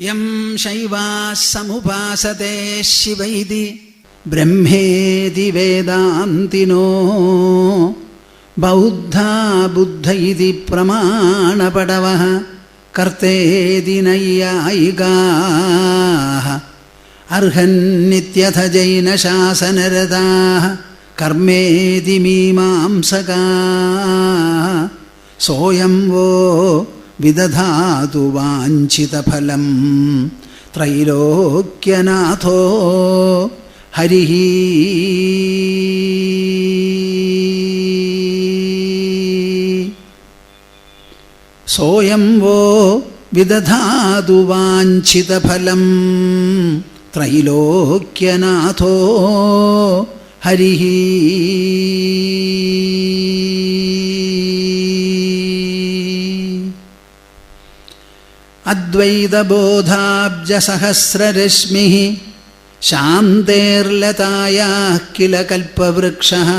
യം ശൈവാഃ സമുപാസതേ ശിവൈതി ബ്രഹ്മേതി വേദാന്തിനോ ബൗദ്ധാ ബുദ്ധ ഇതി പ്രമാണപടവഃ കർത്തേതി നൈയായികാഃ അർഹന്നിത്യഥ ജൈനശാസനരതാഃ കർമ്മേതി മീമാംസകാഃ സോയം വോ വിദധാതു വാഞ്ചിതഫലം ത്രൈലോക്യനാഥോ ഹരിഃ. സോയം വോ വിദധാതു വാഞ്ചിതഫലം ത്രൈലോക്യനാഥോ ഹരിഃ. അദ്വൈതബോധാബ്ജസഹസ്രരശ്മിഃ ശാന്തേർലതായാഃ കില കൽപവൃക്ഷഃ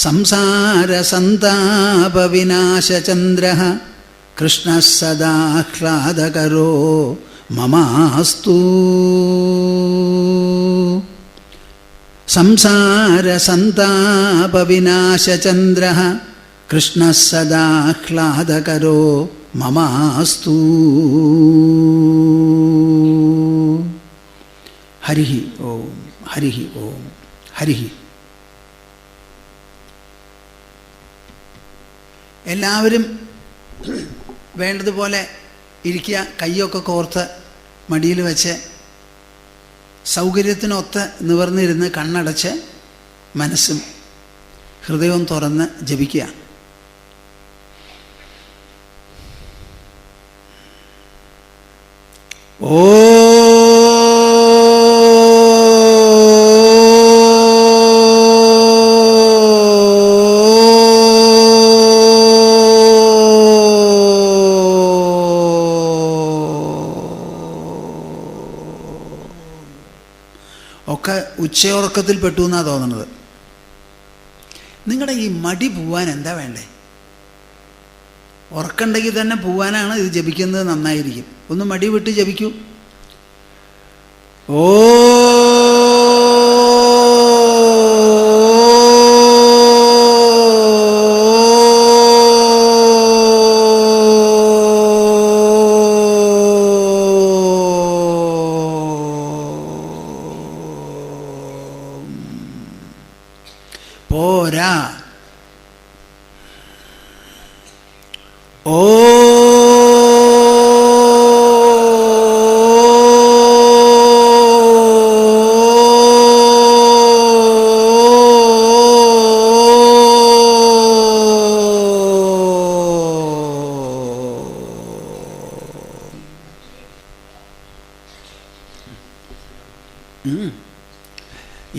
സംസാരസന്താപവിനാശചന്ദ്രഃ കൃഷ്ണഃ സദാഹ്ലാദകരോ മമാസ്തു. സംസാരസന്താപവിനാശചന്ദ്രഃ കൃഷ്ണഃ സദാഹ്ലാദകരോ മമാസ്തു. ഹരിഃ ഓം ഹരിഃ ഓം ഹരിഃ. എല്ലാവരും വേണ്ടതുപോലെ ഇരിക്കുക. കൈയൊക്കെ കോർത്ത് മടിയിൽ വെച്ച് സൗകര്യത്തിനൊത്ത് നിവർന്നിരുന്ന് കണ്ണടച്ച് മനസ്സും ഹൃദയവും തുറന്ന് ജപിക്കുക. ഓ ഒക്കെ ഉച്ചയുറക്കത്തിൽ പെട്ടു എന്നാണ് തോന്നുന്നത്. നിങ്ങളുടെ ഈ മടി പോവാൻ എന്താ വേണ്ടേ? ഉറക്കമുണ്ടെങ്കിൽ തന്നെ പോവാനാണ് ഇത് ജപിക്കുന്നത്. നന്നായിരിക്കും. ഒന്ന് മടി വിട്ട് ജപിക്കൂ. ഓ പോരാ. ഓ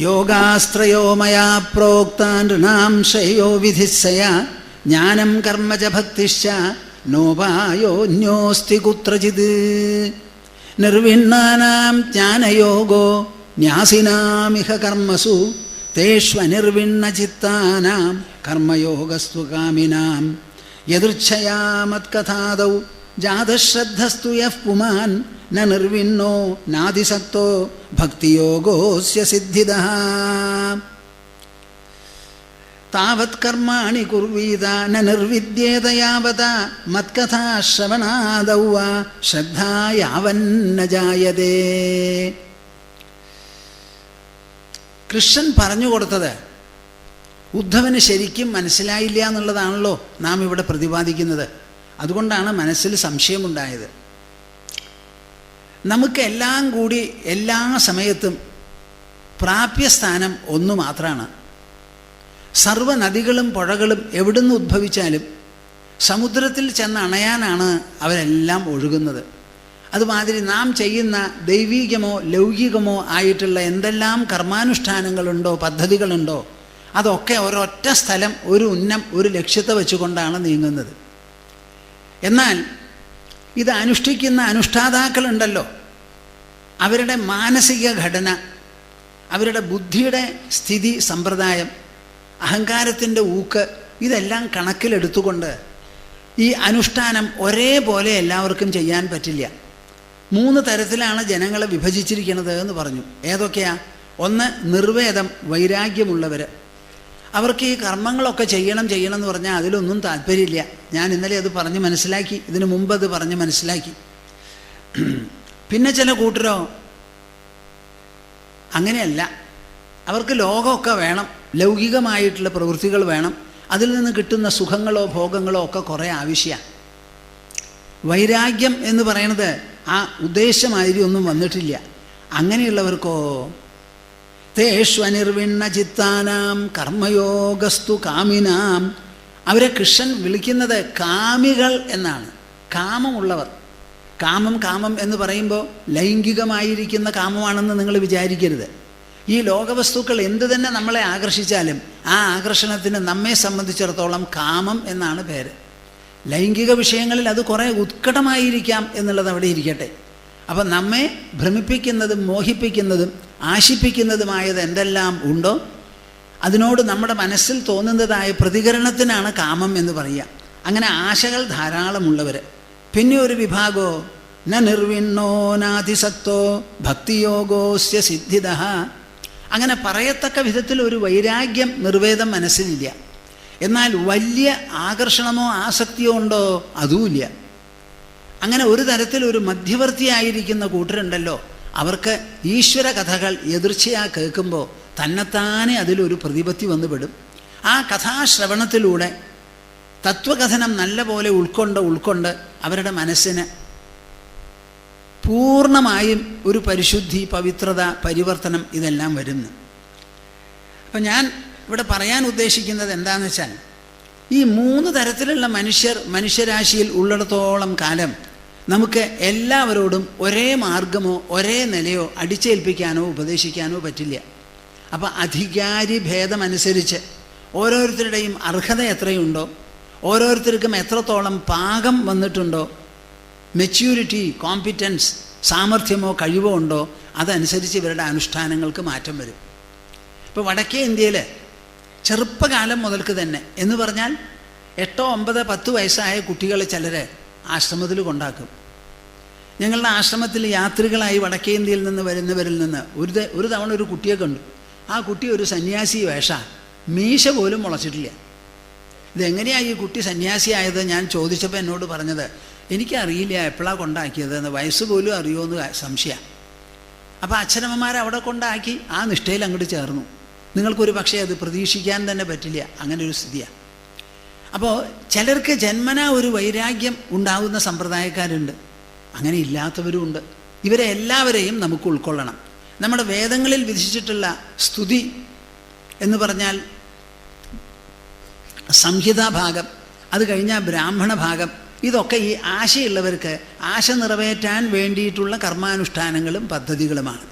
യോഗാസ്ത്രയോ മയാ പ്രോക്താൻ നൃണാം ശ്രേയോ വിധിസ്സയ ജ്ഞാനം കർമ്മ ച ഭക്തിശ്ച നോപായോന്യോസ്തി കുത്രചിത്. നിർവിണ്ണാനാം ജ്ഞാനയോഗോ ന്യാസിനാമിഹ കർമ്മസു തേഷ്വനിർവിണ്ണചിത്താനാം കർമ്മയോഗസ്തു കാമിനാം യദൃച്ഛയാ മത്കഥാദൗ ജാതശ്രദ്ധസ്തു യഃ പുമാൻ ന നിർവിണ്ണോ നാദിസക്തോ ഭക്തിയോഗോസ്യ സിദ്ധിദഃ. താവത് കർമാണി കുർവീത ന നിർവിദ്യേത യാവത മത്കഥാശ്രവണാദൗ വാ ശ്രദ്ധാ യാവന്ന ജായതേ. കൃഷ്ണൻ പറഞ്ഞു കൊടുത്തത് ഉദ്ധവന് ശരിക്കും മനസ്സിലായില്ല എന്നുള്ളതാണല്ലോ നാം ഇവിടെ പ്രതിപാദിക്കുന്നത്. അതുകൊണ്ടാണ് മനസ്സിൽ സംശയമുണ്ടായത്. നമുക്ക് എല്ലാം കൂടി എല്ലാ സമയത്തും പ്രാപ്യസ്ഥാനം ഒന്നു മാത്രമാണ്. സർവ്വ നദികളും പുഴകളും എവിടുന്ന് ഉദ്ഭവിച്ചാലും സമുദ്രത്തിൽ ചെന്ന് അണയാനാണ് അവരെല്ലാം ഒഴുകുന്നത്. അതുമാതിരി നാം ചെയ്യുന്ന ദൈവീകമോ ലൗകികമോ ആയിട്ടുള്ള എന്തെല്ലാം കർമാനുഷ്ഠാനങ്ങളുണ്ടോ പദ്ധതികളുണ്ടോ അതൊക്കെ ഒരൊറ്റ സ്ഥലം, ഒരു ഉന്നം, ഒരു ലക്ഷ്യത്തെ വെച്ചുകൊണ്ടാണ് നീങ്ങുന്നത്. എന്നാൽ ഇത് അനുഷ്ഠിക്കുന്ന അനുഷ്ഠാതാക്കളുണ്ടല്ലോ, അവരുടെ മാനസിക ഘടന, അവരുടെ ബുദ്ധിയുടെ സ്ഥിതി, സമ്പ്രദായം, അഹങ്കാരത്തിൻ്റെ ഊക്ക്, ഇതെല്ലാം കണക്കിലെടുത്തുകൊണ്ട് ഈ അനുഷ്ഠാനം ഒരേപോലെ എല്ലാവർക്കും ചെയ്യാൻ പറ്റില്ല. 3 തരത്തിലാണ് ജനങ്ങളെ വിഭജിച്ചിരിക്കുന്നത് എന്ന് പറഞ്ഞു. ഏതൊക്കെയാ? ഒന്ന്, നിർവേദം, വൈരാഗ്യമുള്ളവർ. അവർക്ക് ഈ കർമ്മങ്ങളൊക്കെ ചെയ്യണം എന്ന് പറഞ്ഞാൽ അതിലൊന്നും താല്പര്യമില്ല. ഞാൻ ഇന്നലെ അത് പറഞ്ഞ് മനസ്സിലാക്കി, ഇതിനു മുമ്പ് അത് പറഞ്ഞ് മനസ്സിലാക്കി. പിന്നെ ചില കൂട്ടരോ അങ്ങനെയല്ല, അവർക്ക് ലോകമൊക്കെ വേണം, ലൗകികമായിട്ടുള്ള പ്രവൃത്തികൾ വേണം, അതിൽ നിന്ന് കിട്ടുന്ന സുഖങ്ങളോ ഭോഗങ്ങളോ ഒക്കെ കുറേ ആവശ്യമാണ്. വൈരാഗ്യം എന്ന് പറയുന്നത് ആ ഉദ്ദേശമാതിരി ഒന്നും വന്നിട്ടില്ല. അങ്ങനെയുള്ളവർക്കോ തേഷ്വനിർവിണ്ണ ചിത്താനാം കർമ്മയോഗസ്തു കാമിനാം, അവരെ കൃഷ്ണൻ വിളിക്കുന്നത് കാമികൾ എന്നാണ്. കാമമുള്ളവർ. കാമം എന്ന് പറയുമ്പോൾ ലൈംഗികമായിരിക്കുന്ന കാമമാണെന്ന് നിങ്ങൾ വിചാരിക്കരുത്. ഈ ലോകവസ്തുക്കൾ എന്തു തന്നെ നമ്മളെ ആകർഷിച്ചാലും ആ ആകർഷണത്തിന് നമ്മെ സംബന്ധിച്ചിടത്തോളം കാമം എന്നാണ് പേര്. ലൈംഗിക വിഷയങ്ങളിൽ അത് കുറേ ഉത്കടമായിരിക്കാം എന്നുള്ളത് അവിടെ ഇരിക്കട്ടെ. അപ്പം നമ്മെ ഭ്രമിപ്പിക്കുന്നതും മോഹിപ്പിക്കുന്നതും ആശിപ്പിക്കുന്നതുമായത് എന്തെല്ലാം ഉണ്ടോ അതിനോട് നമ്മുടെ മനസ്സിൽ തോന്നുന്നതായ പ്രതികരണത്തിനാണ് കാമം എന്ന് പറയുക. അങ്ങനെ ആശകൾ ധാരാളമുള്ളവർ. പിന്നെ ഒരു വിഭാഗോ ന നിർവിണ്ണോ നാതിസക്തോ ഭക്തിയോഗോസ്യ സിദ്ധിദ. അങ്ങനെ പറയത്തക്ക വിധത്തിൽ ഒരു വൈരാഗ്യം, നിർവേദം മനസ്സിലില്ല. എന്നാൽ വലിയ ആകർഷണമോ ആസക്തിയോ ഉണ്ടോ? അതുമില്ല. അങ്ങനെ ഒരു തരത്തിൽ ഒരു മധ്യവർത്തിയായിരിക്കുന്ന കൂട്ടരുണ്ടല്ലോ, അവർക്ക് ഈശ്വര കഥകൾ എതിർച്ചയാ കേൾക്കുമ്പോൾ തന്നെത്താനെ അതിലൊരു പ്രതിപത്തി വന്നു പെടും. ആ കഥാശ്രവണത്തിലൂടെ തത്വകഥനം നല്ല പോലെ ഉൾക്കൊണ്ട് അവരുടെ മനസ്സിന് പൂർണ്ണമായും ഒരു പരിശുദ്ധി, പവിത്രത, പരിവർത്തനം ഇതെല്ലാം വരുന്നു. അപ്പം ഞാൻ ഇവിടെ പറയാൻ ഉദ്ദേശിക്കുന്നത് എന്താണെന്ന് വെച്ചാൽ, ഈ 3 തരത്തിലുള്ള മനുഷ്യരാശിയിൽ ഉള്ളിടത്തോളം കാലം നമുക്ക് എല്ലാവരോടും ഒരേ മാർഗമോ ഒരേ നിലയോ അടിച്ചേൽപ്പിക്കാനോ ഉപദേശിക്കാനോ പറ്റില്ല. അപ്പം അധികാരി ഭേദമനുസരിച്ച് ഓരോരുത്തരുടെയും അർഹത എത്രയുണ്ടോ, ഓരോരുത്തർക്കും എത്രത്തോളം പാകം വന്നിട്ടുണ്ടോ, മെച്യൂരിറ്റി, കോമ്പിറ്റൻസ്, സാമർഥ്യമോ കഴിവോ ഉണ്ടോ, അതനുസരിച്ച് ഇവരുടെ അനുഷ്ഠാനങ്ങൾക്ക് മാറ്റം വരും. ഇപ്പോൾ വടക്കേ ഇന്ത്യയിൽ ചെറുപ്പകാലം മുതൽക്ക് തന്നെ എന്ന് പറഞ്ഞാൽ 8, 9, 10 വയസ്സായ കുട്ടികളെ ചിലർ ആശ്രമത്തിൽ കൊണ്ടാക്കും. ഞങ്ങളുടെ ആശ്രമത്തിൽ യാത്രികളായി വടക്കേ ഇന്ത്യയിൽ നിന്ന് വരുന്നവരിൽ നിന്ന് ഒരു തവണ ഒരു കുട്ടിയെ കണ്ടു. ആ കുട്ടി ഒരു സന്യാസി വേഷ, മീശ പോലും മുളച്ചിട്ടില്ല. ഇതെങ്ങനെയാണ് ഈ കുട്ടി സന്യാസിയായത് ഞാൻ ചോദിച്ചപ്പോൾ എന്നോട് പറഞ്ഞത്, എനിക്കറിയില്ല എപ്പോഴാണ് കൊണ്ടാക്കിയതെന്ന്, വയസ്സ് പോലും അറിയുമോയെന്ന് സംശയം. അപ്പോൾ അച്ഛനമ്മമാർ അവിടെ കൊണ്ടാക്കി ആ നിഷ്ഠയിൽ അങ്ങോട്ട് ചേർന്നു. നിങ്ങൾക്കൊരു പക്ഷേ അത് പ്രതീക്ഷിക്കാൻ തന്നെ പറ്റില്ല, അങ്ങനെ ഒരു സ്ഥിതിയാണ്. അപ്പോൾ ചിലർക്ക് ജന്മനാ ഒരു വൈരാഗ്യം ഉണ്ടാകുന്ന സമ്പ്രദായക്കാരുണ്ട്, അങ്ങനെ ഇല്ലാത്തവരുമുണ്ട്. ഇവരെ എല്ലാവരെയും നമുക്ക് ഉൾക്കൊള്ളണം. നമ്മുടെ വേദങ്ങളിൽ വിധിച്ചിട്ടുള്ള സ്തുതി എന്ന് പറഞ്ഞാൽ സംഹിതാഭാഗം, അത് കഴിഞ്ഞാൽ ബ്രാഹ്മണ ഭാഗം, ഇതൊക്കെ ഈ ആശയുള്ളവർക്ക് ആശ നിറവേറ്റാൻ വേണ്ടിയിട്ടുള്ള കർമാനുഷ്ഠാനങ്ങളും പദ്ധതികളുമാണ്.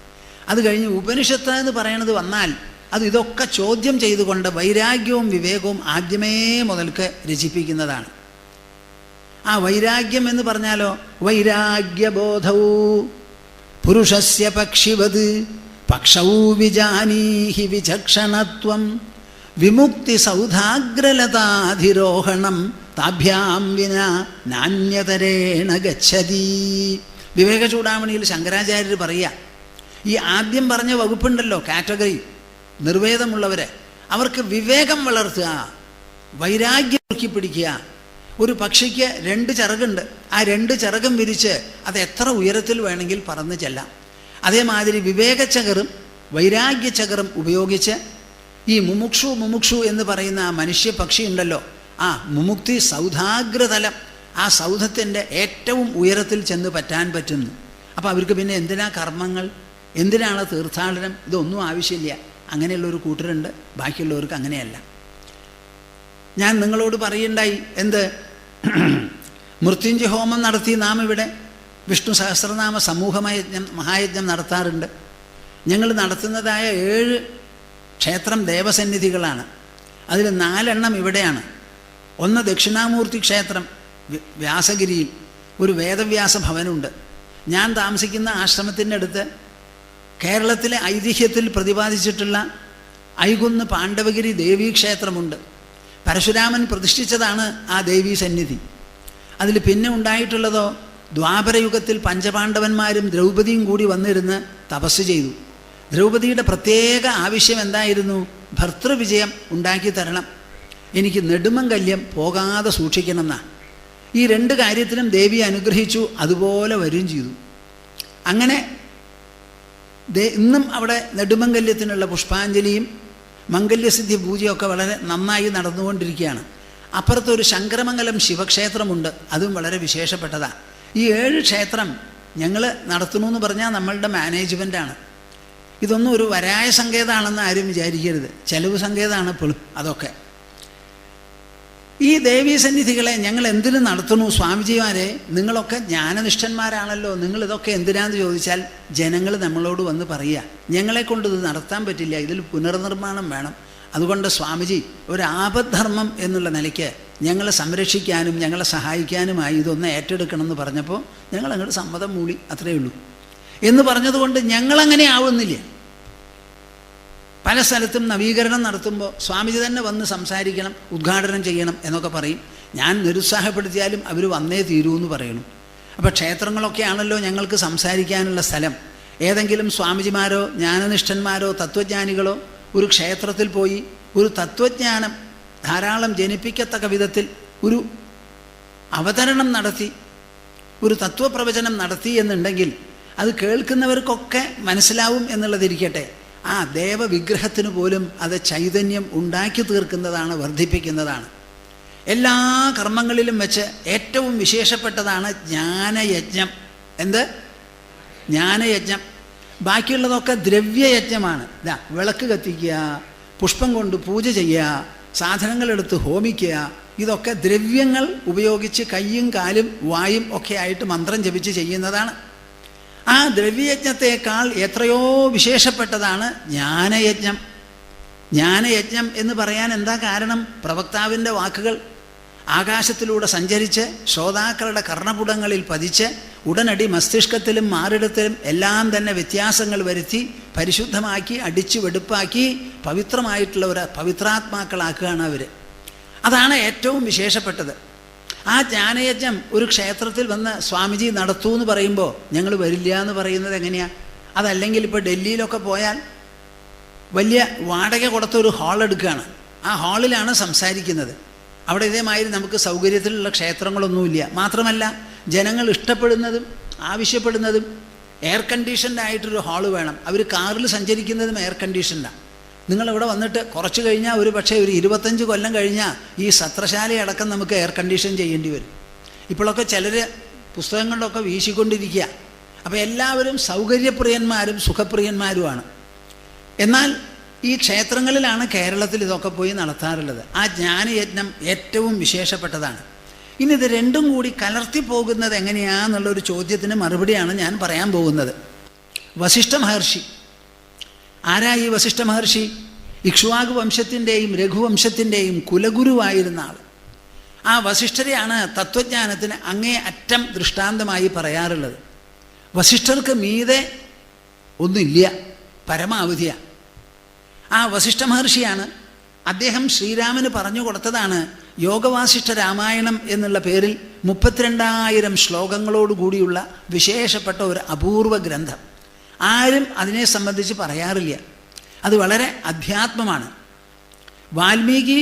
അത് കഴിഞ്ഞ് ഉപനിഷത്ത് എന്ന് പറയണത് വന്നാൽ അത് ഇതൊക്കെ ചോദ്യം ചെയ്തുകൊണ്ട് വൈരാഗ്യവും വിവേകവും ആദ്യമേ മുതൽക്ക് രചിപ്പിക്കുന്നതാണ്. ആ വൈരാഗ്യം എന്ന് പറഞ്ഞാലോ, വൈരാഗ്യബോധൗ പുരുഷസ്യ പക്ഷിവത് പക്ഷൗ വിജാനീഹി വിചക്ഷണത്വം വിമുക്തി സൗധാഗ്രലതാധിരോഹണം താഭ്യാം വിന നാന്യതരേണ ഗച്ഛതി. വിവേക ചൂടാമണിയിൽ ശങ്കരാചാര്യർ പറയുക, ഈ ആദ്യം പറഞ്ഞ വകുപ്പുണ്ടല്ലോ, കാറ്റഗറി നിർവേദമുള്ളവരെ, അവർക്ക് വിവേകം വളർത്തുക, വൈരാഗ്യം പിടിക്കുക. ഒരു പക്ഷിക്ക് 2 ചിറകുണ്ട്, ആ 2 ചിറകും വിരിച്ച് അത് എത്ര ഉയരത്തിൽ വേണമെങ്കിൽ പറന്ന് ചെല്ലാം. അതേമാതിരി വിവേകച്ചകറും വൈരാഗ്യച്ചകറും ഉപയോഗിച്ച് ഈ മുമുക്ഷു എന്ന് പറയുന്ന ആ മനുഷ്യ പക്ഷി ഉണ്ടല്ലോ, ആ മുമുക്തി സൗധാഗ്രതലം, ആ സൗധത്തിൻ്റെ ഏറ്റവും ഉയരത്തിൽ ചെന്ന് പറ്റാൻ പറ്റുന്നു. അപ്പോൾ അവർക്ക് പിന്നെ എന്തിനാ കർമ്മങ്ങൾ, എന്തിനാണ് തീർത്ഥാടനം, ഇതൊന്നും ആവശ്യമില്ല. അങ്ങനെയുള്ളൊരു കൂട്ടരുണ്ട്, ബാക്കിയുള്ളവർക്ക് അങ്ങനെയല്ല. ഞാൻ നിങ്ങളോട് പറയുണ്ടായി എന്ത്, മൃത്യുഞ്ജയ ഹോമം നടത്തി നാം ഇവിടെ വിഷ്ണു സഹസ്രനാമ മഹായജ്ഞം നടത്താറുണ്ട്. ഞങ്ങൾ നടത്തുന്നതായ 7 ക്ഷേത്രം ദേവസന്നിധികളാണ്. അതിൽ 4 ഇവിടെയാണ്. ഒന്ന് ദക്ഷിണാമൂർത്തി ക്ഷേത്രം വ്യാസഗിരിയിൽ ഒരു വേദവ്യാസ ഭവനുണ്ട്. ഞാൻ താമസിക്കുന്ന ആശ്രമത്തിൻ്റെ അടുത്ത് കേരളത്തിലെ ഐതിഹ്യത്തിൽ പ്രതിപാദിച്ചിട്ടുള്ള ഐകുന്ന് പാണ്ഡവഗിരി ദേവീക്ഷേത്രമുണ്ട്. പരശുരാമൻ പ്രതിഷ്ഠിച്ചതാണ് ആ ദേവീ സന്നിധി. അതിൽ പിന്നെ ഉണ്ടായിട്ടുള്ളതോ ദ്വാപരയുഗത്തിൽ പഞ്ചപാണ്ഡവന്മാരും ദ്രൗപദിയും കൂടി വന്നിരുന്ന് തപസ് ചെയ്തു. ദ്രൗപദിയുടെ പ്രത്യേക ആവശ്യം എന്തായിരുന്നു? ഭർതൃവിജയം ഉണ്ടാക്കി തരണം, എനിക്ക് നെടുമംഗല്യം പോകാതെ സൂക്ഷിക്കണമെന്നാണ്. ഈ രണ്ട് കാര്യത്തിലും ദേവി അനുഗ്രഹിച്ചു, അതുപോലെ വരികയും ചെയ്തു. അങ്ങനെ ഇന്നും അവിടെ നെടുമംഗല്യത്തിനുള്ള പുഷ്പാഞ്ജലിയും മംഗല്യസിദ്ധി പൂജയൊക്കെ വളരെ നന്നായി നടന്നുകൊണ്ടിരിക്കുകയാണ്. അപ്പുറത്തൊരു ശങ്കരമംഗലം ശിവക്ഷേത്രമുണ്ട്, അതും വളരെ വിശേഷപ്പെട്ടതാണ്. ഈ 7 ക്ഷേത്രം ഞങ്ങൾ നടത്തണമെന്ന് പറഞ്ഞാൽ നമ്മളുടെ മാനേജ്മെൻറ്റാണ്. ഇതൊന്നും ഒരു വരായ സങ്കേതമാണെന്ന് ആരും വിചാരിക്കരുത്, ചെലവ് സങ്കേതമാണ് ഇപ്പോഴും. അതൊക്കെ ഈ ദേവീസന്നിധികളെ ഞങ്ങൾ എന്തിനു നടത്തുന്നു? സ്വാമിജിമാരെ, നിങ്ങളൊക്കെ ജ്ഞാനനിഷ്ഠന്മാരാണല്ലോ, നിങ്ങളിതൊക്കെ എന്തിനാന്ന് ചോദിച്ചാൽ ജനങ്ങൾ നമ്മളോട് വന്ന് പറയുക, ഞങ്ങളെക്കൊണ്ട് ഇത് നടത്താൻ പറ്റില്ല, ഇതിൽ പുനർനിർമ്മാണം വേണം. അതുകൊണ്ട് സ്വാമിജി ഒരു ആപദ്ധർമ്മം എന്നുള്ള നിലയ്ക്ക് ഞങ്ങളെ സംരക്ഷിക്കാനും ഞങ്ങളെ സഹായിക്കാനുമായി ഇതൊന്ന് ഏറ്റെടുക്കണമെന്ന് പറഞ്ഞപ്പോൾ ഞങ്ങൾ അങ്ങോട്ട് സമ്മതം മൂളി, അത്രയേ ഉള്ളൂ. എന്ന് പറഞ്ഞതുകൊണ്ട് ഞങ്ങളങ്ങനെ ആവുന്നില്ല. പല സ്ഥലത്തും നവീകരണം നടത്തുമ്പോൾ സ്വാമിജി തന്നെ വന്ന് സംസാരിക്കണം, ഉദ്ഘാടനം ചെയ്യണം എന്നൊക്കെ പറയും. ഞാൻ നിരുത്സാഹപ്പെടുത്തിയാലും അവർ വന്നേ തീരൂ എന്ന് പറയണം. അപ്പോൾ ക്ഷേത്രങ്ങളൊക്കെ ആണല്ലോ ഞങ്ങൾക്ക് സംസാരിക്കാനുള്ള സ്ഥലം. ഏതെങ്കിലും സ്വാമിജിമാരോ ജ്ഞാനനിഷ്ഠന്മാരോ തത്വജ്ഞാനികളോ ഒരു ക്ഷേത്രത്തിൽ പോയി ഒരു തത്വജ്ഞാനം ധാരാളം ജനിപ്പിക്കത്തക്ക വിധത്തിൽ ഒരു അവതരണം നടത്തി, ഒരു തത്വപ്രവചനം നടത്തി എന്നുണ്ടെങ്കിൽ അത് കേൾക്കുന്നവർക്കൊക്കെ മനസ്സിലാവും എന്നുള്ളതിരിക്കട്ടെ, ആ ദേവവിഗ്രഹത്തിന് പോലും അത് ചൈതന്യം ഉണ്ടാക്കി തീർക്കുന്നതാണ്, വർദ്ധിപ്പിക്കുന്നതാണ്. എല്ലാ കർമ്മങ്ങളിലും വെച്ച് ഏറ്റവും വിശേഷപ്പെട്ടതാണ് ജ്ഞാനയജ്ഞം. എന്ത്? ജ്ഞാനയജ്ഞം. ബാക്കിയുള്ളതൊക്കെ ദ്രവ്യയജ്ഞമാണ്. ഇതാ വിളക്ക് കത്തിക്കുക, പുഷ്പം കൊണ്ട് പൂജ ചെയ്യുക, സാധനങ്ങളെടുത്ത് ഹോമിക്കുക, ഇതൊക്കെ ദ്രവ്യങ്ങൾ ഉപയോഗിച്ച് കയ്യും കാലും വായും ഒക്കെ ആയിട്ട് മന്ത്രം ജപിച്ച് ചെയ്യുന്നതാണ്. ആ ദ്രവ്യയജ്ഞത്തേക്കാൾ എത്രയോ വിശേഷപ്പെട്ടതാണ് ജ്ഞാനയജ്ഞം. ജ്ഞാനയജ്ഞം എന്ന് പറയാൻ എന്താ കാരണം? പ്രവക്താവിൻ്റെ വാക്കുകൾ ആകാശത്തിലൂടെ സഞ്ചരിച്ച് ശ്രോതാക്കളുടെ കർണപുടങ്ങളിൽ പതിച്ച് ഉടനടി മസ്തിഷ്കത്തിലും മാറിടത്തിലും എല്ലാം തന്നെ വ്യത്യാസങ്ങൾ വരുത്തി പരിശുദ്ധമാക്കി അടിച്ചു വെടുപ്പാക്കി പവിത്രമായിട്ടുള്ള പവിത്രാത്മാക്കളാക്കുകയാണ് അവർ. അതാണ് ഏറ്റവും വിശേഷപ്പെട്ടത്. ആ ജ്ഞാനയജ്ഞം ഒരു ക്ഷേത്രത്തിൽ വന്ന് സ്വാമിജി നടത്തൂ എന്ന് പറയുമ്പോൾ ഞങ്ങൾ വരില്ല എന്ന് പറയുന്നത് എങ്ങനെയാണ്? അതല്ലെങ്കിൽ ഇപ്പോൾ ഡൽഹിയിലൊക്കെ പോയാൽ വലിയ വാടക കൊടുത്തൊരു ഹാൾ എടുക്കുകയാണ്, ആ ഹാളിലാണ് സംസാരിക്കുന്നത്. അവിടെ ഇതേമാതിരി നമുക്ക് സൗകര്യത്തിലുള്ള ക്ഷേത്രങ്ങളൊന്നുമില്ല. മാത്രമല്ല ജനങ്ങൾ ഇഷ്ടപ്പെടുന്നതും ആവശ്യപ്പെടുന്നതും എയർ കണ്ടീഷൻഡ് ആയിട്ടൊരു ഹാള് വേണം. അവർ കാറിൽ സഞ്ചരിക്കുന്നതും എയർ കണ്ടീഷൻഡാണ്. നിങ്ങളിവിടെ വന്നിട്ട് കുറച്ച് കഴിഞ്ഞാൽ ഒരു പക്ഷേ ഒരു 25 കൊല്ലം കഴിഞ്ഞാൽ ഈ സത്രശാലയടക്കം നമുക്ക് എയർ കണ്ടീഷൻ ചെയ്യേണ്ടി വരും. ഇപ്പോഴൊക്കെ ചിലർ പുസ്തകങ്ങളിലൊക്കെ വീശിക്കൊണ്ടിരിക്കുക. അപ്പോൾ എല്ലാവരും സൗകര്യപ്രിയന്മാരും സുഖപ്രിയന്മാരുമാണ്. എന്നാൽ ഈ ക്ഷേത്രങ്ങളിലാണ് കേരളത്തിൽ ഇതൊക്കെ പോയി നടത്താറുള്ളത്. ആ ജ്ഞാനയജ്ഞം ഏറ്റവും വിശേഷപ്പെട്ടതാണ്. ഇനി ഇത് രണ്ടും കൂടി കലർത്തി പോകുന്നത് എങ്ങനെയാണെന്നുള്ളൊരു ചോദ്യത്തിന് മറുപടിയാണ് ഞാൻ പറയാൻ പോകുന്നത്. വസിഷ്ഠ മഹർഷി ആരാ? ഈ വസിഷ്ഠ മഹർഷി ഇക്ഷ്വാകു വംശത്തിൻ്റെയും രഘുവംശത്തിൻ്റെയും കുലഗുരുവായിരുന്ന ആൾ. ആ വസിഷ്ഠരെയാണ് തത്വജ്ഞാനത്തിന് അങ്ങേ അറ്റം ദൃഷ്ടാന്തമായി പറയാറുള്ളത്. വസിഷ്ഠർക്ക് മീതെ ഒന്നുമില്ല, പരമാവധിയാണ്. ആ വസിഷ്ഠ മഹർഷിയാണ്. അദ്ദേഹം ശ്രീരാമന് പറഞ്ഞു കൊടുത്തതാണ് യോഗവാസിഷ്ഠ രാമായണം എന്നുള്ള പേരിൽ 32,000 ശ്ലോകങ്ങളോടുകൂടിയുള്ള വിശേഷപ്പെട്ട ഒരു അപൂർവ ഗ്രന്ഥം. ആരും അതിനെ സംബന്ധിച്ച് പറയാറില്ല. അത് വളരെ അധ്യാത്മമാണ്. വാൽമീകി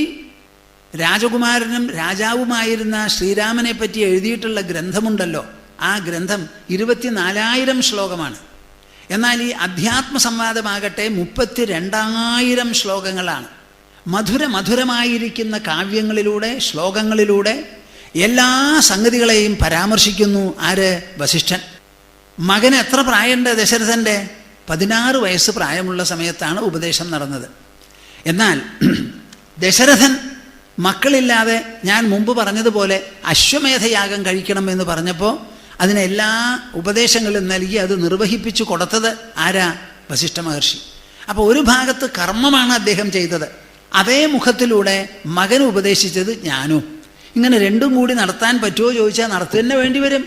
രാജകുമാരനും രാജാവുമായിരുന്ന ശ്രീരാമനെ പറ്റി എഴുതിയിട്ടുള്ള ഗ്രന്ഥമുണ്ടല്ലോ, ആ ഗ്രന്ഥം 24,000 ശ്ലോകമാണ്. എന്നാൽ ഈ അധ്യാത്മ സംവാദമാകട്ടെ 32,000 ശ്ലോകങ്ങളാണ്. മധുരമായിരിക്കുന്ന കാവ്യങ്ങളിലൂടെ ശ്ലോകങ്ങളിലൂടെ എല്ലാ സംഗതികളെയും പരാമർശിക്കുന്നു. ആര്? വസിഷ്ഠൻ. മകന് എത്ര പ്രായമുണ്ട് ദശരഥൻ്റെ? 16 വയസ്സ് പ്രായമുള്ള സമയത്താണ് ഉപദേശം നടന്നത്. എന്നാൽ ദശരഥൻ മക്കളില്ലാതെ ഞാൻ മുമ്പ് പറഞ്ഞതുപോലെ അശ്വമേധയാഗം കഴിക്കണമെന്ന് പറഞ്ഞപ്പോൾ അതിനെല്ലാ ഉപദേശങ്ങളും നൽകി അത് നിർവഹിപ്പിച്ചു കൊടുത്തത് ആരാ? വസിഷ്ഠ മഹർഷി. അപ്പോൾ ഒരു ഭാഗത്ത് കർമ്മമാണ് അദ്ദേഹം ചെയ്തത്, അതേ മുഖത്തിലൂടെ മകൻ ഉപദേശിച്ചത് ജ്ഞാനവും. ഇങ്ങനെ രണ്ടും കൂടി നടത്താൻ പറ്റുമോ ചോദിച്ചാൽ നടത്തു തന്നെ വേണ്ടി വരും.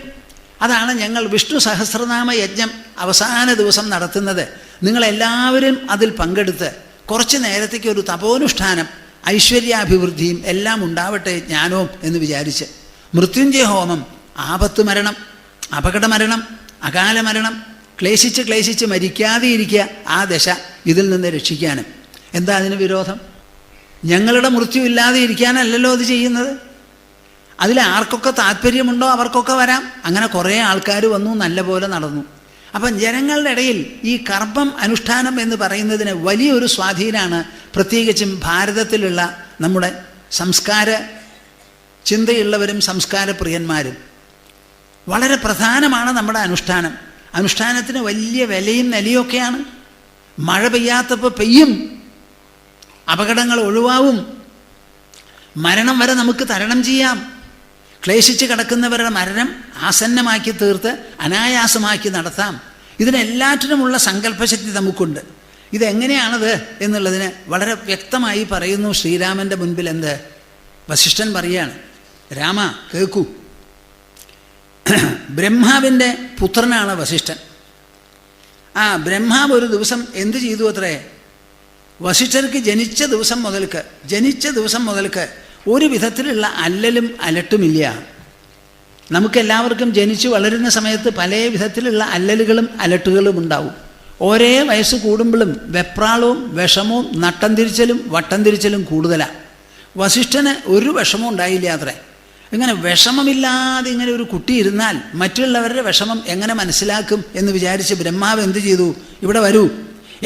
അതാണ് ഞങ്ങൾ വിഷ്ണു സഹസ്രനാമ യജ്ഞം അവസാന ദിവസം നടത്തുന്നത്. നിങ്ങളെല്ലാവരും അതിൽ പങ്കെടുത്ത് കുറച്ച് നേരത്തേക്ക് ഒരു തപോനുഷ്ഠാനം, ഐശ്വര്യാഭിവൃദ്ധിയും എല്ലാം ഉണ്ടാവട്ടെ ജ്ഞാനവും എന്ന് വിചാരിച്ച്. മൃത്യുഞ്ജയ ഹോമം, ആപത്ത് മരണം, അപകട മരണം, അകാല മരണം, ക്ലേശിച്ച് ക്ലേശിച്ച് മരിക്കാതെ ഇരിക്കുക, ആ ദശ ഇതിൽ നിന്ന് രക്ഷിക്കാനും. എന്താ അതിന് വിരോധം? ഞങ്ങളുടെ മൃത്യു ഇല്ലാതെ ഇരിക്കാനല്ലല്ലോ അത് ചെയ്യുന്നത്. അതിൽ ആർക്കൊക്കെ താല്പര്യമുണ്ടോ അവർക്കൊക്കെ വരാം. അങ്ങനെ കുറേ ആൾക്കാർ വന്നു, നല്ല പോലെ നടന്നു. അപ്പം ജനങ്ങളുടെ ഇടയിൽ ഈ കർമ്മം അനുഷ്ഠാനം എന്ന് പറയുന്നതിന് വലിയൊരു സ്വാധീനമാണ് പ്രത്യേകിച്ചും ഭാരതത്തിലുള്ള നമ്മുടെ സംസ്കാര ചിന്തയുള്ളവരും സംസ്കാരപ്രിയന്മാരും. വളരെ പ്രധാനമാണ് നമ്മുടെ അനുഷ്ഠാനം. അനുഷ്ഠാനത്തിന് വലിയ വിലയും നിലയൊക്കെയാണ്. മഴ പെയ്യാത്തപ്പോൾ പെയ്യും, അപകടങ്ങൾ ഒഴിവാവും, മരണം വരെ നമുക്ക് തരണം ചെയ്യാം. ക്ലേശിച്ച് കിടക്കുന്നവരുടെ മരണം ആസന്നമാക്കി തീർത്ത് അനായാസമാക്കി നടത്താം. ഇതിനെല്ലാറ്റിനുമുള്ള സങ്കല്പശക്തി നമുക്കുണ്ട്. ഇതെങ്ങനെയാണത് എന്നുള്ളതിന് വളരെ വ്യക്തമായി പറയുന്നു ശ്രീരാമൻ്റെ മുൻപിൽ. എന്ത്? വസിഷ്ഠൻ പറയാണ്, രാമ കേൾക്കൂ. ബ്രഹ്മാവിൻ്റെ പുത്രനാണ് വസിഷ്ഠൻ. ആ ബ്രഹ്മാവ് ഒരു ദിവസം എന്ത് ചെയ്തു അത്രേ? വസിഷ്ഠർക്ക് ജനിച്ച ദിവസം മുതൽക്ക് ഒരു വിധത്തിലുള്ള അല്ലലും അലട്ടുമില്ല. നമുക്കെല്ലാവർക്കും ജനിച്ചു വളരുന്ന സമയത്ത് പല വിധത്തിലുള്ള അല്ലലുകളും അലട്ടുകളും ഉണ്ടാവും. ഒരേ വയസ്സ് കൂടുമ്പോഴും വെപ്രാളവും വിഷമവും നട്ടം തിരിച്ചലും വട്ടം തിരിച്ചലും കൂടുതലാണ്. വസിഷ്ഠന് ഒരു വിഷമവും ഉണ്ടായില്ല അത്രേ. ഇങ്ങനെ വിഷമമില്ലാതെ ഇങ്ങനെ ഒരു കുട്ടി ഇരുന്നാൽ മറ്റുള്ളവരുടെ വിഷമം എങ്ങനെ മനസ്സിലാക്കും എന്ന് വിചാരിച്ച് ബ്രഹ്മാവ് എന്ത് ചെയ്തു? ഇവിടെ വരൂ.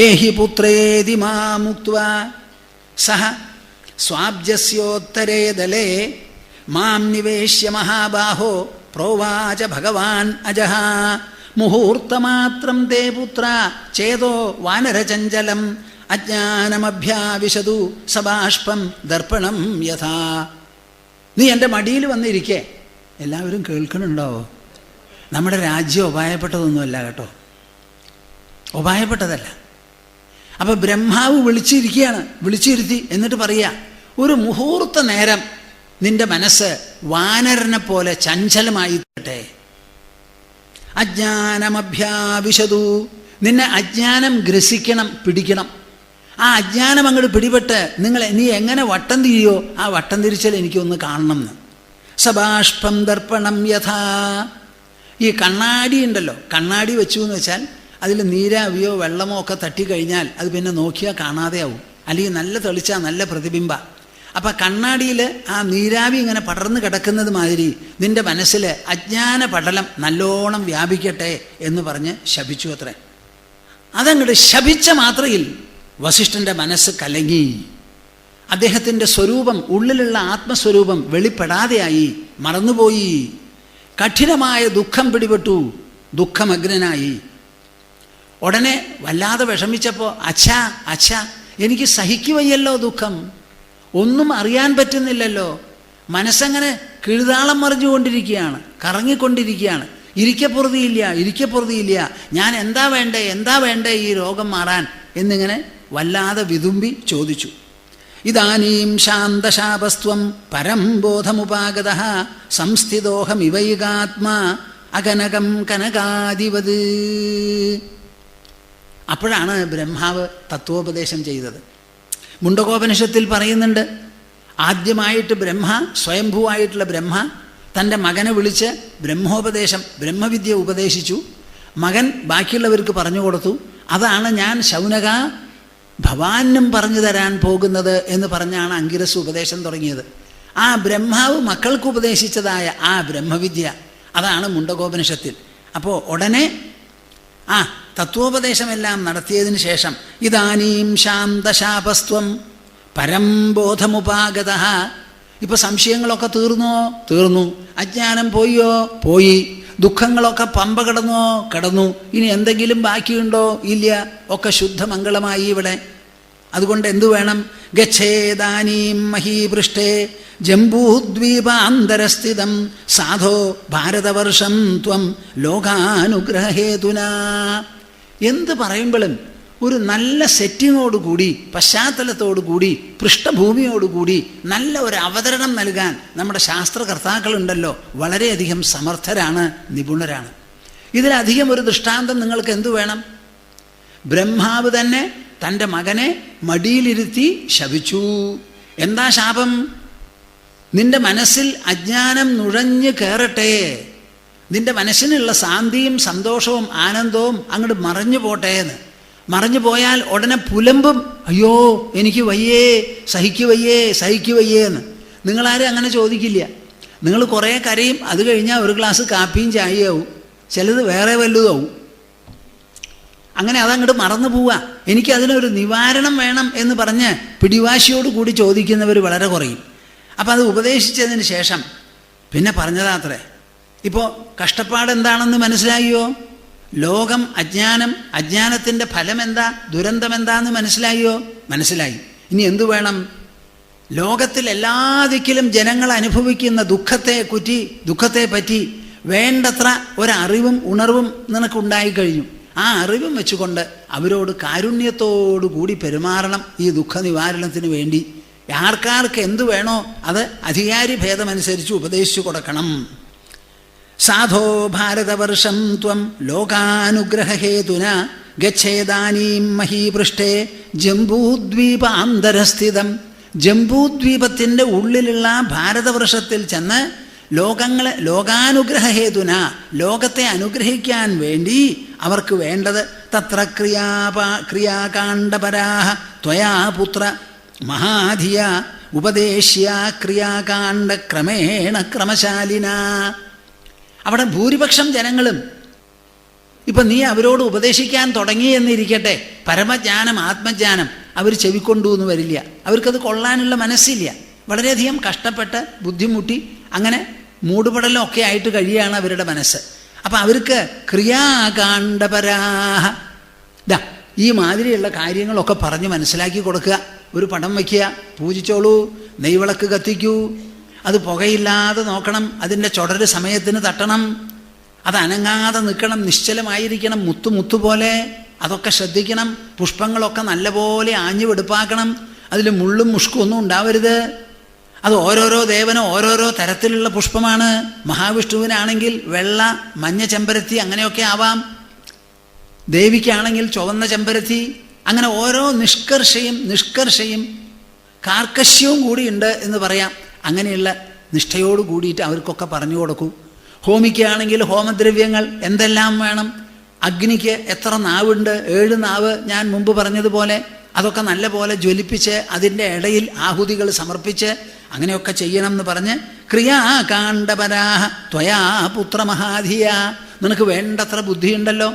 ഏഹി പുത്രേതി മാമുക്ത്വാ സഹ സ്വാബ്ജസ്യോത്തരേ ദലേ മാം നിവേശ്യ മഹാബാഹോ പ്രോവാച ഭഗവാൻ അജഹ മുഹൂർത്തമാത്രം തേ പുത്ര ചേതോ വാനരചഞ്ചലം അജ്ഞാനമഭ്യാവിശതു സബാഷ്പം ദർപ്പണം യഥാ. നീ എൻ്റെ മടിയിൽ വന്നിരിക്കേ. എല്ലാവരും കേൾക്കണുണ്ടോ? നമ്മുടെ രാജ്യം ഉപായപ്പെട്ടതൊന്നുമല്ല കേട്ടോ, ഉപായപ്പെട്ടതല്ല. അപ്പം ബ്രഹ്മാവ് വിളിച്ചിരുത്തി എന്നിട്ട് പറയുക, ഒരു മുഹൂർത്ത നേരം നിന്റെ മനസ്സ് വാനരനെ പോലെ ചഞ്ചലമായി തട്ടെ. അജ്ഞാനമഭ്യാവിശതു, നിന്നെ അജ്ഞാനം ഗ്രസിക്കണം, പിടിക്കണം. ആ അജ്ഞാനം അങ്ങോട്ട് പിടിപെട്ട് നീ എങ്ങനെ വട്ടം തിരിയോ ആ വട്ടം തിരിച്ചാൽ എനിക്കൊന്ന് കാണണം എന്ന്. സബാഷ്പം ദർപ്പണം യഥാ. ഈ കണ്ണാടി ഉണ്ടല്ലോ, കണ്ണാടി വെച്ചു എന്ന് വെച്ചാൽ അതിൽ നീരാവിയോ വെള്ളമോ ഒക്കെ തട്ടിക്കഴിഞ്ഞാൽ അത് പിന്നെ നോക്കിയാൽ കാണാതെ ആവും, അല്ലെങ്കിൽ നല്ല തെളിച്ചാൽ നല്ല പ്രതിബിംബ. അപ്പം കണ്ണാടിയിൽ ആ നീരാവി ഇങ്ങനെ പടർന്ന് കിടക്കുന്നത് മാതിരി നിന്റെ മനസ്സിൽ അജ്ഞാന പടലം നല്ലോണം വ്യാപിക്കട്ടെ എന്ന് പറഞ്ഞ് ശപിച്ചു അത്രേ. അതങ്ങോട്ട് ശപിച്ച മാത്രയിൽ വസിഷ്ഠൻ്റെ മനസ്സ് കലങ്ങി. അദ്ദേഹത്തിൻ്റെ സ്വരൂപം, ഉള്ളിലുള്ള ആത്മസ്വരൂപം വെളിപ്പെടാതെയായി, മറന്നുപോയി. കഠിനമായ ദുഃഖം പിടിപെട്ടു, ദുഃഖമഗ്നനായി. ഉടനെ വല്ലാതെ വിഷമിച്ചപ്പോൾ, അച്ഛാ എനിക്ക് സഹിക്കുവയ്യല്ലോ ദുഃഖം, ഒന്നും അറിയാൻ പറ്റുന്നില്ലല്ലോ, മനസ്സങ്ങനെ കിഴുതാളം മറിഞ്ഞുകൊണ്ടിരിക്കുകയാണ്, കറങ്ങിക്കൊണ്ടിരിക്കുകയാണ്, ഇരിക്കപ്പുറതിയില്ല, ഞാൻ എന്താ വേണ്ടേ ഈ രോഗം മാറാൻ എന്നിങ്ങനെ വല്ലാതെ വിതുമ്പി ചോദിച്ചു. ഇദാനീം ശാന്തശാപസ്ത്വം പരം ബോധമുപാഗതഃ സംസ്ഥിതോഹമിവൈകാത്മാ അകനകം കനകാധിപത്. അപ്പോഴാണ് ബ്രഹ്മാവ് തത്വോപദേശം ചെയ്തത്. മുണ്ടകോപനിഷത്തിൽ പറയുന്നുണ്ട്, ആദ്യമായിട്ട് സ്വയംഭൂവായിട്ടുള്ള ബ്രഹ്മ തൻ്റെ മകനെ വിളിച്ച് ബ്രഹ്മവിദ്യ ഉപദേശിച്ചു. മകൻ ബാക്കിയുള്ളവർക്ക് പറഞ്ഞു കൊടുത്തു. അതാണ് ഞാൻ ശൗനക ഭവാനും പറഞ്ഞു തരാൻ പോകുന്നത് എന്ന് പറഞ്ഞാണ് അങ്കിരസ് ഉപദേശം തുടങ്ങിയത്. ആ ബ്രഹ്മാവ് മക്കൾക്ക് ഉപദേശിച്ചതായ ആ ബ്രഹ്മവിദ്യ അതാണ് മുണ്ടകോപനിഷത്തിൽ. അപ്പോൾ ഉടനെ തത്വോപദേശമെല്ലാം നടത്തിയതിന് ശേഷം ഇദാനീം ശാന്തശാപസ്ത്വം പരം ബോധമുപാഗതഃ. ഇപ്പോൾ സംശയങ്ങളൊക്കെ തീർന്നു. അജ്ഞാനം പോയി. ദുഃഖങ്ങളൊക്കെ പമ്പ കടന്നു. ഇനി എന്തെങ്കിലും ബാക്കിയുണ്ടോ? ഇല്ല, ഒക്കെ ശുദ്ധമംഗളമായി ഇവിടെ. അതുകൊണ്ട് എന്തു വേണം? ഗച്ഛേദാനീം മഹീപൃഷ്ഠേ ജംബൂദ്വീപാന്തരസ്ഥിതം സാധോ ഭാരതവർഷം ത്വം ലോകാനുഗ്രഹേതുനാ. എന്ത് പറയുമ്പോഴും ഒരു നല്ല സെറ്റിങ്ങോടുകൂടി, പശ്ചാത്തലത്തോടുകൂടി, പൃഷ്ഠഭൂമിയോടുകൂടി നല്ല ഒരു അവതരണം നൽകാൻ നമ്മുടെ ശാസ്ത്രകർത്താക്കളുണ്ടല്ലോ, വളരെയധികം സമർത്ഥരാണ്, നിപുണരാണ്. ഇതിലധികം ഒരു ദൃഷ്ടാന്തം നിങ്ങൾക്ക് എന്തു വേണം? ബ്രഹ്മാവ് തന്നെ തൻ്റെ മകനെ മടിയിലിരുത്തി ശപിച്ചു. എന്താ ശാപം? നിന്റെ മനസ്സിൽ അജ്ഞാനം നുഴഞ്ഞു കയറട്ടെ, നിന്റെ മനസ്സിനുള്ള ശാന്തിയും സന്തോഷവും ആനന്ദവും അങ്ങോട്ട് മറഞ്ഞു പോട്ടെ എന്ന്. മറഞ്ഞു പോയാൽ ഉടനെ പുലമ്പും, അയ്യോ എനിക്ക് വയ്യേ, സഹിക്കു വയ്യേ എന്ന്. നിങ്ങളാരും അങ്ങനെ ചോദിക്കില്ല. നിങ്ങൾ കുറേ കരയും, അത് കഴിഞ്ഞാൽ ഒരു ഗ്ലാസ് കാപ്പിയും ചായയാവും, ചിലത് വേറെ വല്ലതും. അങ്ങനെ അതങ്ങോട്ട് മറന്നു പോവുക. എനിക്കതിനൊരു നിവാരണം വേണം എന്ന് പറഞ്ഞ് പിടിവാശിയോട് കൂടി ചോദിക്കുന്നവർ വളരെ കുറയും. അപ്പം അത് ഉപദേശിച്ചതിന് ശേഷം പിന്നെ പറഞ്ഞതാത്രേ, ഇപ്പോൾ കഷ്ടപ്പാട് എന്താണെന്ന് മനസ്സിലായോ? ലോകം അജ്ഞാനം, അജ്ഞാനത്തിൻ്റെ ഫലം എന്താ, ദുരന്തം എന്താന്ന് മനസ്സിലായോ? മനസ്സിലായി. ഇനി എന്തു വേണം? ലോകത്തിൽ എല്ലാ ദിക്കിലും ജനങ്ങൾ അനുഭവിക്കുന്ന ദുഃഖത്തെ പറ്റി വേണ്ടത്ര ഒരറിവും ഉണർവും നിനക്കുണ്ടായിക്കഴിഞ്ഞു. ആ അറിവും വെച്ചുകൊണ്ട് അവരോട് കാരുണ്യത്തോടു കൂടി പെരുമാറണം ഈ ദുഃഖ നിവാരണത്തിന് വേണ്ടി. ആർക്കാർക്ക് എന്തു വേണോ അത് അധികാരി ഭേദമനുസരിച്ച് ഉപദേശിച്ചു കൊടുക്കണം. സാധോ ഭാരതവർഷം ത്വം ലോകാനുഗ്രഹഹേതുന ഗച്ഛേദാനീം മഹീപൃഷ്ഠേ ജംബൂദ്വീപാന്തരസ്ഥിതം. ജംബൂദ്വീപത്തിൻ്റെ ഉള്ളിലുള്ള ഭാരതവർഷത്തിൽ ചെന്ന് ലോകാനുഗ്രഹഹേതുന, ലോകത്തെ അനുഗ്രഹിക്കാൻ വേണ്ടി അവർക്ക് വേണ്ടത് തത്ര ക്രിയാകാണ്ഡപരാഹ ത്വയാ പുത്ര മഹാധിയ ഉപദേശ്യ ക്രിയാകാണ്ഡ ക്രമേണ ക്രമശാലിന. അവിടെ ഭൂരിപക്ഷം ജനങ്ങളും ഇപ്പം നീ അവരോട് ഉപദേശിക്കാൻ തുടങ്ങിയെന്നിരിക്കട്ടെ, പരമജ്ഞാനം ആത്മജ്ഞാനം അവർ ചെവിക്കൊണ്ടു എന്ന് വരില്ല. അവർക്കത് കൊള്ളാനുള്ള മനസ്സില്ല. വളരെയധികം കഷ്ടപ്പെട്ട് ബുദ്ധിമുട്ടി അങ്ങനെ മൂടുപടലൊക്കെ ആയിട്ട് കഴിയാണ് അവരുടെ മനസ്സ്. അപ്പം അവർക്ക് ക്രിയാകാണ്ഡപരാഹ ഈ മാതിരിയുള്ള കാര്യങ്ങളൊക്കെ പറഞ്ഞ് മനസ്സിലാക്കി കൊടുക്കുക. ഒരു പടം വയ്ക്കുക, പൂജിച്ചോളൂ, നെയ്വിളക്ക് കത്തിക്കൂ, അത് പുകയില്ലാതെ നോക്കണം, അതിൻ്റെ ചുടര് സമയത്തിന് തട്ടണം, അത് അനങ്ങാതെ നിൽക്കണം, നിശ്ചലമായിരിക്കണം, മുത്തുപോലെ അതൊക്കെ ശ്രദ്ധിക്കണം. പുഷ്പങ്ങളൊക്കെ നല്ലപോലെ ആഞ്ഞു വെടുപ്പാക്കണം, അതിൽ മുള്ളും മുഷ്കും ഒന്നും ഉണ്ടാവരുത്. അത് ഓരോരോ ദേവനും ഓരോരോ തരത്തിലുള്ള പുഷ്പമാണ്. മഹാവിഷ്ണുവിനാണെങ്കിൽ വെള്ള, മഞ്ഞ ചെമ്പരത്തി അങ്ങനെയൊക്കെ ആവാം. ദേവിക്കാണെങ്കിൽ ചുവന്ന ചെമ്പരത്തി. അങ്ങനെ ഓരോ നിഷ്കർഷയും കാർക്കശ്യവും കൂടിയുണ്ട് എന്ന് പറയാം. അങ്ങനെയുള്ള നിഷ്ഠയോട് കൂടിയിട്ട് അവർക്കൊക്കെ പറഞ്ഞു കൊടുക്കൂ. ഹോമിക്കാണെങ്കിൽ ഹോമദ്രവ്യങ്ങൾ എന്തെല്ലാം വേണം, അഗ്നിക്ക് എത്ര നാവുണ്ട്, 7 നാവ് ഞാൻ മുമ്പ് പറഞ്ഞതുപോലെ, അതൊക്കെ നല്ല പോലെ ജ്വലിപ്പിച്ച് അതിൻ്റെ ഇടയിൽ ആഹുതികൾ സമർപ്പിച്ച് അങ്ങനെയൊക്കെ ചെയ്യണം എന്ന് പറഞ്ഞ് ക്രിയാകാണ്ഡപരാഹ ത്വയാ പുത്രമഹാധിയ, നിനക്ക് വേണ്ടത്ര ബുദ്ധിയുണ്ടല്ലോ.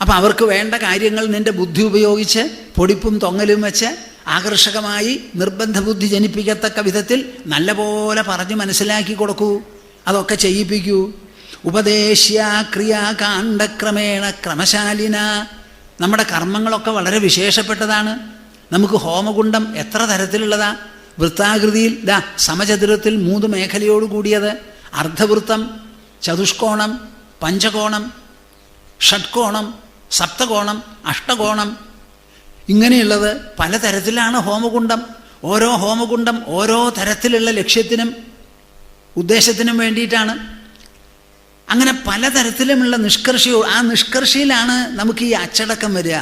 അപ്പം അവർക്ക് വേണ്ട കാര്യങ്ങൾ നിൻ്റെ ബുദ്ധി ഉപയോഗിച്ച് പൊടിപ്പും തൊങ്ങലും വെച്ച് ആകർഷകമായി നിർബന്ധ ബുദ്ധി ജനിപ്പിക്കത്തക്ക വിധത്തിൽ നല്ല പോലെ പറഞ്ഞ് മനസ്സിലാക്കി കൊടുക്കൂ, അതൊക്കെ ചെയ്യിപ്പിക്കൂ. ഉപദേശ്യ ക്രിയാകാണ്ഡക്രമേണ ക്രമശാലിന. നമ്മുടെ കർമ്മങ്ങളൊക്കെ വളരെ വിശേഷപ്പെട്ടതാണ്. നമുക്ക് ഹോമകുണ്ഡം എത്ര തരത്തിലുള്ളതാ, വൃത്താകൃതിയിൽ സമചതുരത്തിൽ 3 മേഖലയോട് കൂടിയത്, അർദ്ധവൃത്തം, ചതുഷ്കോണം, പഞ്ചകോണം, ഷഡ്കോണം, സപ്തകോണം, അഷ്ടകോണം, ഇങ്ങനെയുള്ളത് പലതരത്തിലാണ് ഹോമകുണ്ഡം. ഓരോ ഹോമകുണ്ഡം ഓരോ തരത്തിലുള്ള ലക്ഷ്യത്തിനും ഉദ്ദേശത്തിനും വേണ്ടിയിട്ടാണ്. അങ്ങനെ പലതരത്തിലുമുള്ള ആ നിഷ്കർഷയിലാണ് നമുക്ക് ഈ അച്ചടക്കം വരിക.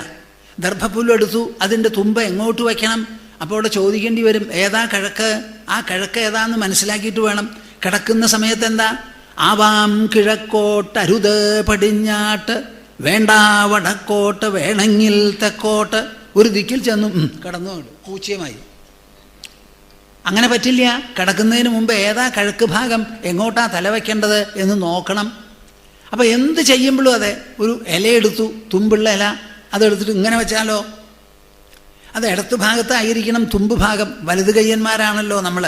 ദർഭപ്പുല്ലെടുത്തു, അതിൻ്റെ തുമ്പ് എങ്ങോട്ട് വയ്ക്കണം, അപ്പോൾ അവിടെ ചോദിക്കേണ്ടി വരും, ഏതാ കിഴക്ക്, ആ കിഴക്ക് ഏതാന്ന് മനസ്സിലാക്കിയിട്ട് വേണം. കിടക്കുന്ന സമയത്ത് എന്താ, ആവാം കിഴക്കോട്ട് അരുത് പടിഞ്ഞാട്ട്, വേണ്ട വടക്കോട്ട് വേണമെങ്കിൽ തെക്കോട്ട്. ഒരു ദിക്കിൽ ചെന്നു കിടന്നു പൂജ്യമായി. അങ്ങനെ പറ്റില്ല. കിടക്കുന്നതിന് മുമ്പ് ഏതാ കിഴക്ക് ഭാഗം, എങ്ങോട്ടാ തല വയ്ക്കേണ്ടത് എന്ന് നോക്കണം. അപ്പോൾ എന്ത് ചെയ്യുമ്പോഴും അതെ, ഒരു ഇലയെടുത്തു, തുമ്പുള്ള ഇല, അതെടുത്തിട്ട് ഇങ്ങനെ വെച്ചാലോ, അത് ഇടത്ത് ഭാഗത്തായിരിക്കണം തുമ്പ് ഭാഗം. വലത് കയ്യന്മാരാണല്ലോ നമ്മൾ.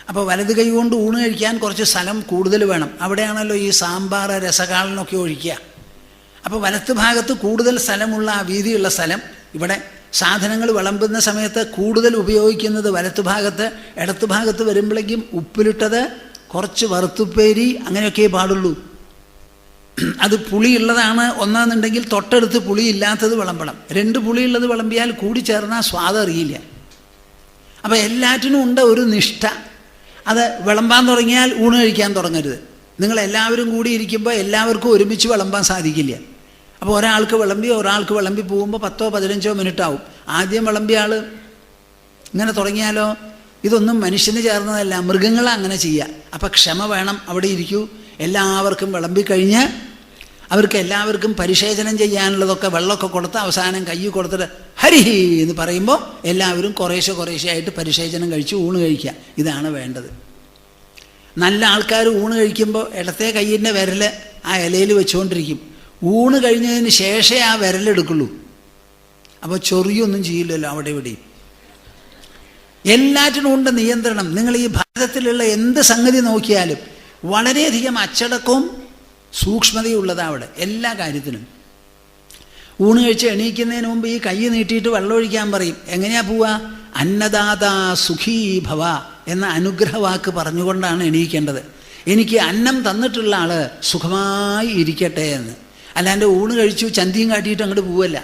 അപ്പോൾ വലത് കൈ കൊണ്ട് ഊണ് കഴിക്കാൻ കുറച്ച് സ്ഥലം കൂടുതൽ വേണം. അവിടെയാണല്ലോ ഈ സാമ്പാർ രസകാളനൊക്കെ ഒഴിക്കുക. അപ്പോൾ വലത്ത് ഭാഗത്ത് കൂടുതൽ സ്ഥലമുള്ള ആ വീതിയുള്ള സ്ഥലം, ഇവിടെ സാധനങ്ങൾ വിളമ്പുന്ന സമയത്ത് കൂടുതൽ ഉപയോഗിക്കുന്നത് വലത്ത് ഭാഗത്ത്. ഇടത്ത് ഭാഗത്ത് വരുമ്പോഴേക്കും ഉപ്പിലിട്ടത്, കുറച്ച് വറുത്തുപ്പേരി, അങ്ങനെയൊക്കെ പാടുള്ളൂ. അത് പുളിയുള്ളതാണ് ഒന്നാന്നുണ്ടെങ്കിൽ തൊട്ടടുത്ത് പുളിയില്ലാത്തത് വിളമ്പണം. 2 പുളിയുള്ളത് വിളമ്പിയാൽ കൂടി ചേർന്നാൽ സ്വാദ് അറിയില്ല. അപ്പോൾ എല്ലാറ്റിനും ഉണ്ട് ഒരു നിഷ്ഠ. അത് വിളമ്പാൻ തുടങ്ങിയാൽ ഊണ് കഴിക്കാൻ തുടങ്ങരുത്. നിങ്ങളെല്ലാവരും കൂടി ഇരിക്കുമ്പോൾ എല്ലാവർക്കും ഒരുമിച്ച് വിളമ്പാൻ സാധിക്കില്ല. അപ്പോൾ ഒരാൾക്ക് വിളമ്പി പോകുമ്പോൾ 10-15 മിനിറ്റ് ആവും. ആദ്യം വിളമ്പിയ ആൾ ഇങ്ങനെ തുടങ്ങിയാലോ, ഇതൊന്നും മനുഷ്യന് ചേർന്നതല്ല, മൃഗങ്ങളെ അങ്ങനെ ചെയ്യുക. അപ്പം ക്ഷമ വേണം. അവിടെ ഇരിക്കൂ, എല്ലാവർക്കും വിളമ്പിക്കഴിഞ്ഞ് അവർക്ക് എല്ലാവർക്കും പരിശേചനം ചെയ്യാനുള്ളതൊക്കെ വെള്ളമൊക്കെ കൊടുത്ത് അവസാനം കൈ കൊടുത്തിട്ട് ഹരിഹി എന്ന് പറയുമ്പോൾ എല്ലാവരും കുറേശ്ശെ ആയിട്ട് പരിശേചനം കഴിച്ച് ഊണ് കഴിക്കുക. ഇതാണ് വേണ്ടത്. നല്ല ആൾക്കാർ ഊണ് കഴിക്കുമ്പോൾ ഇടത്തെ കയ്യിൻ്റെ വിരൽ ആ ഇലയിൽ വെച്ചുകൊണ്ടിരിക്കും. ഊണ് കഴിഞ്ഞതിന് ശേഷമേ ആ വിരലെടുക്കുള്ളൂ. അപ്പോൾ ചൊറിയൊന്നും ചെയ്യില്ലല്ലോ അവിടെ ഇവിടെയും. എല്ലാറ്റിനും ഉണ്ട് നിയന്ത്രണം. നിങ്ങൾ ഈ ഭാരതത്തിലുള്ള എന്ത് സംഗതി നോക്കിയാലും വളരെയധികം അച്ചടക്കവും സൂക്ഷ്മതയുള്ളതാണ് അവിടെ എല്ലാ കാര്യത്തിനും. ഊണ് കഴിച്ച് എണീക്കുന്നതിന് മുമ്പ് ഈ കൈ നീട്ടിയിട്ട് വെള്ളമൊഴിക്കാൻ പറയും. എങ്ങനെയാ പോവുക? അന്നദാതാ സുഖീ ഭവ എന്ന അനുഗ്രഹവാക്ക് പറഞ്ഞുകൊണ്ടാണ് എണീക്കേണ്ടത്. എനിക്ക് അന്നം തന്നിട്ടുള്ള ആള് സുഖമായി ഇരിക്കട്ടെ എന്ന്. അല്ലാണ്ട് ഊണ് കഴിച്ചു ചന്തിയും കാട്ടിയിട്ട് അങ്ങോട്ട് പോവല്ല.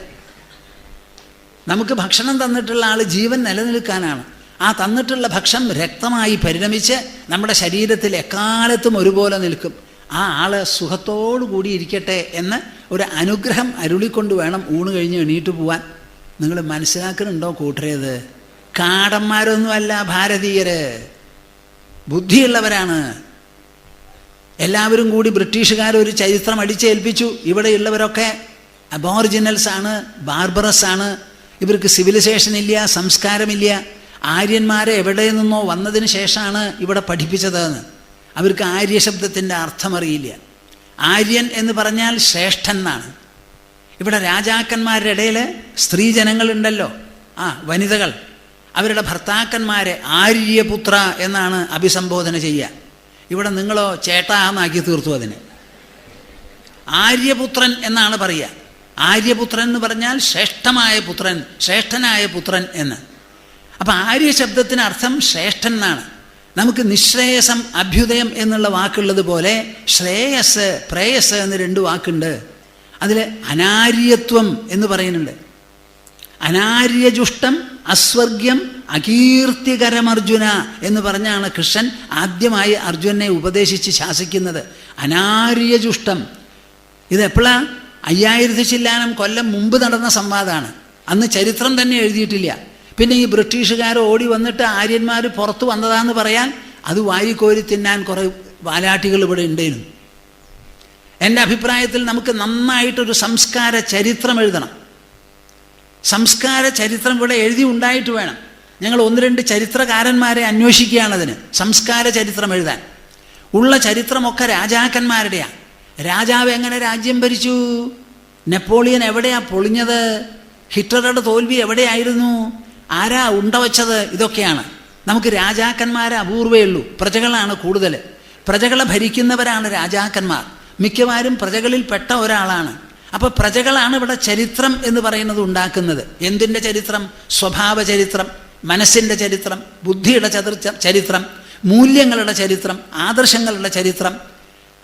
നമുക്ക് ഭക്ഷണം തന്നിട്ടുള്ള ആൾ ജീവൻ നിലനിൽക്കാനാണ്. ആ തന്നിട്ടുള്ള ഭക്ഷണം രക്തമായി പരിണമിച്ച് നമ്മുടെ ശരീരത്തിൽ എക്കാലത്തും ഒരുപോലെ നിൽക്കും. ആ ആൾ സുഖത്തോടു കൂടി ഇരിക്കട്ടെ എന്ന് ഒരു അനുഗ്രഹം അരുളിക്കൊണ്ട് വേണം ഊണ് കഴിഞ്ഞ് എണീറ്റ് പോവാൻ. നിങ്ങൾ മനസ്സിലാക്കുന്നുണ്ടോ കൂട്ടരേത്? കാടന്മാരൊന്നുമല്ല ഭാരതീയര്, ബുദ്ധിയുള്ളവരാണ്. എല്ലാവരും കൂടി ബ്രിട്ടീഷുകാരൊരു ചരിത്രം അടിച്ചേൽപ്പിച്ചു. ഇവിടെയുള്ളവരൊക്കെ അബോറിജിനൽസ് ആണ്, ബാർബറസ് ആണ്. ഇവർക്ക് സിവിലൈസേഷൻ ഇല്ല, സംസ്കാരമില്ല. ആര്യന്മാരെ എവിടെ നിന്നോ വന്നതിന് ശേഷമാണ് ഇവിടെ പഠിപ്പിച്ചതെന്ന്. അവർക്ക് ആര്യ ശബ്ദത്തിൻ്റെ അർത്ഥമറിയില്ല. ആര്യൻ എന്ന് പറഞ്ഞാൽ ശ്രേഷ്ഠൻ എന്നാണ്. ഇവിടെ രാജാക്കന്മാരുടെ ഇടയിൽ സ്ത്രീജനങ്ങളുണ്ടല്ലോ, വനിതകൾ, അവരുടെ ഭർത്താക്കന്മാരെ ആര്യപുത്ര എന്നാണ് അഭിസംബോധന ചെയ്യുക. ഇവിടെ നിങ്ങളോ ചേട്ടാ എന്നാക്കി തീർത്തു അതിന്. ആര്യപുത്രൻ എന്നാണ് പറയുക. ആര്യപുത്രൻ എന്ന് പറഞ്ഞാൽ ശ്രേഷ്ഠമായ പുത്രൻ, ശ്രേഷ്ഠനായ പുത്രൻ എന്ന്. അപ്പം ആര്യ ശബ്ദത്തിന് അർത്ഥം ശ്രേഷ്ഠൻ എന്നാണ്. നമുക്ക് നിശ്രേയസം അഭ്യുദയം എന്നുള്ള വാക്കുള്ളത് പോലെ ശ്രേയസ് പ്രേയസ് എന്ന് 2 വാക്കുണ്ട്. അതിൽ അനാര്യത്വം എന്ന് പറയുന്നുണ്ട്. അനാര്യജുഷ്ടം അസ്വർഗ്യം അകീർത്തികരമർജുന എന്ന് പറഞ്ഞാണ് കൃഷ്ണൻ ആദ്യമായി അർജുനനെ ഉപദേശിച്ച് ശാസിക്കുന്നത്. അനാര്യജുഷ്ടം. ഇതെപ്പോഴാണ്? 5000 ചില്ലാനം കൊല്ലം മുമ്പ് നടന്ന സംവാദമാണ്. അന്ന് ചരിത്രം തന്നെ എഴുതിയിട്ടില്ല. പിന്നെ ഈ ബ്രിട്ടീഷുകാർ ഓടി വന്നിട്ട് ആര്യന്മാർ പുറത്തു വന്നതാന്ന് പറയാൻ അത് വാരിക്കോരി തിന്നാൻ കുറേ വാലാട്ടികൾ ഇവിടെ ഉണ്ടായിരുന്നു. എൻ്റെ അഭിപ്രായത്തിൽ നമുക്ക് നന്നായിട്ടൊരു സംസ്കാര ചരിത്രം എഴുതണം. സംസ്കാര ചരിത്രം ഇവിടെ എഴുതി ഉണ്ടായിട്ട് വേണം. ഞങ്ങൾ 1-2 ചരിത്രകാരന്മാരെ അന്വേഷിക്കുകയാണതിന് സംസ്കാര ചരിത്രം എഴുതാൻ. ഉള്ള ചരിത്രമൊക്കെ രാജാക്കന്മാരുടെയാണ്. രാജാവ് എങ്ങനെ രാജ്യം ഭരിച്ചു? നെപ്പോളിയൻ എവിടെയാ പൊളിഞ്ഞത്? ഹിറ്റ്ലറുടെ തോൽവി എവിടെയായിരുന്നു? ആരാ ഉണ്ടവച്ചത്? ഇതൊക്കെയാണ്. നമുക്ക് രാജാക്കന്മാരെ അപൂർവേ ഉള്ളൂ. പ്രജകളാണ് കൂടുതൽ. പ്രജകളെ ഭരിക്കുന്നവരാണ് രാജാക്കന്മാർ. മിക്കവാറും പ്രജകളിൽ പെട്ട ഒരാളാണ്. അപ്പോൾ പ്രജകളാണ് ഇവിടെ ചരിത്രം എന്ന് പറയുന്നത് ഉണ്ടാക്കുന്നത്. എന്തിൻ്റെ ചരിത്രം? സ്വഭാവ ചരിത്രം, മനസ്സിൻ്റെ ചരിത്രം, ബുദ്ധിയുടെ ചരിത്രം, മൂല്യങ്ങളുടെ ചരിത്രം, ആദർശങ്ങളുടെ ചരിത്രം.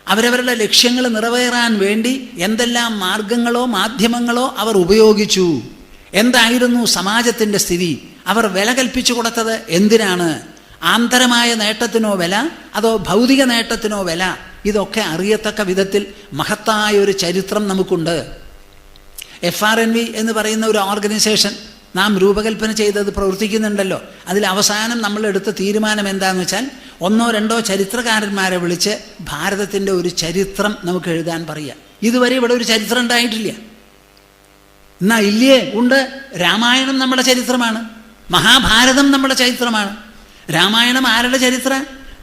അവരവരുടെ ലക്ഷ്യങ്ങൾ നിറവേറാൻ വേണ്ടി എന്തെല്ലാം മാർഗങ്ങളോ മാധ്യമങ്ങളോ അവർ ഉപയോഗിച്ചു, എന്തായിരുന്നു സമാജത്തിൻ്റെ സ്ഥിതി, അവർ വില കൽപ്പിച്ചു കൊടുത്തത് എന്തിനാണ്, ആന്തരമായ നേട്ടത്തിനോ വില അതോ ഭൗതിക നേട്ടത്തിനോ വില, ഇതൊക്കെ അറിയത്തക്ക വിധത്തിൽ മഹത്തായ ഒരു ചരിത്രം നമുക്കുണ്ട്. FRNV എന്ന് പറയുന്ന ഒരു ഓർഗനൈസേഷൻ നാം രൂപകൽപ്പന ചെയ്തത് പ്രവർത്തിക്കുന്നുണ്ടല്ലോ. അതിൽ അവസാനം നമ്മൾ എടുത്ത തീരുമാനം എന്താണെന്ന് വെച്ചാൽ 1-2 ചരിത്രകാരന്മാരെ വിളിച്ച് ഭാരതത്തിൻ്റെ ഒരു ചരിത്രം നമുക്ക് എഴുതാൻ പറയാം. ഇതുവരെ ഇവിടെ ഒരു ചരിത്രം ഉണ്ടായിട്ടില്ല. എന്നാ ഇല്ലേ? ഉണ്ട്. രാമായണം നമ്മുടെ ചരിത്രമാണ്, മഹാഭാരതം നമ്മുടെ ചരിത്രമാണ്. രാമായണം ആരുടെ ചരിത്ര?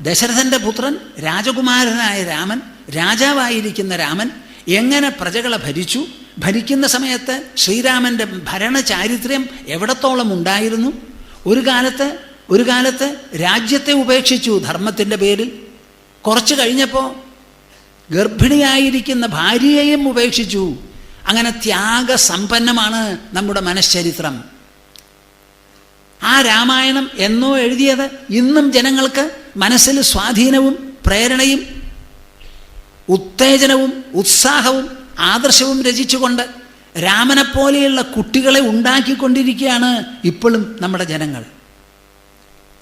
ദശരഥൻ്റെ പുത്രൻ, രാജകുമാരനായ രാമൻ, രാജാവായിരിക്കുന്ന രാമൻ എങ്ങനെ പ്രജകളെ ഭരിച്ചു, ഭരിക്കുന്ന സമയത്ത് ശ്രീരാമൻ്റെ ഭരണ ചാരിത്ര്യം എവിടത്തോളം ഉണ്ടായിരുന്നു. ഒരു കാലത്ത് രാജ്യത്തെ ഉപേക്ഷിച്ചു ധർമ്മത്തിൻ്റെ പേരിൽ. കുറച്ച് കഴിഞ്ഞപ്പോൾ ഗർഭിണിയായിരിക്കുന്ന ഭാര്യയെയും ഉപേക്ഷിച്ചു. അങ്ങനെ ത്യാഗസമ്പന്നമാണ് നമ്മുടെ മനശ്ചരിത്രം. ആ രാമായണം എന്നോ എഴുതിയത് ഇന്നും ജനങ്ങൾക്ക് മനസ്സിൽ സ്വാധീനവും പ്രേരണയും ഉത്തേജനവും ഉത്സാഹവും ആദർശവും രചിച്ചുകൊണ്ട് രാമനെപ്പോലെയുള്ള കുട്ടികളെ ഉണ്ടാക്കിക്കൊണ്ടിരിക്കുകയാണ് ഇപ്പോഴും നമ്മുടെ ജനങ്ങൾ.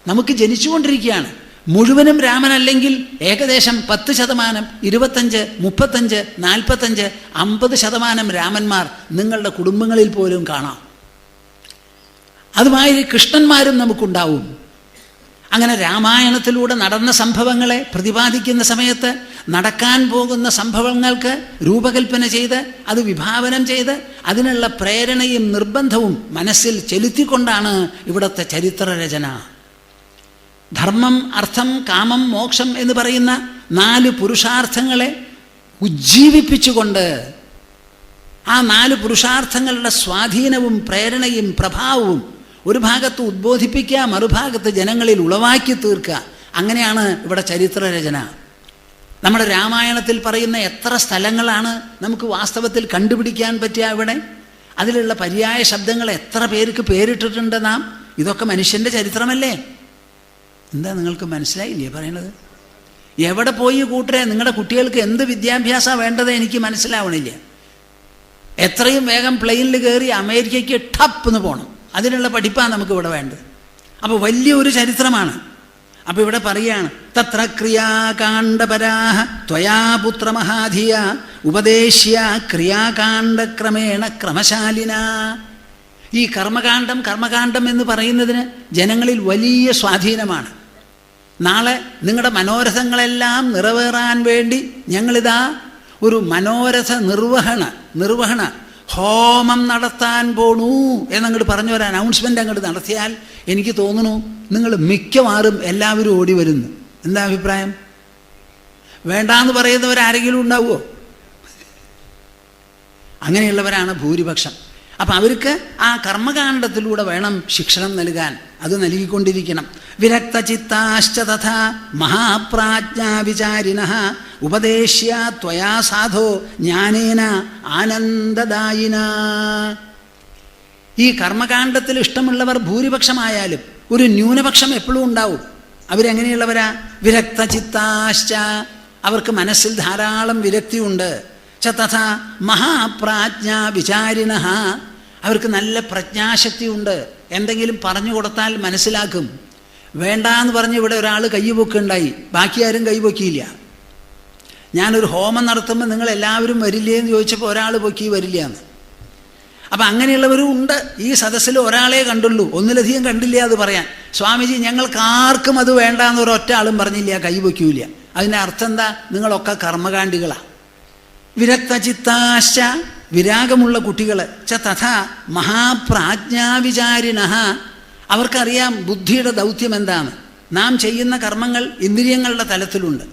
നമുക്ക് ജനിച്ചുകൊണ്ടിരിക്കുകയാണ്. മുഴുവനും രാമനല്ലെങ്കിൽ ഏകദേശം 10%, 25%, 35%, 45%, 50% രാമന്മാർ നിങ്ങളുടെ കുടുംബങ്ങളിൽ പോലും കാണാം. അതുമാതിരി കൃഷ്ണന്മാരും നമുക്കുണ്ടാവും. അങ്ങനെ രാമായണത്തിലൂടെ നടന്ന സംഭവങ്ങളെ പ്രതിപാദിക്കുന്ന സമയത്ത് നടക്കാൻ പോകുന്ന സംഭവങ്ങൾക്ക് രൂപകൽപ്പന ചെയ്ത് അത് വിഭാവനം ചെയ്ത് അതിനുള്ള പ്രേരണയും നിർബന്ധവും മനസ്സിൽ ചെലുത്തിക്കൊണ്ടാണ് ഇവിടുത്തെ ചരിത്രരചന. ധർമ്മം, അർത്ഥം, കാമം, മോക്ഷം എന്ന് പറയുന്ന 4 പുരുഷാർത്ഥങ്ങളെ ഉജ്ജീവിപ്പിച്ചുകൊണ്ട് ആ 4 പുരുഷാർത്ഥങ്ങളുടെ സ്വാധീനവും പ്രേരണയും പ്രഭാവവും ഒരു ഭാഗത്ത് ഉദ്ബോധിപ്പിക്കുക, മറുഭാഗത്ത് ജനങ്ങളിൽ ഉളവാക്കി തീർക്കുക. അങ്ങനെയാണ് ഇവിടെ ചരിത്രരചന. നമ്മുടെ രാമായണത്തിൽ പറയുന്ന എത്ര സ്ഥലങ്ങളാണ് നമുക്ക് വാസ്തവത്തിൽ കണ്ടുപിടിക്കാൻ പറ്റുക ഇവിടെ? അതിലുള്ള പര്യായ ശബ്ദങ്ങൾ എത്ര പേർക്ക് പേരിട്ടിട്ടുണ്ട് നാം? ഇതൊക്കെ മനുഷ്യൻ്റെ ചരിത്രമല്ലേ? എന്താ നിങ്ങൾക്ക് മനസ്സിലായില്ലേ പറയണത്? എവിടെ പോയി കൂട്ടരെ? നിങ്ങളുടെ കുട്ടികൾക്ക് എന്ത് വിദ്യാഭ്യാസമാണ് വേണ്ടത് എനിക്ക് മനസ്സിലാവണില്ല. എത്രയും വേഗം പ്ലെയിനിൽ കയറി അമേരിക്കയ്ക്ക് ടപ്പെന്ന് പോകണം. അതിനുള്ള പഠിപ്പാണ് നമുക്ക് ഇവിടെ വേണ്ടത്. അപ്പോൾ വലിയൊരു ചരിത്രമാണ്. അപ്പോൾ ഇവിടെ പറയുകയാണ്, തത്ര ക്രിയാകാണ്ഡപരാഹ ത്വയാ പുത്രമഹാധിയ ഉപദേശ്യ ക്രിയാകാണ്ഡക്രമേണ ക്രമശാലിന. ഈ കർമ്മകാണ്ഡം എന്ന് പറയുന്നതിന് ജനങ്ങളിൽ വലിയ സ്വാധീനമാണ്. നാളെ നിങ്ങളുടെ മനോരഥങ്ങളെല്ലാം നിറവേറാൻ വേണ്ടി ഞങ്ങളിതാ ഒരു മനോരഥ നിർവഹണ ഹോമം നടത്താൻ പോണു എന്നങ്ങോട്ട് പറഞ്ഞു ഒരു അനൗൺസ്മെൻ്റ് അങ്ങോട്ട് നടത്തിയാൽ എനിക്ക് തോന്നുന്നു നിങ്ങൾ മിക്കവാറും എല്ലാവരും ഓടി വരുന്നു. എന്താ അഭിപ്രായം? വേണ്ടാന്ന് പറയുന്നവരാരെങ്കിലും ഉണ്ടാവുമോ? അങ്ങനെയുള്ളവരാണ് ഭൂരിപക്ഷം. അപ്പം അവർക്ക് ആ കർമ്മകാണ്ഡത്തിലൂടെ വേണം ശിക്ഷണം നൽകാൻ. അത് നൽകിക്കൊണ്ടിരിക്കണം. വിരക്തചിത്താശ്ച തഥാ മഹാപ്രാജ്ഞാ വിചാരിണഃ ഉപദേശ്യ ത്വയാ സാധോ ജ്ഞാനേന ആനന്ദദായിന. ഈ കർമ്മകാണ്ഡത്തിൽ ഇഷ്ടമുള്ളവർ ഭൂരിപക്ഷമായാലും ഒരു ന്യൂനപക്ഷം എപ്പോഴും ഉണ്ടാവും. അവരെങ്ങനെയുള്ളവരാ? വിരക്തചിത്താശ്ച, അവർക്ക് മനസ്സിൽ ധാരാളം വിരക്തിയുണ്ട്. ച തഥാ മഹാപ്രാജ്ഞാ വിചാരിണഃ, അവർക്ക് നല്ല പ്രജ്ഞാശക്തിയുണ്ട്. എന്തെങ്കിലും പറഞ്ഞു കൊടുത്താൽ മനസ്സിലാക്കും. വേണ്ടാന്ന് പറഞ്ഞ് ഇവിടെ ഒരാൾ കൈപൊക്കുണ്ടായി, ബാക്കി ആരും കൈപൊക്കിയില്ല. ഞാനൊരു ഹോമം നടത്തുമ്പോൾ നിങ്ങൾ എല്ലാവരും വരില്ലേ എന്ന് ചോദിച്ചപ്പോൾ ഒരാൾ പൊക്കി വരില്ല എന്ന്. അപ്പം അങ്ങനെയുള്ളവരും ഉണ്ട്. ഈ സദസ്സിൽ ഒരാളെ കണ്ടുള്ളൂ, ഒന്നിലധികം കണ്ടില്ല അത് പറയാൻ. സ്വാമിജി ഞങ്ങൾക്ക് ആർക്കും അത് വേണ്ടാന്ന് ഒരൊറ്റ ആളും പറഞ്ഞില്ല, കൈപൊക്കൂല. അതിൻ്റെ അർത്ഥം എന്താ? നിങ്ങളൊക്കെ കർമ്മകാണ്ഡികളാണ്. വിരക്തചിത്താശ്ച, വിരാഗമുള്ള കുട്ടികൾ. ച തഥാ മഹാപ്രാജ്ഞാവിചാരിണഃ, അവർക്കറിയാം ബുദ്ധിയുടെ ദൗത്യം എന്താണ്. നാം ചെയ്യുന്ന കർമ്മങ്ങൾ ഇന്ദ്രിയങ്ങളുടെ തലത്തിലുണ്ട്,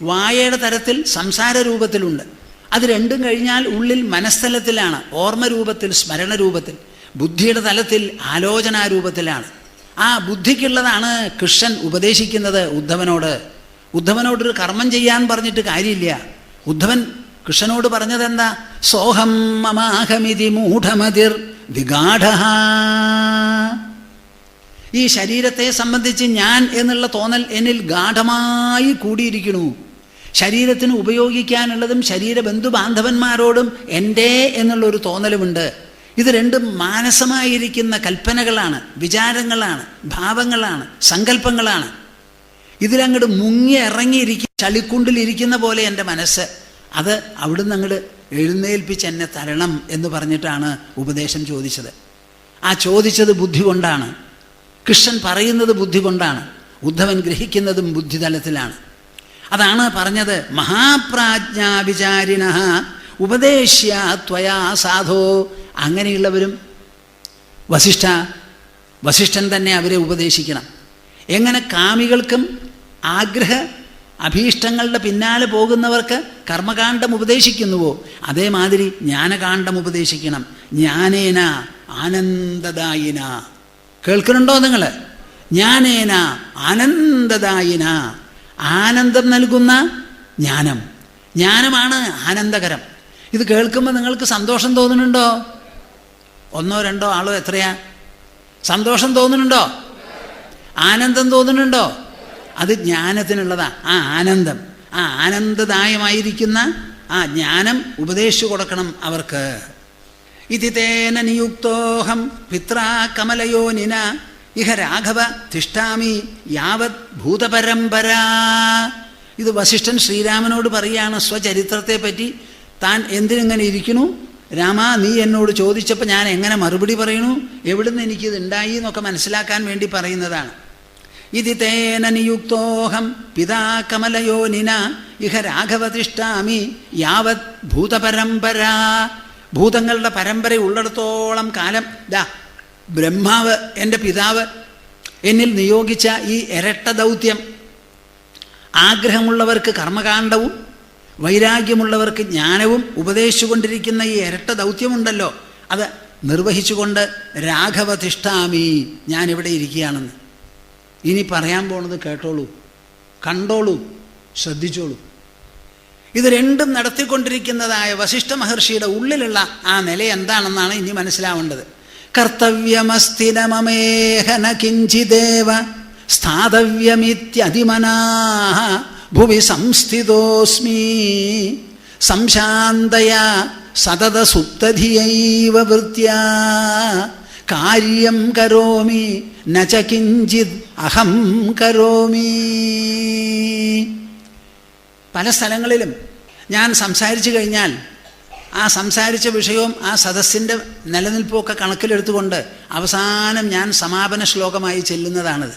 വായയുടെ തലത്തിൽ സംസാര രൂപത്തിലുണ്ട്. അത് രണ്ടും കഴിഞ്ഞാൽ ഉള്ളിൽ മനസ്ഥലത്തിലാണ്, ഓർമ്മ രൂപത്തിൽ, സ്മരണ രൂപത്തിൽ. ബുദ്ധിയുടെ തലത്തിൽ ആലോചനാരൂപത്തിലാണ്. ആ ബുദ്ധിക്കുള്ളതാണ് കൃഷ്ണൻ ഉപദേശിക്കുന്നത് ഉദ്ധവനോടൊരു കർമ്മം ചെയ്യാൻ പറഞ്ഞിട്ട് കാര്യമില്ല. ഉദ്ധവൻ കൃഷ്ണനോട് പറഞ്ഞതെന്താ? സോഹം മമാഹമിതി മൂഢമതിർ വിഗാഢഃ. ഈ ശരീരത്തെ സംബന്ധിച്ച് ഞാൻ എന്നുള്ള തോന്നൽ എന്നിൽ ഗാഠമായി കൂടിയിരിക്കുന്നു. ശരീരത്തിന് ഉപയോഗിക്കാനുള്ളതും ശരീരബന്ധു ബാന്ധവന്മാരോടും എൻ്റെ എന്നുള്ളൊരു തോന്നലുമുണ്ട്. ഇത് രണ്ടും മാനസമായിരിക്കുന്ന കൽപ്പനകളാണ്, വിചാരങ്ങളാണ്, ഭാവങ്ങളാണ്, സങ്കല്പങ്ങളാണ്. ഇതിലങ്ങോട്ട് മുങ്ങി ഇറങ്ങിയിരിക്കും, ചളിക്കുണ്ടിലിരിക്കുന്ന പോലെ എൻ്റെ മനസ്സ്. അത് അവിടുന്ന് അങ്ങോട്ട് എഴുന്നേൽപ്പിച്ച് എന്നെ തരണം എന്ന് പറഞ്ഞിട്ടാണ് ഉപദേശം ചോദിച്ചത്. ആ ചോദിച്ചത് ബുദ്ധി കൊണ്ടാണ്, കൃഷ്ണൻ പറയുന്നത് ബുദ്ധി കൊണ്ടാണ്, ഉദ്ധവൻ ഗ്രഹിക്കുന്നതും ബുദ്ധിതലത്തിലാണ്. അതാണ് പറഞ്ഞത് മഹാപ്രാജ്ഞാ വിചാരിണഃ ഉപദേശ്യ ത്വയാ സാധോ. അങ്ങനെയുള്ളവരും വസിഷ്ഠൻ തന്നെ അവരെ ഉപദേശിക്കണം. എങ്ങനെ കാമികൾക്കും അഭീഷ്ടങ്ങളുടെ പിന്നാലെ പോകുന്നവർക്ക് കർമ്മകാണ്ഡം ഉപദേശിക്കുന്നുവോ അതേമാതിരി ജ്ഞാനകാണ്ഡം ഉപദേശിക്കണം. ജ്ഞാനേന ആനന്ദദായിന. കേൾക്കുന്നുണ്ടോ നിങ്ങൾ? ജ്ഞാനേന ആനന്ദദായിന, ആനന്ദം നൽകുന്ന ജ്ഞാനം. ജ്ഞാനമാണ് ആനന്ദകരം. ഇത് കേൾക്കുമ്പോൾ നിങ്ങൾക്ക് സന്തോഷം തോന്നുന്നുണ്ടോ? 1 2 ആളോ എത്രയാ? സന്തോഷം തോന്നുന്നുണ്ടോ? ആനന്ദം തോന്നുന്നുണ്ടോ? അത് ജ്ഞാനത്തിനുള്ളതാ. ആ ആനന്ദം, ആ ആനന്ദദായമായിരിക്കുന്ന ആ ജ്ഞാനം ഉപദേശിച്ചു കൊടുക്കണം അവർക്ക്. ഇതി തേന നിയുക്തോഹം പിത്രാ കമലയോനിന ഇഹ രാഘവ തിഷ്ഠാമി യാവത് ഭൂതപരമ്പര. ഇത് വസിഷ്ഠൻ ശ്രീരാമനോട് പറയുകയാണ് സ്വചരിത്രത്തെ പറ്റി. താൻ എന്തിനിങ്ങനെ ഇരിക്കണു രാമ? നീ എന്നോട് ചോദിച്ചപ്പോൾ ഞാൻ എങ്ങനെ മറുപടി പറയണു? എവിടുന്ന് എനിക്കിത് ഉണ്ടായി എന്നൊക്കെ മനസ്സിലാക്കാൻ വേണ്ടി പറയുന്നതാണ്. ഇതി തേന നിയുക്തോഹം പിതാ കമലയോനിന ഇഹ രാഘവതിഷ്ഠാമി യാവത് ഭൂതപരമ്പരാ. ഭൂതങ്ങളുടെ പരമ്പര ഉള്ളിടത്തോളം കാലം ബ്രഹ്മാവ് എൻ്റെ പിതാവ് എന്നിൽ നിയോഗിച്ച ഈ ഇരട്ട ദൗത്യം, ആഗ്രഹമുള്ളവർക്ക് കർമ്മകാണ്ഡവും വൈരാഗ്യമുള്ളവർക്ക് ജ്ഞാനവും ഉപദേശിച്ചുകൊണ്ടിരിക്കുന്ന ഈ ഇരട്ട ദൗത്യമുണ്ടല്ലോ, അത് നിർവഹിച്ചുകൊണ്ട് രാഘവതിഷ്ഠാമി, ഞാനിവിടെ ഇരിക്കുകയാണെന്ന്. ഇനി പറയാൻ പോണത് കേട്ടോളൂ, കണ്ടോളൂ, ശ്രദ്ധിച്ചോളൂ. ഇത് രണ്ടും നടത്തിക്കൊണ്ടിരിക്കുന്നതായ വസിഷ്ഠ മഹർഷിയുടെ ഉള്ളിലുള്ള ആ നില എന്താണെന്നാണ് ഇനി മനസ്സിലാവേണ്ടത്. കർത്തവ്യമസ്തിന മമേഹന കിഞ്ചിദേവ സ്ഥാതവ്യമിത്യതിമനാഃ ഭുവി സംസ്ഥിതോസ്മി സംശാന്തയാ സതത സുപ്തധിയൈവ വൃത്യാ കാര്യം കരോമി നച കിഞ്ചിത് അഹം കരോമി. പല സ്ഥലങ്ങളിലും ഞാൻ സംസാരിച്ചു കഴിഞ്ഞാൽ ആ സംസാരിച്ച വിഷയവും ആ സദസ്സിൻ്റെ നിലനിൽപ്പൊക്കെ കണക്കിലെടുത്തുകൊണ്ട് അവസാനം ഞാൻ സമാപന ശ്ലോകമായി ചെല്ലുന്നതാണിത്.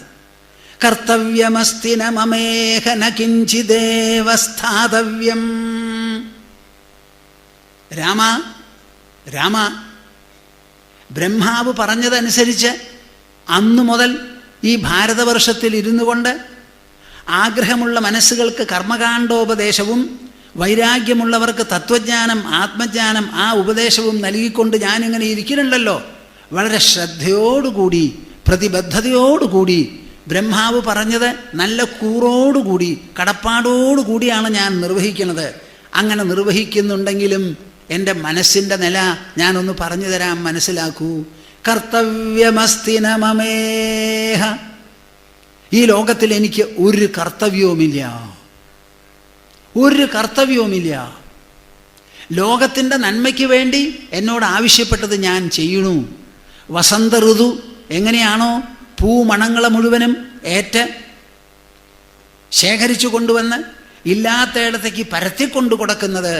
കർത്തവ്യമസ്തിന മമേഹ ന കിഞ്ചിദേവ സ്ഥാതവ്യം. രാമ രാമ, ബ്രഹ്മാവ് പറഞ്ഞതനുസരിച്ച് അന്നു മുതൽ ഈ ഭാരതവർഷത്തിൽ ഇരുന്നു കൊണ്ട് ആഗ്രഹമുള്ള മനസ്സുകൾക്ക് കർമ്മകാണ്ഡോപദേശവും വൈരാഗ്യമുള്ളവർക്ക് തത്വജ്ഞാനം ആത്മജ്ഞാനം ആ ഉപദേശവും നൽകിക്കൊണ്ട് ഞാനിങ്ങനെ ഇരിക്കുന്നുണ്ടല്ലോ. വളരെ ശ്രദ്ധയോടുകൂടി പ്രതിബദ്ധതയോടുകൂടി ബ്രഹ്മാവ് പറഞ്ഞത് നല്ല കൂറോടുകൂടി കടപ്പാടോടുകൂടിയാണ് ഞാൻ നിർവഹിക്കുന്നത്. അങ്ങനെ നിർവഹിക്കുന്നുണ്ടെങ്കിലും എൻ്റെ മനസ്സിൻ്റെ നില ഞാനൊന്ന് പറഞ്ഞു തരാം, മനസ്സിലാക്കൂ. കർത്തവ്യമസ്തിന മമേഹ, ഈ ലോകത്തിൽ എനിക്ക് ഒരു കർത്തവ്യവുമില്ല, ഒരു കർത്തവ്യവുമില്ല. ലോകത്തിൻ്റെ നന്മയ്ക്ക് വേണ്ടി എന്നോട് ആവശ്യപ്പെട്ടത് ഞാൻ ചെയ്യണു. വസന്ത ഋതു എങ്ങനെയാണോ പൂമണങ്ങളെ മുഴുവനും ശേഖരിച്ചു കൊണ്ടുവന്ന് ഇല്ലാത്തയിടത്തേക്ക് പരത്തിക്കൊണ്ടു കൊടുക്കുന്നത്,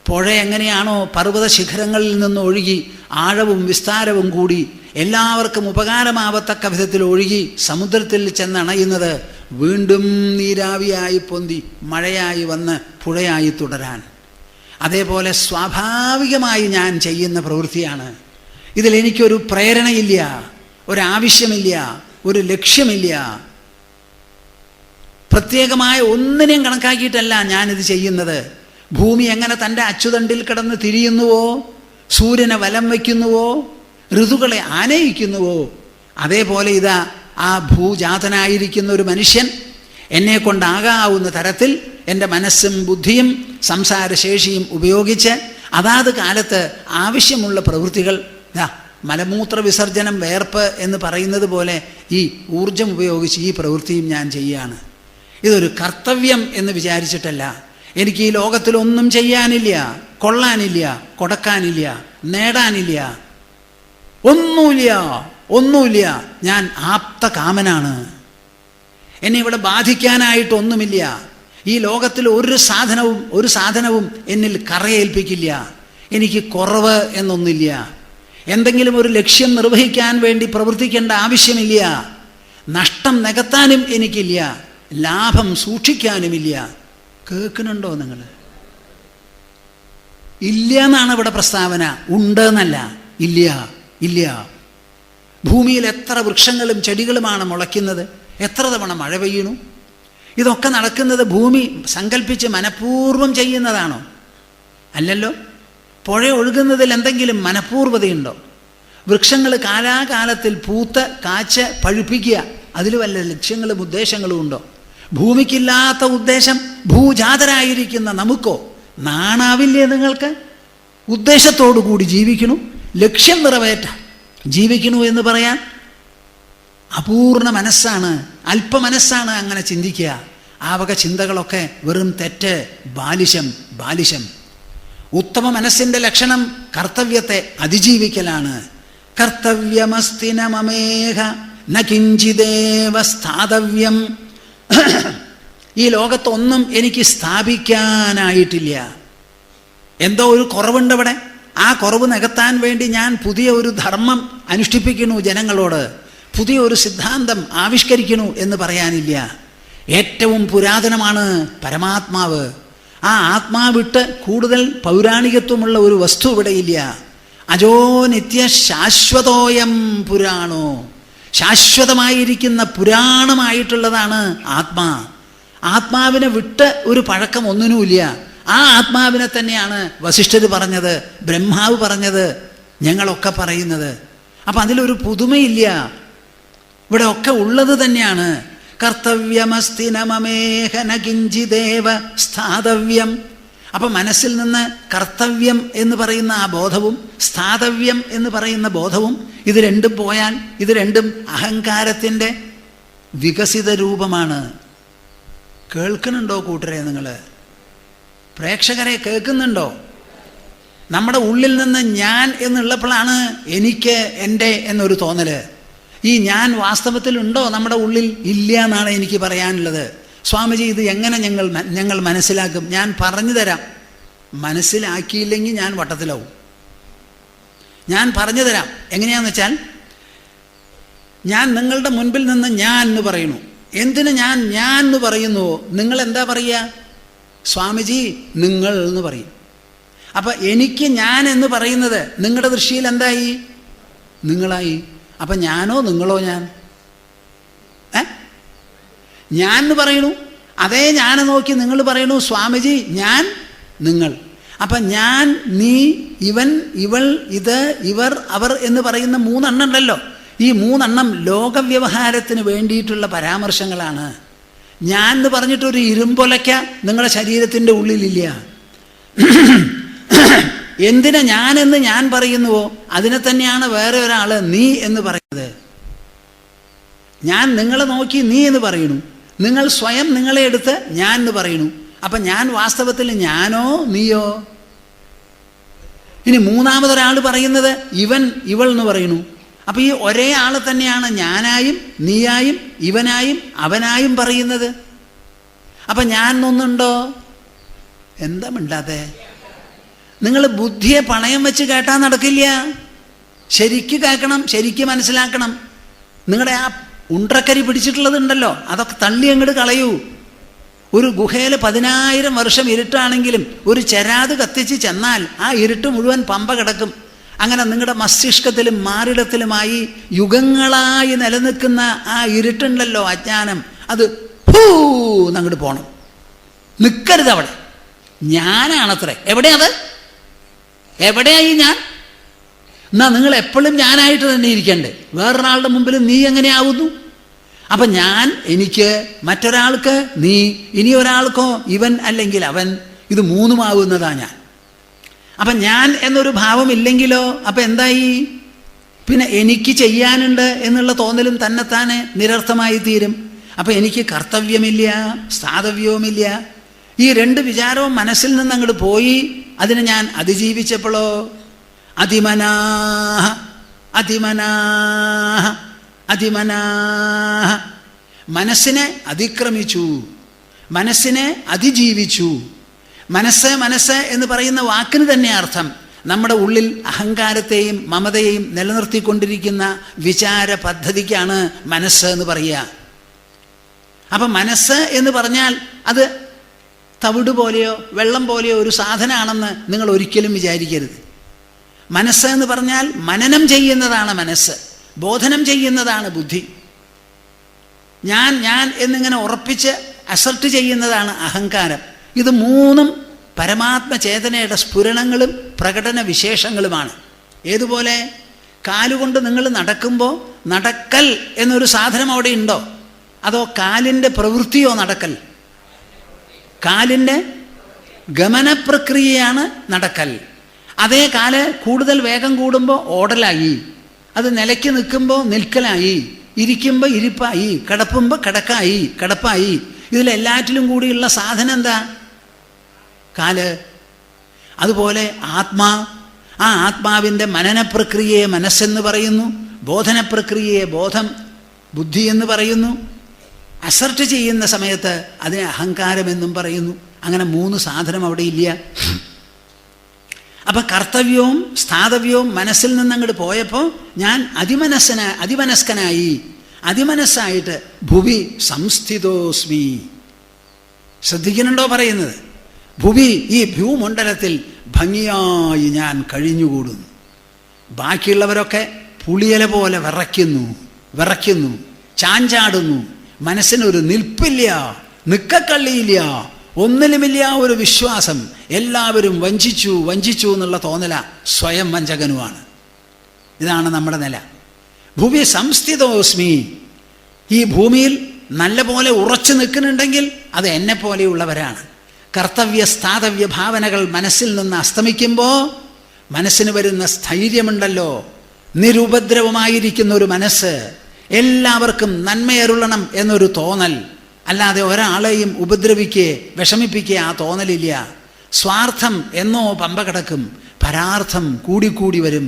പുഴ എങ്ങനെയാണോ പർവ്വത ശിഖരങ്ങളിൽ നിന്ന് ഒഴുകി ആഴവും വിസ്താരവും കൂടി എല്ലാവർക്കും ഉപകാരമാവത്തക്ക വിധത്തിൽ ഒഴുകി സമുദ്രത്തിൽ ചെന്നണയുന്നത്, വീണ്ടും നീരാവിയായി പൊന്തി മഴയായി വന്ന് പുഴയായി തുടരാൻ, അതേപോലെ സ്വാഭാവികമായി ഞാൻ ചെയ്യുന്ന പ്രവൃത്തിയാണ്. ഇതിലെനിക്കൊരു പ്രേരണയില്ല, ഒരാവശ്യമില്ല, ഒരു ലക്ഷ്യമില്ല. പ്രത്യേകമായ ഒന്നിനെയും കണക്കാക്കിയിട്ടല്ല ഞാനിത് ചെയ്യുന്നത്. ഭൂമി എങ്ങനെ തൻ്റെ അച്ചുതണ്ടിൽ കിടന്ന് തിരിയുന്നുവോ, സൂര്യനെ വലം വയ്ക്കുന്നുവോ, ഋതുക്കളെ ആനയിക്കുന്നുവോ, അതേപോലെ ഇതാ ആ ഭൂജാതനായിരിക്കുന്ന ഒരു മനുഷ്യൻ എന്നെ കൊണ്ടാകാവുന്ന തരത്തിൽ എൻ്റെ മനസ്സും ബുദ്ധിയും സംസാരശേഷിയും ഉപയോഗിച്ച് അതാത് കാലത്ത് ആവശ്യമുള്ള പ്രവൃത്തികൾ, മലമൂത്ര വിസർജനം, വേർപ്പ് എന്ന് പറയുന്നത് പോലെ ഈ ഊർജം ഉപയോഗിച്ച് ഈ പ്രവൃത്തിയും ഞാൻ ചെയ്യുകയാണ്. ഇതൊരു കർത്തവ്യം എന്ന് വിചാരിച്ചിട്ടല്ല. എനിക്ക് ഈ ലോകത്തിലൊന്നും ചെയ്യാനില്ല, കൊള്ളാനില്ല, കൊടുക്കാനില്ല, നേടാനില്ല, ഒന്നുമില്ല, ഒന്നുമില്ല. ഞാൻ ആപ്ത കാമനാണ്. എന്നെ ഇവിടെ ബാധിക്കാനായിട്ടൊന്നുമില്ല. ഈ ലോകത്തിൽ ഒരു സാധനവും എന്നിൽ കറയേൽപ്പിക്കില്ല. എനിക്ക് കുറവ് എന്നൊന്നില്ല. എന്തെങ്കിലും ഒരു ലക്ഷ്യം നിർവഹിക്കാൻ വേണ്ടി പ്രവർത്തിക്കേണ്ട ആവശ്യമില്ല. നഷ്ടം നികത്താനും എനിക്കില്ല, ലാഭം സൂക്ഷിക്കാനുമില്ല. കേൾക്കുന്നുണ്ടോ നിങ്ങൾ? ഇല്ല എന്നാണ് ഇവിടെ പ്രസ്താവന, ഉണ്ട് എന്നല്ല. ഇല്ല, ഇല്ല. ഭൂമിയിൽ എത്ര വൃക്ഷങ്ങളും ചെടികളുമാണ് മുളയ്ക്കുന്നത്, എത്ര തവണ മഴ പെയ്യണു. ഇതൊക്കെ നടക്കുന്നത് ഭൂമി സങ്കല്പിച്ച് മനഃപൂർവ്വം ചെയ്യുന്നതാണോ? അല്ലല്ലോ. പുഴ ഒഴുകുന്നതിൽ എന്തെങ്കിലും മനഃപൂർവ്വതയുണ്ടോ? വൃക്ഷങ്ങൾ കാലാകാലത്തിൽ പൂത്ത് കാച്ച് പഴുപ്പിക്കുക, അതിൽ വല്ല ലക്ഷ്യങ്ങളും ഉദ്ദേശങ്ങളും ഉണ്ടോ? ഭൂമിക്കില്ലാത്ത ഉദ്ദേശം ഭൂജാതരായിരിക്കുന്ന നമുക്കോ? നാണാവില്ലേ നിങ്ങൾക്ക്? ഉദ്ദേശത്തോടു കൂടി ജീവിക്കണു, ലക്ഷ്യം നിറവേറ്റാൻ ജീവിക്കണു എന്ന് പറയാൻ അപൂർണ മനസ്സാണ്, അല്പമനസ്സാണ് അങ്ങനെ ചിന്തിക്കുക. ആ വക ചിന്തകളൊക്കെ വെറും തെറ്റ്, ബാലിശം, ബാലിശം. ഉത്തമ മനസ്സിൻ്റെ ലക്ഷണം കർത്തവ്യത്തെ അതിജീവിക്കലാണ്. കർത്തവ്യമസ്തിന മമേഹ ന കിഞ്ചിദേവ സ്ഥാതവ്യം. ഈ ലോകത്തൊന്നും എനിക്ക് സ്ഥാപിക്കാനായിട്ടില്ല. എന്തോ ഒരു കുറവുണ്ട് ഇവിടെ. ആ കുറവ് നികത്താൻ വേണ്ടി ഞാൻ പുതിയ ഒരു ധർമ്മം അനുഷ്ഠിപ്പിക്കുന്നു ജനങ്ങളോട്. പുതിയൊരു സിദ്ധാന്തം ആവിഷ്കരിക്കണു എന്ന് പറയാനില്ല. ഏറ്റവും പുരാതനമാണ് പരമാത്മാവ്. ആ ആത്മാവിട്ട് കൂടുതൽ പൗരാണികത്വമുള്ള ഒരു വസ്തു ഇവിടെയില്ല. അജോ നിത്യ ശാശ്വതോയം പുരാണോ, ശാശ്വതമായിരിക്കുന്ന പുരാണമായിട്ടുള്ളതാണ് ആത്മാ. ആത്മാവിനെ വിട്ട് ഒരു പഴക്കം ഒന്നിനുമില്ല. ആ ആത്മാവിനെ തന്നെയാണ് വസിഷ്ഠർ പറഞ്ഞത്, ബ്രഹ്മാവ് പറഞ്ഞത്, ഞങ്ങളൊക്കെ പറയുന്നത്. അപ്പം അതിലൊരു പുതുമയില്ല. ഇവിടെ ഒക്കെ ഉള്ളത് തന്നെയാണ്. കർത്തവ്യമസ്തി നമമേഹന കിഞ്ചിദേവ സ്ഥാതവ്യം. അപ്പം മനസ്സിൽ നിന്ന് കർത്തവ്യം എന്ന് പറയുന്ന ആ ബോധവും സ്ഥാതവ്യം എന്ന് പറയുന്ന ബോധവും ഇത് രണ്ടും പോയാൽ ഇത് രണ്ടും അഹങ്കാരത്തിൻ്റെ വികസിത രൂപമാണ്. കേൾക്കുന്നുണ്ടോ കൂട്ടരെ? നിങ്ങൾ പ്രേക്ഷകരെ കേൾക്കുന്നുണ്ടോ? നമ്മുടെ ഉള്ളിൽ നിന്ന് ഞാൻ എന്നുള്ളപ്പോഴാണ് എനിക്ക് എൻ്റെ എന്നൊരു തോന്നല്. ഈ ഞാൻ വാസ്തവത്തിലുണ്ടോ നമ്മുടെ ഉള്ളിൽ? ഇല്ല എന്നാണ് എനിക്ക് പറയാനുള്ളത്. സ്വാമിജി, ഇത് എങ്ങനെ ഞങ്ങൾ മനസ്സിലാക്കും? ഞാൻ പറഞ്ഞു തരാം. മനസ്സിലാക്കിയില്ലെങ്കിൽ ഞാൻ വട്ടത്തിലാവും. ഞാൻ പറഞ്ഞു തരാം. എങ്ങനെയാണെന്ന് വെച്ചാൽ, ഞാൻ നിങ്ങളുടെ മുൻപിൽ നിന്ന് ഞാൻ എന്ന് പറയുന്നു. എന്തിന് ഞാൻ എന്ന് പറയുന്നുവോ? നിങ്ങൾ എന്താ പറയുക? സ്വാമിജി നിങ്ങൾ എന്ന് പറയും. അപ്പം എനിക്ക് ഞാൻ എന്ന് പറയുന്നത് നിങ്ങളുടെ ദൃഷ്ടിയിൽ എന്തായി? നിങ്ങളായി. അപ്പം ഞാനോ നിങ്ങളോ? ഞാൻ എന്ന് പറയണു. അതേ ഞാൻ നോക്കി നിങ്ങൾ പറയണു സ്വാമിജി ഞാൻ നിങ്ങൾ. അപ്പം ഞാൻ, നീ, ഇവൻ, ഇവൾ, ഇത്, ഇവർ, അവർ എന്ന് പറയുന്ന മൂന്നെണ്ണം ഉണ്ടല്ലോ. ഈ മൂന്നെണ്ണം ലോകവ്യവഹാരത്തിന് വേണ്ടിയിട്ടുള്ള പരാമർശങ്ങളാണ്. ഞാൻ എന്ന് പറഞ്ഞിട്ടൊരു ഇരുമ്പൊലയ്ക്ക നിങ്ങളുടെ ശരീരത്തിൻ്റെ ഉള്ളിലില്ല. എന്തിനാ ഞാനെന്ന് ഞാൻ പറയുന്നുവോ അതിനെ തന്നെയാണ് വേറെ ഒരാൾ നീ എന്ന് പറയുന്നത്. ഞാൻ നിങ്ങളെ നോക്കി നീ എന്ന് പറയുന്നു. നിങ്ങൾ സ്വയം നിങ്ങളെ എടുത്ത് ഞാൻ എന്ന് പറയുന്നു. അപ്പം ഞാൻ വാസ്തവത്തിൽ ഞാനോ നീയോ? ഇനി മൂന്നാമതൊരാൾ പറയുന്നത് ഇവൻ, ഇവൾ എന്ന് പറയുന്നു. അപ്പം ഈ ഒരേ ആൾ തന്നെയാണ് ഞാനായും നീയായും ഇവനായും അവനായും പറയുന്നത്. അപ്പം ഞാൻ ഒന്നുണ്ടോ? എന്താ മിണ്ടാത്തെ? നിങ്ങൾ ബുദ്ധിയെ പണയം വെച്ച് കേട്ടാൽ നടക്കില്ല. ശരിക്ക് കേൾക്കണം, ശരിക്ക് മനസ്സിലാക്കണം. നിങ്ങളുടെ ആ ഉണ്ടക്കരി പിടിച്ചിട്ടുള്ളതുണ്ടല്ലോ, അതൊക്കെ തള്ളി അങ്ങോട്ട് കളയൂ. ഒരു ഗുഹയിൽ 10,000 വർഷം ഇരുട്ടാണെങ്കിലും ഒരു ചെരാത് കത്തിച്ച് ചെന്നാൽ ആ ഇരുട്ട് മുഴുവൻ പമ്പ കിടക്കും. അങ്ങനെ നിങ്ങളുടെ മസ്തിഷ്കത്തിലും മാറിടത്തിലുമായി യുഗങ്ങളായി നിലനിൽക്കുന്ന ആ ഇരുട്ടുണ്ടല്ലോ, അജ്ഞാനം, അത് അങ്ങോട്ട് പോകണം. നിൽക്കരുത് അവിടെ. ഞാനാണത്രേ. എവിടെയത്? എവിടെയായി ഞാൻ? എന്നാ നിങ്ങൾ എപ്പോഴും ഞാനായിട്ട് തന്നെ ഇരിക്കണ്ടേ. വേറൊരാളുടെ മുമ്പിൽ നീ എങ്ങനെയാവുന്നു? അപ്പം ഞാൻ എനിക്ക്, മറ്റൊരാൾക്ക് നീ, ഇനി ഒരാൾക്കോ ഇവൻ അല്ലെങ്കിൽ അവൻ. ഇത് മൂന്നുമാവുന്നതാ ഞാൻ. അപ്പം ഞാൻ എന്നൊരു ഭാവം ഇല്ലെങ്കിലോ അപ്പം എന്തായി? പിന്നെ എനിക്ക് ചെയ്യാനുണ്ട് എന്നുള്ള തോന്നലും തന്നെത്താനെ നിരർത്ഥമായി തീരും. അപ്പം എനിക്ക് കർത്തവ്യമില്ല, സ്ഥാതവ്യവുമില്ല. ഈ രണ്ട് വിചാരവും മനസ്സിൽ നിന്ന് അങ്ങോട്ട് പോയി. അതിനെ ഞാൻ അതിജീവിച്ചപ്പോഴോ അതിമനാഹ അതിമനാഹ അതിമനാഹ, മനസ്സിനെ അതിക്രമിച്ചു, മനസ്സിനെ അതിജീവിച്ചു. മനസ്സ് എന്ന് പറയുന്ന വാക്കിന് തന്നെ അർത്ഥം നമ്മുടെ ഉള്ളിൽ അഹങ്കാരത്തെയും മമതയെയും നിലനിർത്തിക്കൊണ്ടിരിക്കുന്ന വിചാര പദ്ധതിക്കാണ് മനസ്സ് എന്ന് പറയുക. അപ്പം മനസ്സ് എന്ന് പറഞ്ഞാൽ അത് തവിട് പോലെയോ വെള്ളം പോലെയോ ഒരു സാധനമാണെന്ന് നിങ്ങൾ ഒരിക്കലും വിചാരിക്കരുത്. മനസ്സ് എന്ന് പറഞ്ഞാൽ മനനം ചെയ്യുന്നതാണ് മനസ്സ്, ബോധനം ചെയ്യുന്നതാണ് ബുദ്ധി. ഞാൻ എന്നിങ്ങനെ ഉറപ്പിച്ച് അസർട്ട് ചെയ്യുന്നതാണ് അഹങ്കാരം. ഇത് മൂന്നും പരമാത്മചേതനയുടെ സ്ഫുരണങ്ങളും പ്രകടന വിശേഷങ്ങളുമാണ്. ഏതുപോലെ കാലുകൊണ്ട് നിങ്ങൾ നടക്കുമ്പോൾ നടക്കൽ എന്നൊരു സാധനം അവിടെ ഉണ്ടോ? അതോ കാലിൻ്റെ പ്രവൃത്തിയോ നടക്കൽ? കാലിൻ്റെ ഗമനപ്രക്രിയയാണ് നടക്കൽ. അതേ കാല് കൂടുതൽ വേഗം കൂടുമ്പോൾ ഓടലായി, അത് നിലയ്ക്ക് നിൽക്കുമ്പോൾ നിൽക്കലായി, ഇരിക്കുമ്പോൾ ഇരിപ്പായി, കിടപ്പുമ്പോൾ കിടക്കായി, കിടപ്പായി. ഇതിലെല്ലാറ്റിലും കൂടിയുള്ള സാധനം എന്താ? കാല്. അതുപോലെ ആ ആത്മാവിൻ്റെ മനനപ്രക്രിയയെ മനസ്സെന്ന് പറയുന്നു, ബോധനപ്രക്രിയയെ ബോധം, ബുദ്ധി എന്ന് പറയുന്നു. അസർട്ട് ചെയ്യുന്ന സമയത്ത് അതിനെ അഹങ്കാരമെന്നും പറയുന്നു. അങ്ങനെ മൂന്ന് സാധനം അവിടെ ഇല്ല. അപ്പം കർത്തവ്യവും സ്ഥാതവ്യവും മനസ്സിൽ നിന്ന് അങ്ങോട്ട് പോയപ്പോൾ ഞാൻ അതിമനസ്സായിട്ട് ഭുവി സംസ്ഥിതോസ്മി. ശ്രദ്ധിക്കുന്നുണ്ടോ പറയുന്നത്? ഭുവി, ഈ ഭൂമണ്ഡലത്തിൽ ഭംഗിയായി ഞാൻ കഴിഞ്ഞുകൂടുന്നു. ബാക്കിയുള്ളവരൊക്കെ പുളിയല പോലെ വിറയ്ക്കുന്നു, ചാഞ്ചാടുന്നു. മനസ്സിനൊരു നിൽപ്പില്ല, നിക്കക്കള്ളിയില്ല, ഒന്നിലുമില്ല ഒരു വിശ്വാസം. എല്ലാവരും വഞ്ചിച്ചു എന്നുള്ള തോന്നല, സ്വയം വഞ്ചകനുമാണ്. ഇതാണ് നമ്മുടെ നില. ഭൂമി സംസ്ഥിതോസ്മി. ഈ ഭൂമിയിൽ നല്ല പോലെ ഉറച്ചു നിൽക്കുന്നുണ്ടെങ്കിൽ അത് എന്നെ പോലെയുള്ളവരാണ്. കർത്തവ്യ സ്ഥാതവ്യ ഭാവനകൾ മനസ്സിൽ നിന്ന് അസ്തമിക്കുമ്പോൾ മനസ്സിന് വരുന്ന സ്ഥൈര്യമുണ്ടല്ലോ, നിരുപദ്രവമായിരിക്കുന്ന ഒരു മനസ്സ്, എല്ലാവർക്കും നന്മയരുളണം എന്നൊരു തോന്നൽ, അല്ലാതെ ഒരാളെയും വിഷമിപ്പിക്കുക ആ തോന്നലില്ല. സ്വാർത്ഥം എന്നോ പമ്പ കിടക്കും, പരാർത്ഥം കൂടിക്കൂടി വരും.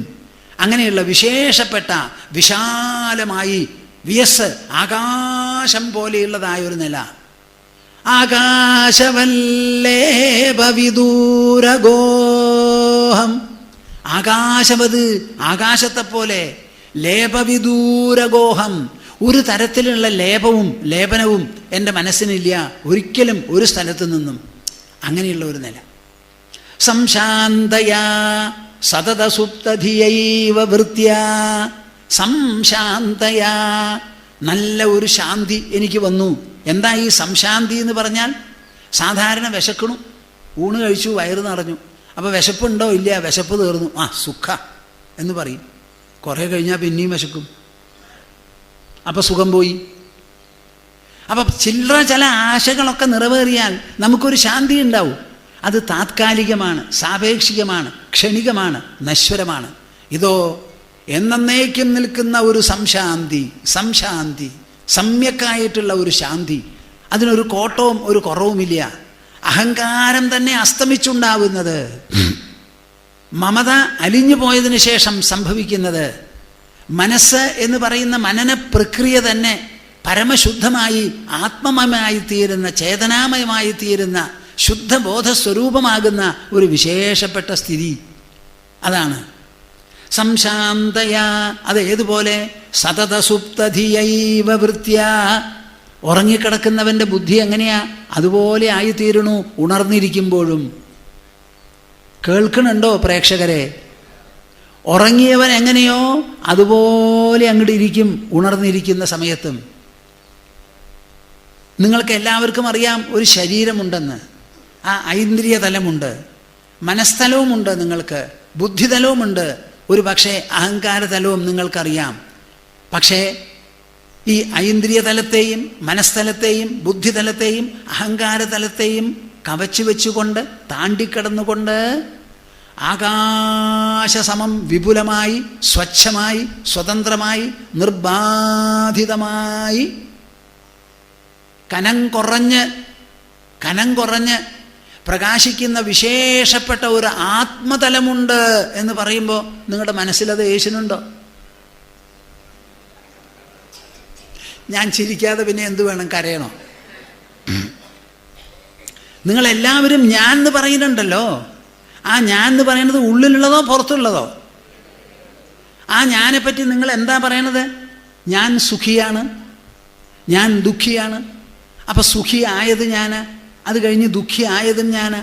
അങ്ങനെയുള്ള വിശേഷപ്പെട്ട വിശാലമായി വിയസ് ആകാശം പോലെയുള്ളതായൊരു നില. ആകാശവല്ലേപവിദൂരഗോഹം. ആകാശവത്, ആകാശത്തെ പോലെ, ലേപവിദൂരഗോഹം. ഒരു തരത്തിലുള്ള ലേപനവും എൻ്റെ മനസ്സിനില്ല ഒരിക്കലും, ഒരു സ്ഥലത്തു നിന്നും. അങ്ങനെയുള്ള ഒരു നില. സംശാന്തയാ സതതസുപ്തധിയൈവ വൃത്യാ. സംശാന്തയാ, നല്ല ഒരു ശാന്തി എനിക്ക് വന്നു. എന്താ ഈ സംശാന്തി എന്ന് പറഞ്ഞാൽ? സാധാരണ വിശക്കണു, ഊണ് കഴിച്ചു, വയറ് നിറഞ്ഞു. അപ്പോൾ വിശപ്പുണ്ടോ? ഇല്ല, വിശപ്പ് തീർന്നു, സുഖ എന്ന് പറയും. കുറേ കഴിഞ്ഞാൽ പിന്നെയും വിശക്കും, അപ്പം സുഖം പോയി. അപ്പം ചില ആശകളൊക്കെ നിറവേറിയാൽ നമുക്കൊരു ശാന്തി ഉണ്ടാവും. അത് താത്കാലികമാണ്, സാപേക്ഷികമാണ്, ക്ഷണികമാണ്, നശ്വരമാണ്. ഇതോ എന്നേക്കും നിൽക്കുന്ന ഒരു സംശാന്തി, സമ്യക്കായിട്ടുള്ള ഒരു ശാന്തി. അതിനൊരു കോട്ടവും ഒരു കുറവുമില്ല. അഹങ്കാരം തന്നെ അസ്തമിച്ചുണ്ടാവുന്നത്, മമത അലിഞ്ഞു പോയതിനു ശേഷം സംഭവിക്കുന്നത്, മനസ്സ് എന്ന് പറയുന്ന മനന പ്രക്രിയ തന്നെ പരമശുദ്ധമായി ആത്മമയമായി തീരുന്ന, ചേതനാമയമായി തീരുന്ന, ശുദ്ധബോധസ്വരൂപമാകുന്ന ഒരു വിശേഷപ്പെട്ട സ്ഥിതി. അതാണ് സംശാന്തയ. അത് ഏതുപോലെ? സതതസുപ്തധിയൈവ വൃത്യാ. ഉറങ്ങിക്കിടക്കുന്നവൻ്റെ ബുദ്ധി എങ്ങനെയാ? അതുപോലെ ആയിത്തീരണു ഉണർന്നിരിക്കുമ്പോഴും. കേൾക്കണുണ്ടോ പ്രേക്ഷകരെ? ഉറങ്ങിയവൻ എങ്ങനെയോ അതുപോലെ അങ്ങോട്ട് ഇരിക്കും ഉണർന്നിരിക്കുന്ന സമയത്തും. നിങ്ങൾക്ക് എല്ലാവർക്കും അറിയാം ഒരു ശരീരമുണ്ടെന്ന്. ആ ഐന്ദ്രിയ തലമുണ്ട്, മനസ്ഥലവുമുണ്ട്, നിങ്ങൾക്ക് ബുദ്ധിതലവുമുണ്ട്, ഒരു പക്ഷേ അഹങ്കാരതലവും നിങ്ങൾക്കറിയാം. പക്ഷേ ഈ ഐന്ദ്രിയ തലത്തെയും മനസ്ഥലത്തെയും ബുദ്ധിതലത്തെയും അഹങ്കാരതലത്തെയും കവച്ചു വെച്ചുകൊണ്ട് താണ്ടിക്കടന്നുകൊണ്ട് ആകാശസമം വിപുലമായി, സ്വച്ഛമായി, സ്വതന്ത്രമായി, നിർബാധിതമായി, കനം കുറഞ്ഞ് പ്രകാശിക്കുന്ന വിശേഷപ്പെട്ട ഒരു ആത്മതലമുണ്ട് എന്ന് പറയുമ്പോൾ നിങ്ങളുടെ മനസ്സിലത് യേശുനുണ്ടോ? ഞാൻ ചിരിക്കാതെ പിന്നെ എന്തു വേണം, കരയണോ? നിങ്ങളെല്ലാവരും ഞാൻ എന്ന് പറയുന്നുണ്ടല്ലോ. ആ ഞാൻ എന്ന് പറയുന്നത് ഉള്ളിലുള്ളതോ പുറത്തുള്ളതോ? ആ ഞാനെപ്പറ്റി നിങ്ങൾ എന്താ പറയണത്? ഞാൻ സുഖിയാണ്, ഞാൻ ദുഃഖിയാണ്. അപ്പം സുഖിയായത് ഞാൻ, അത് കഴിഞ്ഞ് ദുഃഖിയായതും ഞാൻ.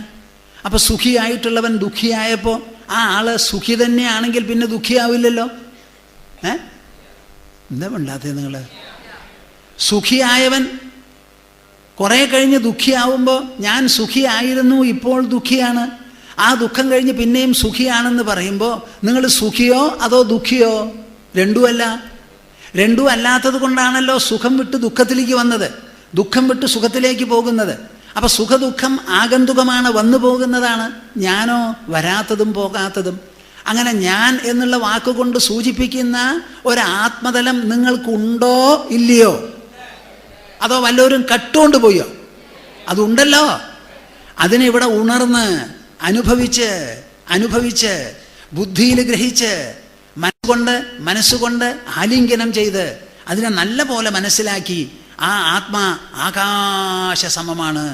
അപ്പം സുഖിയായിട്ടുള്ളവൻ ദുഃഖിയായപ്പോൾ ആ ആള് സുഖി തന്നെയാണെങ്കിൽ പിന്നെ ദുഃഖിയാവില്ലല്ലോ. എന്താ വേണ്ടാത്തത് നിങ്ങൾ? സുഖിയായവൻ കുറേ കഴിഞ്ഞ് ദുഃഖിയാവുമ്പോൾ ഞാൻ സുഖിയായിരുന്നു, ഇപ്പോൾ ദുഃഖിയാണ്, ആ ദുഃഖം കഴിഞ്ഞ് പിന്നെയും സുഖിയാണെന്ന് പറയുമ്പോൾ നിങ്ങൾ സുഖിയോ അതോ ദുഃഖിയോ? രണ്ടുമല്ല. രണ്ടും അല്ലാത്തത് കൊണ്ടാണല്ലോ സുഖം വിട്ട് ദുഃഖത്തിലേക്ക് വന്നത്, ദുഃഖം വിട്ട് സുഖത്തിലേക്ക് പോകുന്നത്. അപ്പം സുഖദുഃഖം ആഗന്തുകമാണ്, വന്നു പോകുന്നതാണ്. ഞാനോ വരാത്തതും പോകാത്തതും. അങ്ങനെ ഞാൻ എന്നുള്ള വാക്കുകൊണ്ട് സൂചിപ്പിക്കുന്ന ഒരാത്മതലം നിങ്ങൾക്കുണ്ടോ ഇല്ലയോ? അതോ വല്ലവരും കട്ടുകൊണ്ട് പോയോ? അതുണ്ടല്ലോ. അതിനിവിടെ ഉണർന്ന് അനുഭവിച്ച് ബുദ്ധിയിൽ ഗ്രഹിച്ച് മനസ്സുകൊണ്ട് ആലിംഗനം ചെയ്ത് അതിനെ നല്ല പോലെ മനസ്സിലാക്കി ആ ആത്മാ ആകാശസമമാണ്.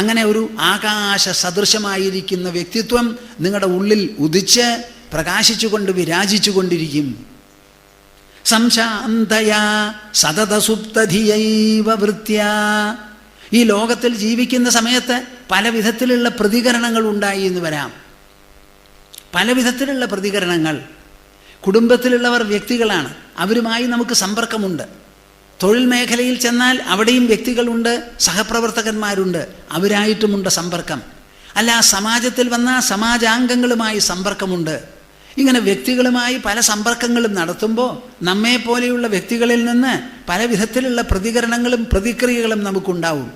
അങ്ങനെ ഒരു ആകാശ സദൃശമായിരിക്കുന്ന വ്യക്തിത്വം നിങ്ങളുടെ ഉള്ളിൽ ഉദിച്ച് പ്രകാശിച്ചുകൊണ്ട് വിരാജിച്ചു കൊണ്ടിരിക്കും. സംശാന്തയാ സതതസുപ്തധിയൈവ വൃത്യാ. ഈ ലോകത്തിൽ ജീവിക്കുന്ന സമയത്ത് പല വിധത്തിലുള്ള പ്രതികരണങ്ങൾ ഉണ്ടായി എന്ന് വരാം. പല വിധത്തിലുള്ള പ്രതികരണങ്ങൾ. കുടുംബത്തിലുള്ളവർ വ്യക്തികളാണ്, അവരുമായി നമുക്ക് സമ്പർക്കമുണ്ട്. തൊഴിൽ മേഖലയിൽ ചെന്നാൽ അവിടെയും വ്യക്തികളുണ്ട്, സഹപ്രവർത്തകന്മാരുണ്ട്, അവരായിട്ടുമുണ്ട് സമ്പർക്കം. അല്ല, സമാജത്തിൽ വന്ന സമാജാംഗങ്ങളുമായി സമ്പർക്കമുണ്ട്. ഇങ്ങനെ വ്യക്തികളുമായി പല സമ്പർക്കങ്ങളും നടത്തുമ്പോൾ നമ്മെപ്പോലെയുള്ള വ്യക്തികളിൽ നിന്ന് പല വിധത്തിലുള്ള പ്രതികരണങ്ങളും പ്രതിക്രിയകളും നമുക്കുണ്ടാവും.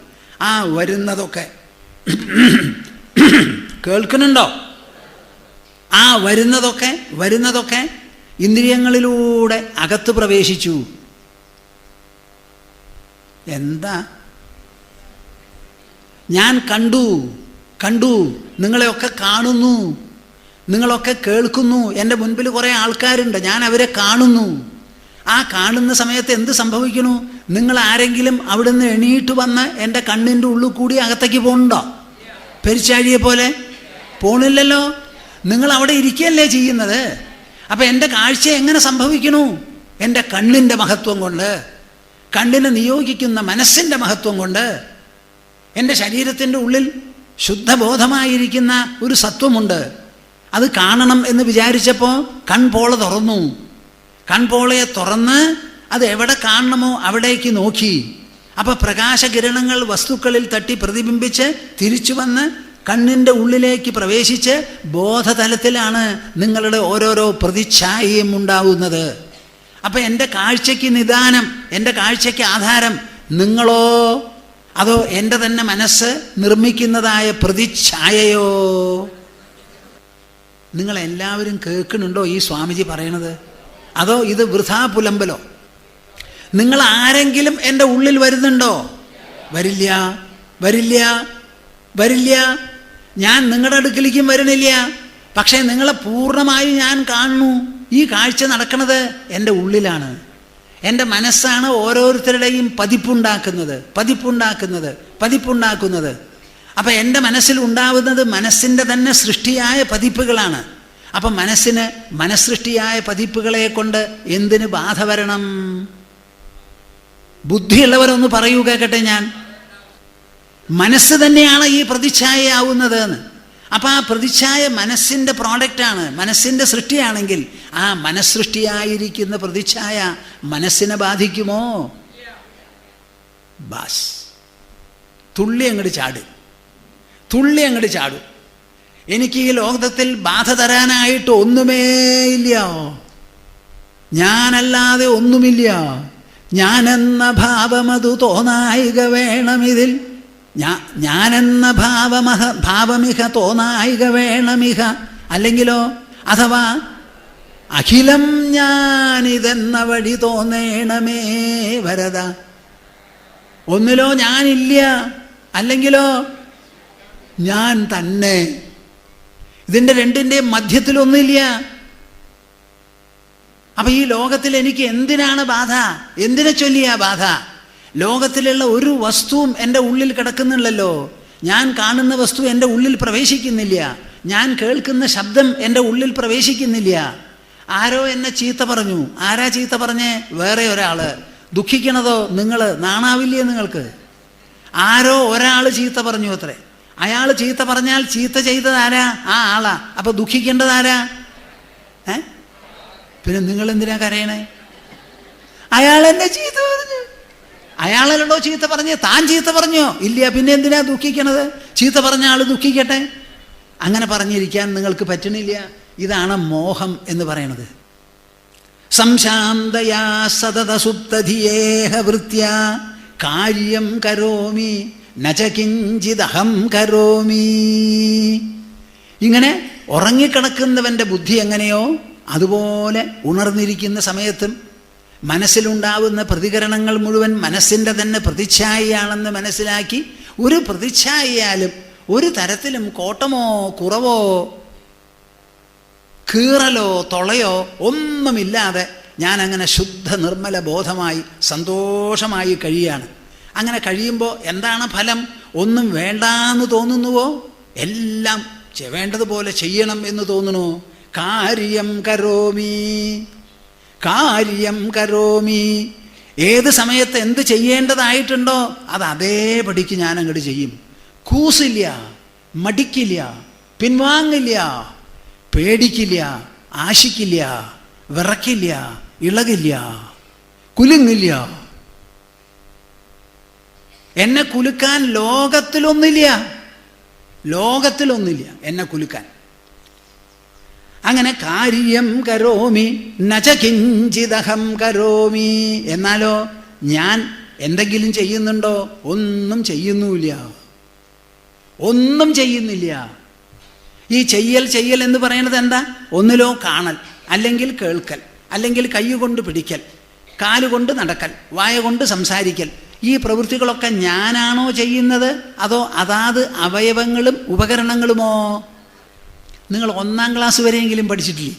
ആ വരുന്നതൊക്കെ കേൾക്കുന്നുണ്ടോ? ആ വരുന്നതൊക്കെ ഇന്ദ്രിയങ്ങളിലൂടെ അകത്ത് പ്രവേശിച്ചു. എന്താ? ഞാൻ കണ്ടു, നിങ്ങളെയൊക്കെ കാണുന്നു, നിങ്ങളൊക്കെ കേൾക്കുന്നു. എൻ്റെ മുൻപിൽ കുറേ ആൾക്കാരുണ്ട്, ഞാൻ അവരെ കാണുന്നു. ആ കാണുന്ന സമയത്ത് എന്ത് സംഭവിക്കണു? നിങ്ങൾ ആരെങ്കിലും അവിടുന്ന് എണീറ്റ് വന്ന് എൻ്റെ കണ്ണിൻ്റെ ഉള്ളിൽ കൂടി അകത്തേക്ക് പോകുന്നുണ്ടോ? പെരിച്ചാഴിയെ പോലെ പോണില്ലല്ലോ. നിങ്ങൾ അവിടെ ഇരിക്കുകയല്ലേ ചെയ്യുന്നത്. അപ്പം എൻ്റെ കാഴ്ച എങ്ങനെ സംഭവിക്കണു? എൻ്റെ കണ്ണിൻ്റെ മഹത്വം കൊണ്ട്, കണ്ണിനെ നിയോഗിക്കുന്ന മനസ്സിൻ്റെ മഹത്വം കൊണ്ട്. എൻ്റെ ശരീരത്തിൻ്റെ ഉള്ളിൽ ശുദ്ധബോധമായിരിക്കുന്ന ഒരു സത്വമുണ്ട്. അത് കാണണം എന്ന് വിചാരിച്ചപ്പോൾ കൺപോള തുറന്നു. കൺപോളയെ തുറന്ന് അത് എവിടെ കാണണമോ അവിടേക്ക് നോക്കി. അപ്പോൾ പ്രകാശകിരണങ്ങൾ വസ്തുക്കളിൽ തട്ടി പ്രതിബിംബിച്ച് തിരിച്ചു വന്ന് കണ്ണിൻ്റെ ഉള്ളിലേക്ക് പ്രവേശിച്ച് ബോധതലത്തിലാണ് നിങ്ങളുടെ ഓരോരോ പ്രതിച്ഛായയും ഉണ്ടാവുന്നത്. അപ്പം എൻ്റെ കാഴ്ചയ്ക്ക് നിദാനം, എൻ്റെ കാഴ്ചയ്ക്ക് ആധാരം നിങ്ങളോ അതോ എൻ്റെ തന്നെ മനസ്സ് നിർമ്മിക്കുന്നതായ പ്രതിച്ഛായയോ? നിങ്ങളെല്ലാവരും കേൾക്കുന്നുണ്ടോ ഈ സ്വാമിജി പറയണത്? അതോ ഇത് വൃഥാ പുലമ്പലോ? നിങ്ങൾ ആരെങ്കിലും എൻ്റെ ഉള്ളിൽ വരുന്നുണ്ടോ? വരില്ല. ഞാൻ നിങ്ങളുടെ അടുക്കലേക്കും വരുന്നില്ല. പക്ഷേ നിങ്ങളെ പൂർണ്ണമായി ഞാൻ കാണുന്നു. ഈ കാഴ്ച നടക്കുന്നത് എൻ്റെ ഉള്ളിലാണ്. എൻ്റെ മനസ്സാണ് ഓരോരുത്തരുടെയും പതിപ്പുണ്ടാക്കുന്നത്. അപ്പം എൻ്റെ മനസ്സിൽ ഉണ്ടാവുന്നത് മനസ്സിൻ്റെ തന്നെ സൃഷ്ടിയായ പതിപ്പുകളാണ്. അപ്പം മനസ്സിന് മനഃസൃഷ്ടിയായ പതിപ്പുകളെ കൊണ്ട് എന്തിന് ബാധ വരണം? ബുദ്ധിയുള്ളവരൊന്ന് പറയൂ, കേൾക്കട്ടെ. ഞാൻ മനസ്സ് തന്നെയാണ് ഈ പ്രതിച്ഛായയാവുന്നത് എന്ന്. അപ്പം ആ പ്രതിച്ഛായ മനസ്സിൻ്റെ പ്രോഡക്റ്റാണ്, മനസ്സിൻ്റെ സൃഷ്ടിയാണെങ്കിൽ ആ മനഃസൃഷ്ടിയായിരിക്കുന്ന പ്രതിച്ഛായ മനസ്സിനെ ബാധിക്കുമോ? ബാസ് തുള്ളി അങ്ങോട്ട് ചാടും. എനിക്ക് ഈ ലോകത്തിൽ ബാധ തരാനായിട്ട് ഒന്നുമേ ഇല്ല, ഞാനല്ലാതെ ഒന്നുമില്ല. ഞാനെന്ന ഭാവമതു തോന്നായിക വേണമിതിൽ, ഞാനെന്ന ഭാവമിഹ തോന്നായിക വേണമിഹ. അല്ലെങ്കിലോ അഥവാ അഖിലം ഞാനിതെന്ന വഴി തോന്നേണമേ വരദ. ഒന്നിലോ ഞാനില്ല, അല്ലെങ്കിലോ ഞാൻ തന്നെ. ഇതിൻ്റെ രണ്ടിൻ്റെയും മധ്യത്തിലൊന്നില്ല. അപ്പം ഈ ലോകത്തിൽ എനിക്ക് എന്തിനാണ് ബാധ? എന്തിനെ ചൊല്ലിയാ ബാധ? ലോകത്തിലുള്ള ഒരു വസ്തുവും എൻ്റെ ഉള്ളിൽ കിടക്കുന്നില്ലല്ലോ. ഞാൻ കാണുന്ന വസ്തു എൻ്റെ ഉള്ളിൽ പ്രവേശിക്കുന്നില്ല. ഞാൻ കേൾക്കുന്ന ശബ്ദം എൻ്റെ ഉള്ളിൽ പ്രവേശിക്കുന്നില്ല. ആരോ എന്നെ ചീത്ത പറഞ്ഞു. ആരാ ചീത്ത പറഞ്ഞേ? വേറെ ഒരാൾ. ദുഃഖിക്കണതോ നിങ്ങൾ? നാണാവില്ലേ നിങ്ങൾക്ക്? ആരോ ഒരാൾ ചീത്ത പറഞ്ഞു അത്രേ. അയാൾ ചീത്ത പറഞ്ഞാൽ ചീത്ത ചെയ്തത് ആരാ? ആ ആളാ. അപ്പം ദുഃഖിക്കേണ്ടത് ആരാ? പിന്നെ നിങ്ങൾ എന്തിനാ കരയണേ? അയാൾ എന്നെ ചീത്ത പറഞ്ഞു. അയാളല്ലോ ചീത്ത പറഞ്ഞേ, താൻ ചീത്ത പറഞ്ഞോ? ഇല്ല. പിന്നെ എന്തിനാ ദുഃഖിക്കണത്? ചീത്ത പറഞ്ഞ ആൾ ദുഃഖിക്കട്ടെ. അങ്ങനെ പറഞ്ഞിരിക്കാൻ നിങ്ങൾക്ക് പറ്റണില്ല. ഇതാണ് മോഹം എന്ന് പറയണത്. സംശാന്തയാ സതതസുപ്തധിയേഹ വൃത്യാ കാര്യം കരോമി നച കിഞ്ചിദഹം കരോമി. ഇങ്ങനെ ഉറങ്ങിക്കിടക്കുന്നവൻ്റെ ബുദ്ധി എങ്ങനെയോ അതുപോലെ ഉണർന്നിരിക്കുന്ന സമയത്തും മനസ്സിലുണ്ടാവുന്ന പ്രതികരണങ്ങൾ മുഴുവൻ മനസ്സിൻ്റെ തന്നെ പ്രതിച്ഛായയാണെന്ന് മനസ്സിലാക്കി ഒരു പ്രതിച്ഛായയാലും ഒരു തരത്തിലും കോട്ടമോ കുറവോ കീറലോ തൊളയോ ഒന്നുമില്ലാതെ ഞാൻ അങ്ങനെ ശുദ്ധ നിർമ്മല ബോധമായി സന്തോഷമായി കഴിയാണ്. അങ്ങനെ കഴിയുമ്പോൾ എന്താണ് ഫലം? ഒന്നും വേണ്ടാന്ന് തോന്നുന്നുവോ? എല്ലാം വേണ്ടതുപോലെ ചെയ്യണം എന്ന് തോന്നുന്നു. കാര്യം കരോമി, കാര്യം കരോമി. ഏത് സമയത്ത് എന്ത് ചെയ്യേണ്ടതായിട്ടുണ്ടോ അത് അതേപടിക്ക് ഞാൻ അങ്ങോട്ട് ചെയ്യും. കൂസില്ല, മടിക്കില്ല, പിൻവാങ്ങില്ല, പേടിക്കില്ല, ആശിക്കില്ല, വിറക്കില്ല, ഇളകില്ല, കുലുങ്ങില്ല. എന്നെ കുലുക്കാൻ ലോകത്തിലൊന്നില്ല, ലോകത്തിലൊന്നില്ല എന്നെ കുലുക്കാൻ. അങ്ങനെ കാര്യം കരോമി നച കിഞ്ചിദഹം കരോമി. എന്നാലോ ഞാൻ എന്തെങ്കിലും ചെയ്യുന്നുണ്ടോ? ഒന്നും ചെയ്യുന്നുമില്ല, ഒന്നും ചെയ്യുന്നില്ല. ഈ ചെയ്യൽ എന്ന് പറയുന്നത് എന്താ? ഒന്നിലോ കാണൽ, അല്ലെങ്കിൽ കേൾക്കൽ, അല്ലെങ്കിൽ കൈ കൊണ്ട് പിടിക്കൽ, കാലുകൊണ്ട് നടക്കൽ, വായ കൊണ്ട് സംസാരിക്കൽ. ഈ പ്രവൃത്തികളൊക്കെ ഞാനാണോ ചെയ്യുന്നത്? അതോ അതാത് അവയവങ്ങളും ഉപകരണങ്ങളുമോ? നിങ്ങൾ 1-ാം ക്ലാസ് വരെയെങ്കിലും പഠിച്ചിട്ടില്ലേ?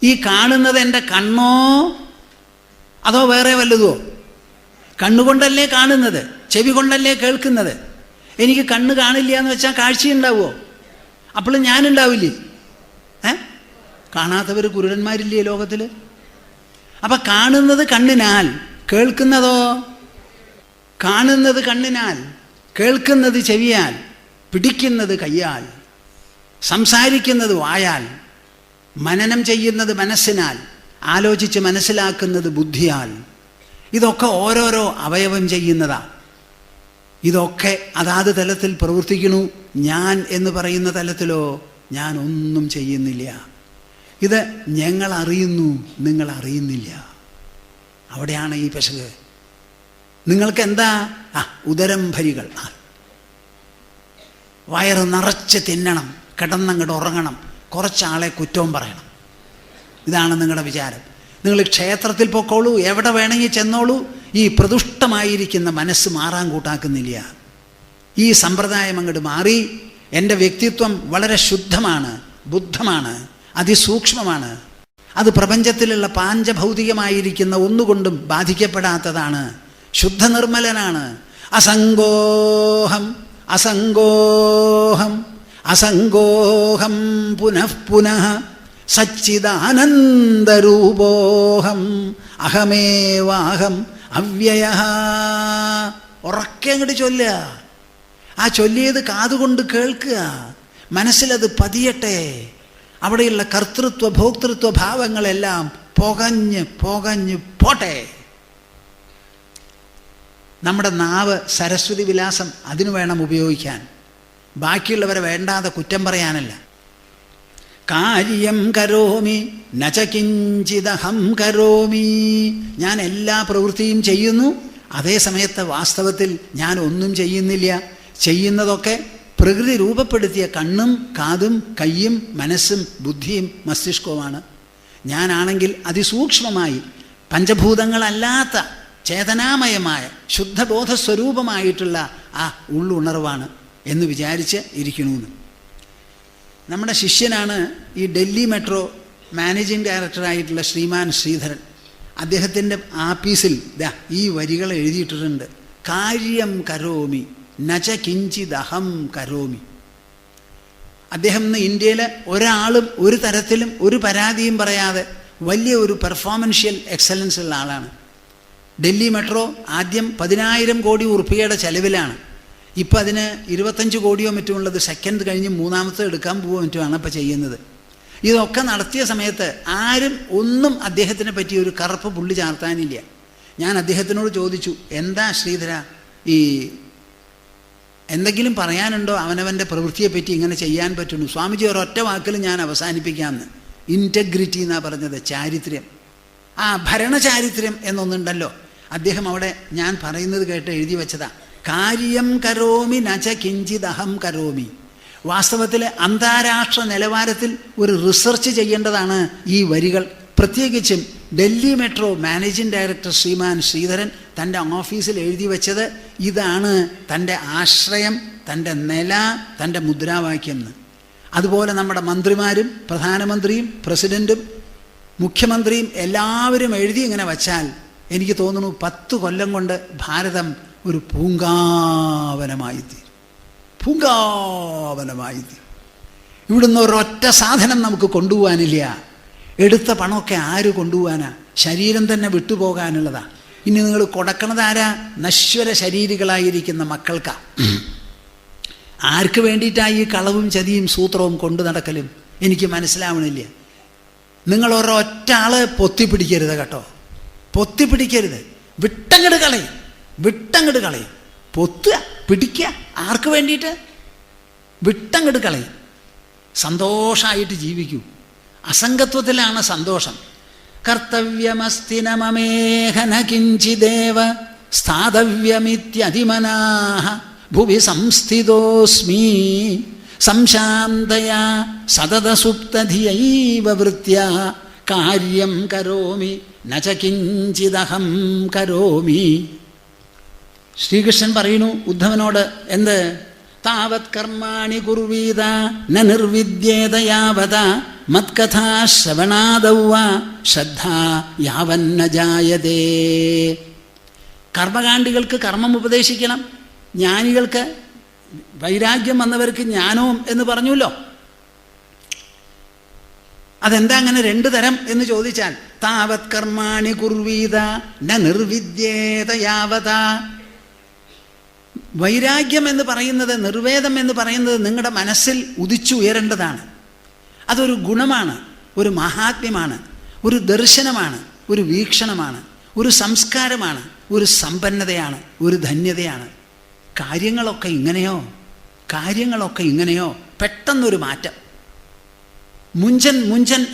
ഈ കാണുന്നത് എൻ്റെ കണ്ണോ അതോ വേറെ വല്ലതോ? കണ്ണുകൊണ്ടല്ലേ കാണുന്നത്, ചെവി കൊണ്ടല്ലേ കേൾക്കുന്നത്. എനിക്ക് കണ്ണ് കാണില്ല എന്ന് വെച്ചാൽ കാഴ്ചയുണ്ടാവുമോ? അപ്പോൾ ഞാനുണ്ടാവില്ലേ? കാണാത്തവർ കുരുടന്മാരില്ലേ ലോകത്തിൽ? അപ്പം കാണുന്നത് കണ്ണിനാൽ, കേൾക്കുന്നതോ? കാണുന്നത് കണ്ണിനാൽ, കേൾക്കുന്നത് ചെവിയാൽ, പിടിക്കുന്നത് കയ്യാൽ, സംസാരിക്കുന്നത് വായാൽ, മനനം ചെയ്യുന്നത് മനസ്സിനാൽ, ആലോചിച്ച് മനസ്സിലാക്കുന്നത് ബുദ്ധിയാൽ. ഇതൊക്കെ ഓരോരോ അവയവം ചെയ്യുന്നതാ. ഇതൊക്കെ അതാത് തലത്തിൽ പ്രവർത്തിക്കണു. ഞാൻ എന്ന് പറയുന്ന തലത്തിലോ ഞാൻ ഒന്നും ചെയ്യുന്നില്ല. ഇത് ഞങ്ങൾ അറിയുന്നു, നിങ്ങൾ അറിയുന്നില്ല. അവിടെയാണ് ഈ പെശക്. നിങ്ങൾക്ക് എന്താ? ഉദരം ഭരികൾ, വയറ് നിറച്ച് തിന്നണം, കിടന്നങ്ങോട്ട് ഉറങ്ങണം, കുറച്ചാളെ കുറ്റവും പറയണം. ഇതാണ് നിങ്ങളുടെ വിചാരം. നിങ്ങൾ ക്ഷേത്രത്തിൽ പൊക്കോളൂ, എവിടെ വേണമെങ്കിൽ ചെന്നോളൂ, ഈ പ്രദുഷ്ടമായിരിക്കുന്ന മനസ്സ് മാറാൻ കൂട്ടാക്കുന്നില്ല. ഈ സമ്പ്രദായം അങ്ങോട്ട് മാറി എൻ്റെ വ്യക്തിത്വം വളരെ ശുദ്ധമാണ്, ബുദ്ധമാണ്, അതിസൂക്ഷ്മമാണ്. അത് പ്രപഞ്ചത്തിലുള്ള പാഞ്ചഭൗതികമായിരിക്കുന്ന ഒന്നുകൊണ്ടും ബാധിക്കപ്പെടാത്തതാണ്. ശുദ്ധ നിർമ്മലനാണ്. അസംഗോഹം അസംഗോഹം അസംഗോഹം പുനഃ പുനഃ സച്ചിദാനന്ദരൂപോഹം അഹമേവാഹം അവ്യയഃ. ഉറക്കെ അങ്ങോട്ട് ചൊല്ലുക. ആ ചൊല്ലിയത് കാതുകൊണ്ട് കേൾക്കുക, മനസ്സിലത് പതിയട്ടെ. അവിടെയുള്ള കർത്തൃത്വ ഭോക്തൃത്വ ഭാവങ്ങളെല്ലാം പുകഞ്ഞ് പുകഞ്ഞ് പോട്ടെ. നമ്മുടെ നാവ് സരസ്വതി വിലാസം അതിനു വേണം ഉപയോഗിക്കാൻ, ബാക്കിയുള്ളവരെ വേണ്ടാതെ കുറ്റം പറയാനല്ല. കാര്യം കരോമി നച കിഞ്ചിദഹം കരോമി. ഞാൻ എല്ലാ പ്രവൃത്തിയും ചെയ്യുന്നു, അതേ സമയത്ത് വാസ്തവത്തിൽ ഞാൻ ഒന്നും ചെയ്യുന്നില്ല. ചെയ്യുന്നതൊക്കെ പ്രകൃതി രൂപപ്പെടുത്തിയ കണ്ണും കാതും കയ്യും മനസ്സും ബുദ്ധിയും മസ്തിഷ്കവുമാണ്. ഞാനാണെങ്കിൽ അതിസൂക്ഷ്മമായി പഞ്ചഭൂതങ്ങളല്ലാത്ത ചേതനാമയമായ ശുദ്ധബോധസ്വരൂപമായിട്ടുള്ള ആ ഉള്ളുണർവാണ് എന്ന് വിചാരിച്ച് ഇരിക്കണമെന്ന്. നമ്മുടെ ശിഷ്യനാണ് ഈ ഡൽഹി മെട്രോ മാനേജിംഗ് ഡയറക്ടറായിട്ടുള്ള ശ്രീമാൻ ശ്രീധരൻ. അദ്ദേഹത്തിൻ്റെ ആപ്പീസിൽ ഈ വരികൾ എഴുതിയിട്ടിട്ടുണ്ട്. കാര്യം കരോമി നച കിഞ്ചിദഹം കരോമി. അദ്ദേഹം ഇന്ന് ഇന്ത്യയിൽ ഒരാളും ഒരു തരത്തിലും ഒരു പരാതിയും പറയാതെ വലിയ ഒരു പെർഫോമൻഷ്യൽ എക്സലൻസ് ഉള്ള ആളാണ്. ഡൽഹി മെട്രോ ആദ്യം 10,000 കോടി ഉറുപ്പികയുടെ ചെലവിലാണ്. ഇപ്പം അതിന് 25 കോടിയോ മറ്റുമുള്ളത് സെക്കൻഡ് കഴിഞ്ഞ് മൂന്നാമത്തെ എടുക്കാൻ പോവുക മറ്റുമാണ് ഇപ്പം ചെയ്യുന്നത്. ഇതൊക്കെ നടത്തിയ സമയത്ത് ആരും ഒന്നും അദ്ദേഹത്തിനെ പറ്റി ഒരു കറുപ്പ് പുള്ളി ചാർത്താനില്ല. ഞാൻ അദ്ദേഹത്തിനോട് ചോദിച്ചു, എന്താ ശ്രീധര ഈ എന്തെങ്കിലും പറയാനുണ്ടോ അവനവൻ്റെ പ്രവൃത്തിയെപ്പറ്റി ഇങ്ങനെ ചെയ്യാൻ പറ്റുന്നു? സ്വാമിജി ഒരൊറ്റ വാക്കിൽ ഞാൻ അവസാനിപ്പിക്കാമെന്ന്. ഇൻറ്റഗ്രിറ്റി എന്നാണ് പറഞ്ഞത്, ചാരിത്ര്യം. ആ ഭരണചാരിത്ര്യം എന്നൊന്നുണ്ടല്ലോ, അദ്ദേഹം അവിടെ ഞാൻ പറയുന്നത് കേട്ട് എഴുതി വെച്ചതാ. കാര്യം കരോമി നച കിഞ്ചിദഹം കരോമി. വാസ്തവത്തിൽ അന്താരാഷ്ട്ര നിലവാരത്തിൽ ഒരു റിസർച്ച് ചെയ്യേണ്ടതാണ് ഈ വരികൾ. പ്രത്യേകിച്ചും ഡൽഹി മെട്രോ മാനേജിംഗ് ഡയറക്ടർ ശ്രീമാൻ ശ്രീധരൻ തൻ്റെ ഓഫീസിൽ എഴുതി വെച്ചത് ഇതാണ് തൻ്റെ ആശ്രയം, തൻ്റെ നില, തൻ്റെ മുദ്രാവാക്യം എന്ന്. അതുപോലെ നമ്മുടെ മന്ത്രിമാരും പ്രധാനമന്ത്രിയും പ്രസിഡൻറ്റും മുഖ്യമന്ത്രിയും എല്ലാവരും എഴുതി ഇങ്ങനെ വച്ചാൽ എനിക്ക് തോന്നുന്നു 10 കൊല്ലം കൊണ്ട് ഭാരതം ഒരു പൂങ്കാവനമായിത്തീരും. പൂങ്കാവനമായിത്തീരും. ഇവിടുന്ന് ഒരൊറ്റ സാധനം നമുക്ക് കൊണ്ടുപോകാനില്ല. എടുത്ത പണമൊക്കെ ആര് കൊണ്ടുപോകാനാ? ശരീരം തന്നെ വിട്ടുപോകാനുള്ളതാ. ഇനി നിങ്ങൾ കൊടുക്കണത് ആരാ? നശ്വര ശരീരികളായിരിക്കുന്ന മക്കൾക്കാ. ആർക്ക് വേണ്ടിയിട്ടാണ് ഈ കളവും ചതിയും സൂത്രവും കൊണ്ടു നടക്കലും? എനിക്ക് മനസ്സിലാവണില്ല. നിങ്ങൾ ഒരൊറ്റ ആള് പൊത്തിപ്പിടിക്കരുത് കേട്ടോ. പൊത്തിപ്പിടിക്കരുത്. വിട്ടങ്ങട് കളയും. വിട്ടങ്ങട് കളയും. പൊത്തുക, പിടിക്കുക. ആർക്ക് വേണ്ടിയിട്ട്? വിട്ടങ്ങട് കളയും. സന്തോഷമായിട്ട് ജീവിക്കൂ. അസംഗത്വത്തിലാണ് സന്തോഷം. കർത്തവ്യമസ്തി നമേഹന കിഞ്ചിദേവ സ്ഥാതവ്യമിത്യതിമനാഹ ഭുവി സംസ്ഥിതോസ്മി സംശാന്തയാ സതതസുപ്തധിയൈവ വൃത്യാ കാര്യം കരോമി നച കിഞ്ചിദഹം കരോമി. ശ്രീകൃഷ്ണൻ പറയുന്നു ഉദ്ധവനോട്, എന്ത്? താവത് കർമാണി കുർവീത ന നിർവിദ്യേത യാവത മത്കഥാ ശ്രവണാദൗവ ശ്രദ്ധാ യാവന്ന ജായതേ. കർമ്മകാണ്ഡികൾക്ക് കർമ്മം ഉപദേശിക്കണം. ജ്ഞാനികൾക്ക്, വൈരാഗ്യം വന്നവർക്ക് ജ്ഞാനവും എന്ന് പറഞ്ഞുല്ലോ. അതെന്താ അങ്ങനെ രണ്ടു തരം എന്ന് ചോദിച്ചാൽ, താവത് കർമാണി കുർവീത ന നിർവിദ്യേത യാവത. വൈരാഗ്യം എന്ന് പറയുന്നത്, നിർവേദം എന്ന് പറയുന്നത് നിങ്ങളുടെ മനസ്സിൽ ഉദിച്ചുയരേണ്ടതാണ്. അതൊരു ഗുണമാണ്, ഒരു മഹാത്മ്യമാണ്, ഒരു ദർശനമാണ്, ഒരു വീക്ഷണമാണ്, ഒരു സംസ്കാരമാണ്, ഒരു സമ്പന്നതയാണ്, ഒരു ധന്യതയാണ്. കാര്യങ്ങളൊക്കെ ഇങ്ങനെയോ പെട്ടെന്നൊരു മാറ്റം. മുഞ്ചൻ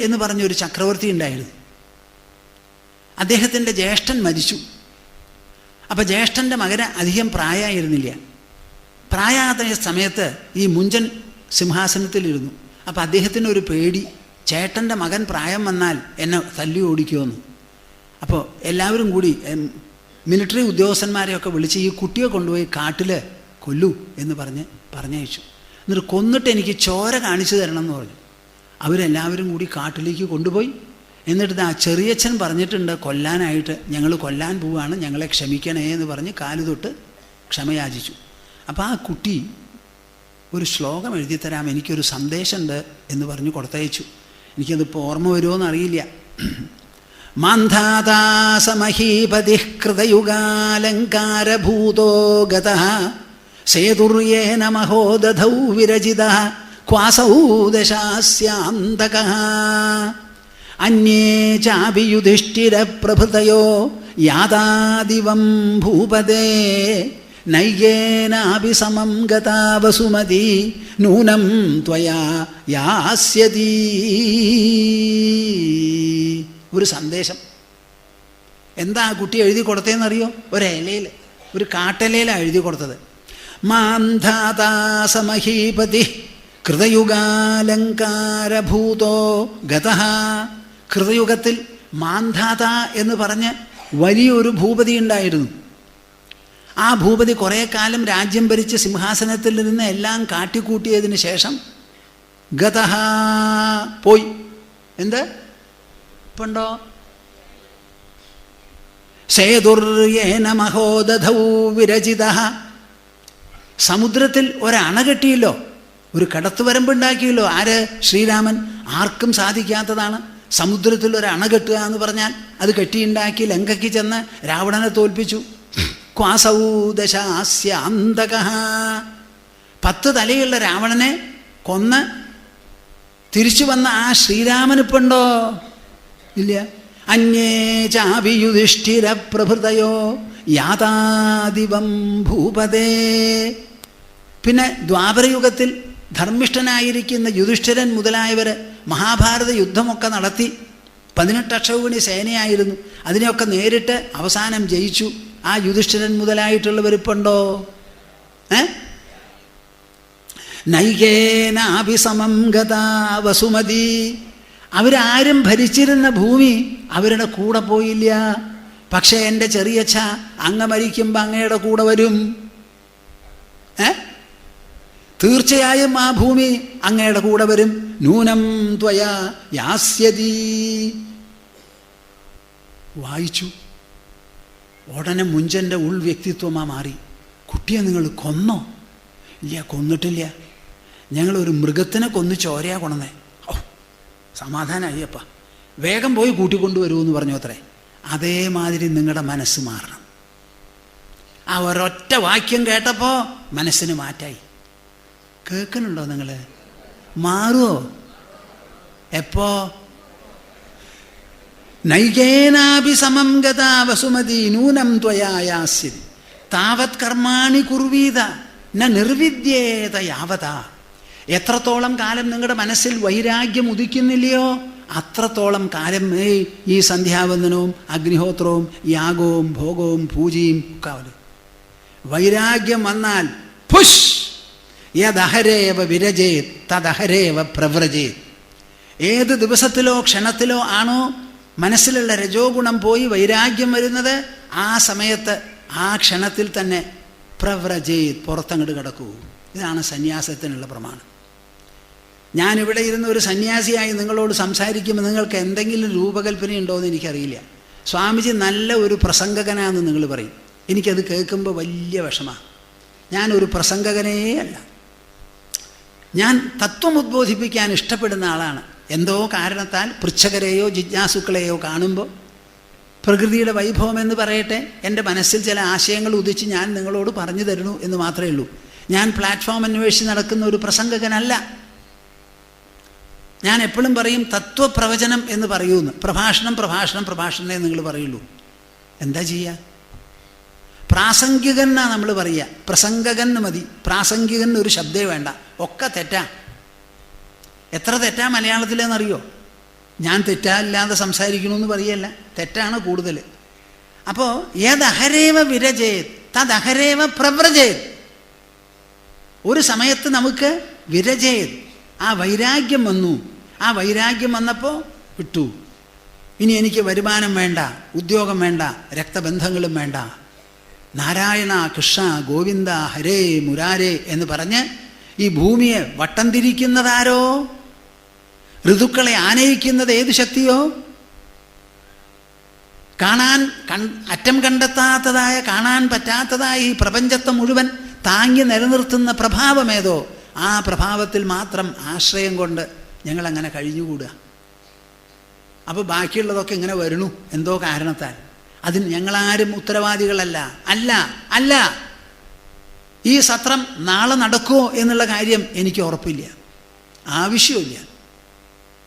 എന്ന് പറഞ്ഞൊരു ചക്രവർത്തി ഉണ്ടായിരുന്നു. അദ്ദേഹത്തിൻ്റെ ജ്യേഷ്ഠൻ മരിച്ചു. അപ്പം ജ്യേഷ്ഠൻ്റെ മകന് അധികം പ്രായമായിരുന്നില്ല. പ്രായമായ സമയത്ത് ഈ മുഞ്ചൻ സിംഹാസനത്തിലിരുന്നു. അപ്പം അദ്ദേഹത്തിന് ഒരു പേടി, ചേട്ടൻ്റെ മകൻ പ്രായം വന്നാൽ എന്നെ തല്ലി ഓടിക്കുമെന്ന്. അപ്പോൾ എല്ലാവരും കൂടി മിലിറ്ററി ഉദ്യോഗസ്ഥന്മാരെയൊക്കെ വിളിച്ച് ഈ കുട്ടിയെ കൊണ്ടുപോയി കാട്ടിൽ കൊല്ലൂ എന്ന് പറഞ്ഞയച്ചു. എന്നിട്ട് കൊന്നിട്ട് എനിക്ക് ചോര കാണിച്ചു തരണം എന്ന് പറഞ്ഞു. അവരെല്ലാവരും കൂടി കാട്ടിലേക്ക് കൊണ്ടുപോയി. എന്നിട്ട് ആ ചെറിയച്ഛൻ പറഞ്ഞിട്ടുണ്ട് കൊല്ലാനായിട്ട്, ഞങ്ങൾ കൊല്ലാൻ പോവുകയാണ്, ഞങ്ങളെ ക്ഷമിക്കണേ എന്ന് പറഞ്ഞ് കാല് തൊട്ട് ക്ഷമയാചിച്ചു. അപ്പോൾ ആ കുട്ടി ഒരു ശ്ലോകം എഴുതിത്തരാം, എനിക്കൊരു സന്ദേശമുണ്ട് എന്ന് പറഞ്ഞ് കൊടുത്തയച്ചു. എനിക്കതിപ്പോൾ ഓർമ്മ വരുമോ എന്നറിയില്ല. മാന്ധാതാസമഹീപതി കൃതയുഗാലങ്കാരഭൂതോ ഗതഃ സേതുർയേന മഹോദധൗ വിരജിതഃ ക്വാസൗ ദശാസ്യാന്തകഃ അന്യേ ചാപി യുധിഷ്ഠിരപ്രഭൃതയോ യാതാദിവം ഭൂപദേ നൈകേനാപി സമം ഗതാ വസുമതി നൂനം ത്വയാ യാസ്യതി. ഒരു സന്ദേശം. എന്താ ആ കുട്ടി എഴുതി കൊടുത്തതെന്നറിയോ? ഒരിലയിൽ, ഒരു കാട്ടലയിലാണ് എഴുതി കൊടുത്തത്. മാന്ധാതാസമഹീപതി കൃതയുഗാലങ്കാരഭൂതോ ഗതഃ. കൃതയുഗത്തിൽ മാന്ധാത എന്ന് പറഞ്ഞ് വലിയൊരു ഭൂപതി ഉണ്ടായിരുന്നു. ആ ഭൂപതി കുറേ കാലം രാജ്യം ഭരിച്ച് സിംഹാസനത്തിൽ നിന്ന് എല്ലാം കാട്ടിക്കൂട്ടിയതിന് ശേഷം ഗതഃ പോയി. എന്ത് ഇപ്പുണ്ടോ? സേതുർയേന മഹോദധൗ വിരചിതഃ. സമുദ്രത്തിൽ ഒരണ കെട്ടിയല്ലോ, ഒരു കടത്തുവരമ്പുണ്ടാക്കിയല്ലോ. ആര്? ശ്രീരാമൻ. ആർക്കും സാധിക്കാത്തതാണ്. സമുദ്രത്തിൽ ഒരു അണ കെട്ടുക എന്ന് പറഞ്ഞാൽ അത് കെട്ടിയുണ്ടാക്കി ലങ്കയ്ക്ക് ചെന്ന് രാവണനെ തോൽപ്പിച്ചു. ക്വാസൗ ദശാസ്യാന്തകഃ. 10 തലയുള്ള രാവണനെ കൊന്ന് തിരിച്ചു വന്ന ആ ശ്രീരാമനിപ്പുണ്ടോ? ഇല്ല. അന്യേ ചാപി യുധിഷ്ഠിരപ്രഭൃതയോ യാതാദിവം ഭൂപദേ. പിന്നെ ദ്വാപരയുഗത്തിൽ ധർമ്മിഷ്ഠനായിരിക്കുന്ന യുധിഷ്ഠിരൻ മുതലായവർ മഹാഭാരത യുദ്ധമൊക്കെ നടത്തി. 18 അക്ഷൗഹിണി സേനയായിരുന്നു. അതിനെയൊക്കെ നേരിട്ട് അവസാനം ജയിച്ചു. ആ യുധിഷ്ഠിരൻ മുതലായിട്ടുള്ളവരിപ്പുണ്ടോ? നൈകേനാഭിസമം ഗതാ വസുമതി. അവരാരും ഭരിച്ചിരുന്ന ഭൂമി അവരുടെ കൂടെ പോയില്ല. പക്ഷേ എൻ്റെ ചെറിയച്ഛ, അങ്ങ് മരിക്കുമ്പോൾ അങ്ങയുടെ കൂടെ വരും. തീർച്ചയായും ആ ഭൂമി അങ്ങയുടെ കൂടെ വരും. നൂനം ത്വയാ യാസ്യതി. ഉടനെ മുഞ്ചൻ്റെ ഉൾവ്യക്തിത്വമാണ് മാറി. കുട്ടിയെ നിങ്ങൾ കൊന്നോ? ഇല്ല, കൊന്നിട്ടില്ല, ഞങ്ങളൊരു മൃഗത്തിനെ കൊന്ന് ചോരയാ കൊണന്നേ. ഓ, സമാധാനമായി അപ്പ, വേഗം പോയി കൂട്ടിക്കൊണ്ടുവരുമെന്ന് പറഞ്ഞു അത്രേ. അതേമാതിരി നിങ്ങളുടെ മനസ്സ് മാറണം. ആ ഒരൊറ്റ വാക്യം കേട്ടപ്പോൾ മനസ്സിന് മാറ്റായി. കേൾക്കുന്നുണ്ടോ നിങ്ങൾ? മാറുമോ? എപ്പോ? നൈകേനാഭി സമം ഗതാ വസുമതി നൂനം ത്വയായാസ്യതി താവത് കർമാണി കുർവീത ന നിർവിദ്യേത യാവതാ. എത്രത്തോളം കാലം നിങ്ങളുടെ മനസ്സിൽ വൈരാഗ്യം ഉദിക്കുന്നില്ലയോ അത്രത്തോളം കാലം ഈ സന്ധ്യാവന്ദനവും അഗ്നിഹോത്രവും യാഗവും ഭോഗവും പൂജയും ഒക്കെ. വൈരാഗ്യം വന്നാൽ പുഷ് യദഹരേവ വിരജേത് തദഹരേവ പ്രവ്രജേത്. ഏത് ദിവസത്തിലോ ക്ഷണത്തിലോ ആണോ മനസ്സിലുള്ള രജോ ഗുണം പോയി വൈരാഗ്യം വരുന്നത്, ആ സമയത്ത് ആ ക്ഷണത്തിൽ തന്നെ പ്രവ്രജേത്, പുറത്തങ്ങോട്ട് കിടക്കൂ. ഇതാണ് സന്യാസത്തിനുള്ള പ്രമാണം. ഞാനിവിടെ ഇരുന്ന് ഒരു സന്യാസിയായി നിങ്ങളോട് സംസാരിക്കുമ്പോൾ നിങ്ങൾക്ക് എന്തെങ്കിലും രൂപകൽപ്പനയുണ്ടോ എന്ന് എനിക്കറിയില്ല. സ്വാമിജി നല്ല ഒരു പ്രസംഗകനാണെന്ന് നിങ്ങൾ പറയും. എനിക്കത് കേൾക്കുമ്പോൾ വലിയ വിഷമമാണ്. ഞാനൊരു പ്രസംഗകനേ അല്ല. ഞാൻ തത്വം ഉദ്ബോധിപ്പിക്കാൻ ഇഷ്ടപ്പെടുന്ന ആളാണ്. എന്തോ കാരണത്താൽ പൃച്ഛകരെയോ ജിജ്ഞാസുക്കളെയോ കാണുമ്പോൾ പ്രകൃതിയുടെ വൈഭവം എന്ന് പറയട്ടെ, എൻ്റെ മനസ്സിൽ ചില ആശയങ്ങൾ ഉദിച്ച് ഞാൻ നിങ്ങളോട് പറഞ്ഞു തരുന്നു എന്ന് മാത്രമേ ഉള്ളൂ. ഞാൻ പ്ലാറ്റ്ഫോം അന്വേഷിച്ച് നടക്കുന്ന ഒരു പ്രസംഗകനല്ല. ഞാൻ എപ്പോഴും പറയും തത്വപ്രവചനം എന്ന് പറയൂന്ന്. പ്രഭാഷണം പ്രഭാഷണം പ്രഭാഷണമേ നിങ്ങൾ പറയുള്ളൂ. എന്താ ചെയ്യുക? പ്രാസംഗികൻ എന്നാണ് നമ്മൾ പറയുക. പ്രസംഗകൻ മതി, പ്രാസംഗികൻ ഒരു ശബ്ദേ വേണ്ട. ഒക്കെ തെറ്റാ. എത്ര തെറ്റാ മലയാളത്തിലെന്നറിയോ? ഞാൻ തെറ്റാല്ലാതെ സംസാരിക്കണമെന്ന് പറയല്ല, തെറ്റാണ് കൂടുതൽ. അപ്പോൾ യദഹരേവ വിരജേത് തദഹരേവ പ്രവ്രജേത്. ഒരു സമയത്ത് നമുക്ക് വിരജേത്, ആ വൈരാഗ്യം വന്നു. ആ വൈരാഗ്യം വന്നപ്പോൾ വിട്ടു. ഇനി എനിക്ക് വരുമാനം വേണ്ട, ഉദ്യോഗം വേണ്ട, രക്തബന്ധങ്ങളും വേണ്ട, നാരായണ കൃഷ്ണ ഗോവിന്ദ ഹരേ മുരാരേ എന്ന് പറഞ്ഞ് ഈ ഭൂമിയെ വട്ടം തിരിക്കുന്നതാരോ? ഋതുക്കളെ ആനയിക്കുന്നത് ഏത് ശക്തിയോ? അറ്റം കണ്ടെത്താത്തതായ, കാണാൻ പറ്റാത്തതായ ഈ പ്രപഞ്ചത്തെ മുഴുവൻ താങ്ങി നിലനിർത്തുന്ന പ്രഭാവമേതോ, ആ പ്രഭാവത്തിൽ മാത്രം ആശ്രയം കൊണ്ട് ഞങ്ങളങ്ങനെ കഴിഞ്ഞുകൂടുക. അപ്പോൾ ബാക്കിയുള്ളതൊക്കെ ഇങ്ങനെ വരണു എന്തോ കാരണത്താൽ. അതിന് ഞങ്ങളാരും ഉത്തരവാദികളല്ല. അല്ല അല്ല ഈ സത്രം നാളെ നടക്കുമോ എന്നുള്ള കാര്യം എനിക്ക് ഉറപ്പില്ല, ആവശ്യമില്ല.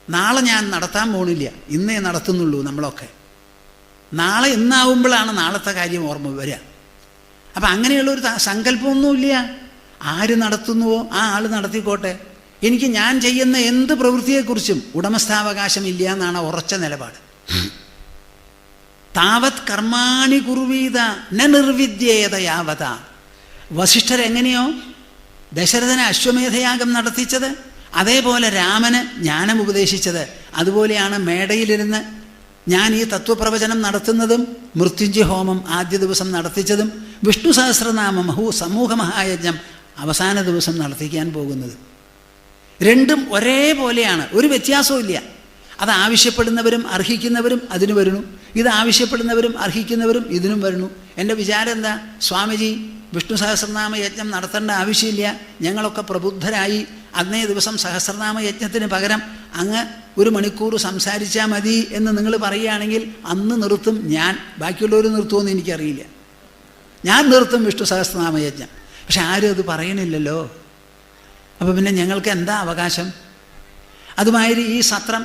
നാളെ ഞാൻ നടത്താൻ പോണില്ല, ഇന്നേ നടത്തുന്നുള്ളൂ. നമ്മളൊക്കെ നാളെ ഇന്നാവുമ്പോഴാണ് നാളത്തെ കാര്യം ഓർമ്മ വരിക. അപ്പം അങ്ങനെയുള്ളൊരു സങ്കല്പമൊന്നുമില്ല. ആര് നടത്തുന്നുവോ ആ ആൾ നടത്തിക്കോട്ടെ. എനിക്ക് ഞാൻ ചെയ്യുന്ന എന്ത് പ്രവൃത്തിയെക്കുറിച്ചും ഉടമസ്ഥാവകാശം ഇല്ല എന്നാണ് ഉറച്ച നിലപാട്. താവത് കർമാണി കുർവീത ന നിർവിദ്യേത യാവത. വസിഷ്ഠരെങ്ങനെയോ ദശരഥന് അശ്വമേധയാഗം നടത്തിച്ചത്, അതേപോലെ രാമന് ജ്ഞാനം ഉപദേശിച്ചത്, അതുപോലെയാണ് മേടയിലിരുന്ന് ഞാൻ ഈ തത്വപ്രവചനം നടത്തുന്നതും മൃത്യുഞ്ജയ ഹോമം ആദ്യ ദിവസം നടത്തിച്ചതും വിഷ്ണു സഹസ്രനാമ സമൂഹ മഹായജ്ഞം അവസാന ദിവസം നടത്തിക്കാൻ പോകുന്നത്. രണ്ടും ഒരേപോലെയാണ്, ഒരു വ്യത്യാസവും ഇല്ല. അത് ആവശ്യപ്പെടുന്നവരും അർഹിക്കുന്നവരും അതിന് വരുന്നു, ഇത് ആവശ്യപ്പെടുന്നവരും അർഹിക്കുന്നവരും ഇതിനും വരുന്നു. എൻ്റെ വിചാരം എന്താ? സ്വാമിജി വിഷ്ണു സഹസ്രനാമ യജ്ഞം നടത്തേണ്ട ആവശ്യമില്ല, ഞങ്ങളൊക്കെ പ്രബുദ്ധരായി, അന്നേ ദിവസം സഹസ്രനാമ യജ്ഞത്തിന് പകരം അങ്ങ് 1 മണിക്കൂർ സംസാരിച്ചാൽ മതി എന്ന് നിങ്ങൾ പറയുകയാണെങ്കിൽ അന്ന് നിർത്തും ഞാൻ. ബാക്കിയുള്ളവർ നിർത്തുമെന്ന് എനിക്കറിയില്ല. ഞാൻ നിർത്തും വിഷ്ണു സഹസ്രനാമ യജ്ഞം. പക്ഷെ ആരും അത് പറയണില്ലല്ലോ. അപ്പോൾ പിന്നെ ഞങ്ങൾക്ക് എന്താ അവകാശം? അതുമാതിരി ഈ സത്രം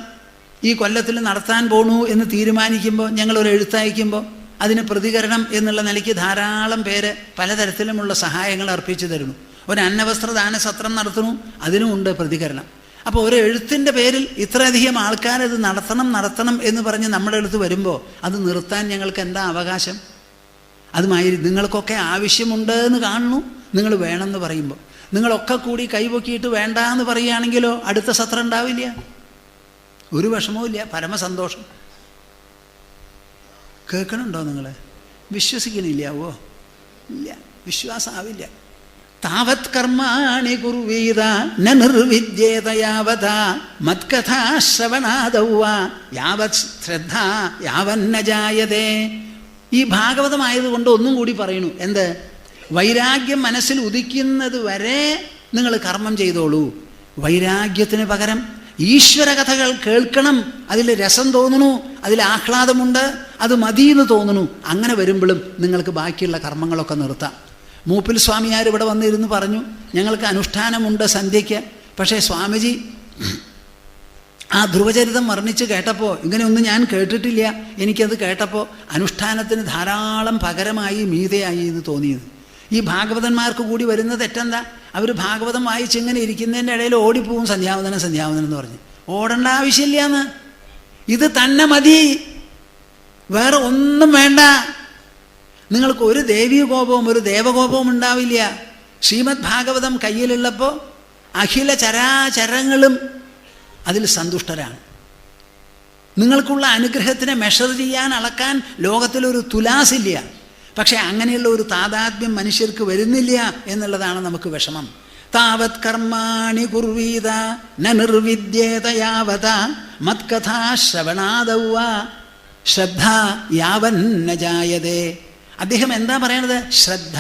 ഈ കൊല്ലത്തിൽ നടത്താൻ പോണു എന്ന് തീരുമാനിക്കുമ്പോൾ, ഞങ്ങളൊരു എഴുത്തയക്കുമ്പോൾ അതിന് പ്രതികരണം എന്നുള്ള നിലയ്ക്ക് ധാരാളം പേര് പലതരത്തിലുമുള്ള സഹായങ്ങൾ അർപ്പിച്ചു തരുന്നു. ഒരു അന്നവസ്ത്രദാന സത്രം നടത്തുന്നു, അതിനുമുണ്ട് പ്രതികരണം. അപ്പോൾ ഒരു എഴുത്തിൻ്റെ പേരിൽ ഇത്രയധികം ആൾക്കാരത് നടത്തണം എന്ന് പറഞ്ഞ് നമ്മുടെ അടുത്ത് വരുമ്പോൾ അത് നിർത്താൻ ഞങ്ങൾക്ക് എന്താ അവകാശം? അതുമാതിരി നിങ്ങൾക്കൊക്കെ ആവശ്യമുണ്ട് എന്ന് കാണുന്നു, നിങ്ങൾ വേണമെന്ന് പറയുമ്പോൾ. നിങ്ങളൊക്കെ കൂടി കൈപൊക്കിയിട്ട് വേണ്ട എന്ന് പറയുകയാണെങ്കിലോ അടുത്ത സത്രം ഉണ്ടാവില്ല. ഒരു വിഷമവും ഇല്ല, പരമസന്തോഷം. കേൾക്കണുണ്ടോ നിങ്ങൾ? വിശ്വസിക്കണില്ലാവോ? ഇല്ല, വിശ്വാസമാവില്ല. താവത് കർമാണി കുർവീത ന നിർവിദ്യേത യാവത മത്കഥാശ്രവണാദൗ യാവത് ശ്രദ്ധ യാവന്ന ജായതേ. ഈ ഭാഗവതമായതുകൊണ്ട് ഒന്നും കൂടി പറയണു. എന്ത്? വൈരാഗ്യം മനസ്സിൽ ഉദിക്കുന്നത് വരെ നിങ്ങൾ കർമ്മം ചെയ്തോളൂ. വൈരാഗ്യത്തിന് പകരം ഈശ്വര കഥകൾ കേൾക്കണം. അതിൽ രസം തോന്നുന്നു, അതിൽ ആഹ്ലാദമുണ്ട്, അത് മതിയെന്ന് തോന്നുന്നു. അങ്ങനെ വരുമ്പോഴും നിങ്ങൾക്ക് ബാക്കിയുള്ള കർമ്മങ്ങളൊക്കെ നിർത്താം. മൂപ്പിൽ സ്വാമിയാർ ഇവിടെ വന്നിരുന്ന് പറഞ്ഞു, ഞങ്ങൾക്ക് അനുഷ്ഠാനമുണ്ട് സന്ധ്യയ്ക്ക്. പക്ഷേ സ്വാമിജി ആ ധ്രുവചരിതം വർണ്ണിച്ച് കേട്ടപ്പോൾ, ഇങ്ങനെയൊന്നും ഞാൻ കേട്ടിട്ടില്ല, എനിക്കത് കേട്ടപ്പോൾ അനുഷ്ഠാനത്തിന് ധാരാളം പകരമായി മീതയായി എന്ന് തോന്നിയത്. ഈ ഭാഗവതന്മാർക്ക് കൂടി വരുന്ന തെറ്റെന്താ? അവർ ഭാഗവതം വായിച്ച് ഇങ്ങനെ ഇരിക്കുന്നതിൻ്റെ ഇടയിൽ ഓടിപ്പോവും, സന്ധ്യാവതനം സന്ധ്യാവതനം എന്ന് പറഞ്ഞ്. ഓടേണ്ട ആവശ്യമില്ലാന്ന്. ഇത് തന്നെ മതി, വേറെ ഒന്നും വേണ്ട. നിങ്ങൾക്ക് ഒരു ദേവീ കോപവും ഒരു ദേവകോപവും ഉണ്ടാവില്ല. ശ്രീമദ് ഭാഗവതം കയ്യിലുള്ളപ്പോൾ അഖില ചരാചരങ്ങളും അതിൽ സന്തുഷ്ടരാണ്. നിങ്ങൾക്കുള്ള അനുഗ്രഹത്തിനെ മെഷർ ചെയ്യാൻ, അളക്കാൻ ലോകത്തിലൊരു തുലാസില്ല. പക്ഷെ അങ്ങനെയുള്ള ഒരു താതാത്മ്യം മനുഷ്യർക്ക് വരുന്നില്ല എന്നുള്ളതാണ് നമുക്ക് വിഷമം. താവത് കർമാണി കുർവീത ന നിർവിദ്യേത യാവത മത്കഥാ ശ്രവണാദൗവ ശ്രദ്ധ യാവന്ന ജായതേ. അദ്ദേഹം എന്താ പറയണത്? ശ്രദ്ധ.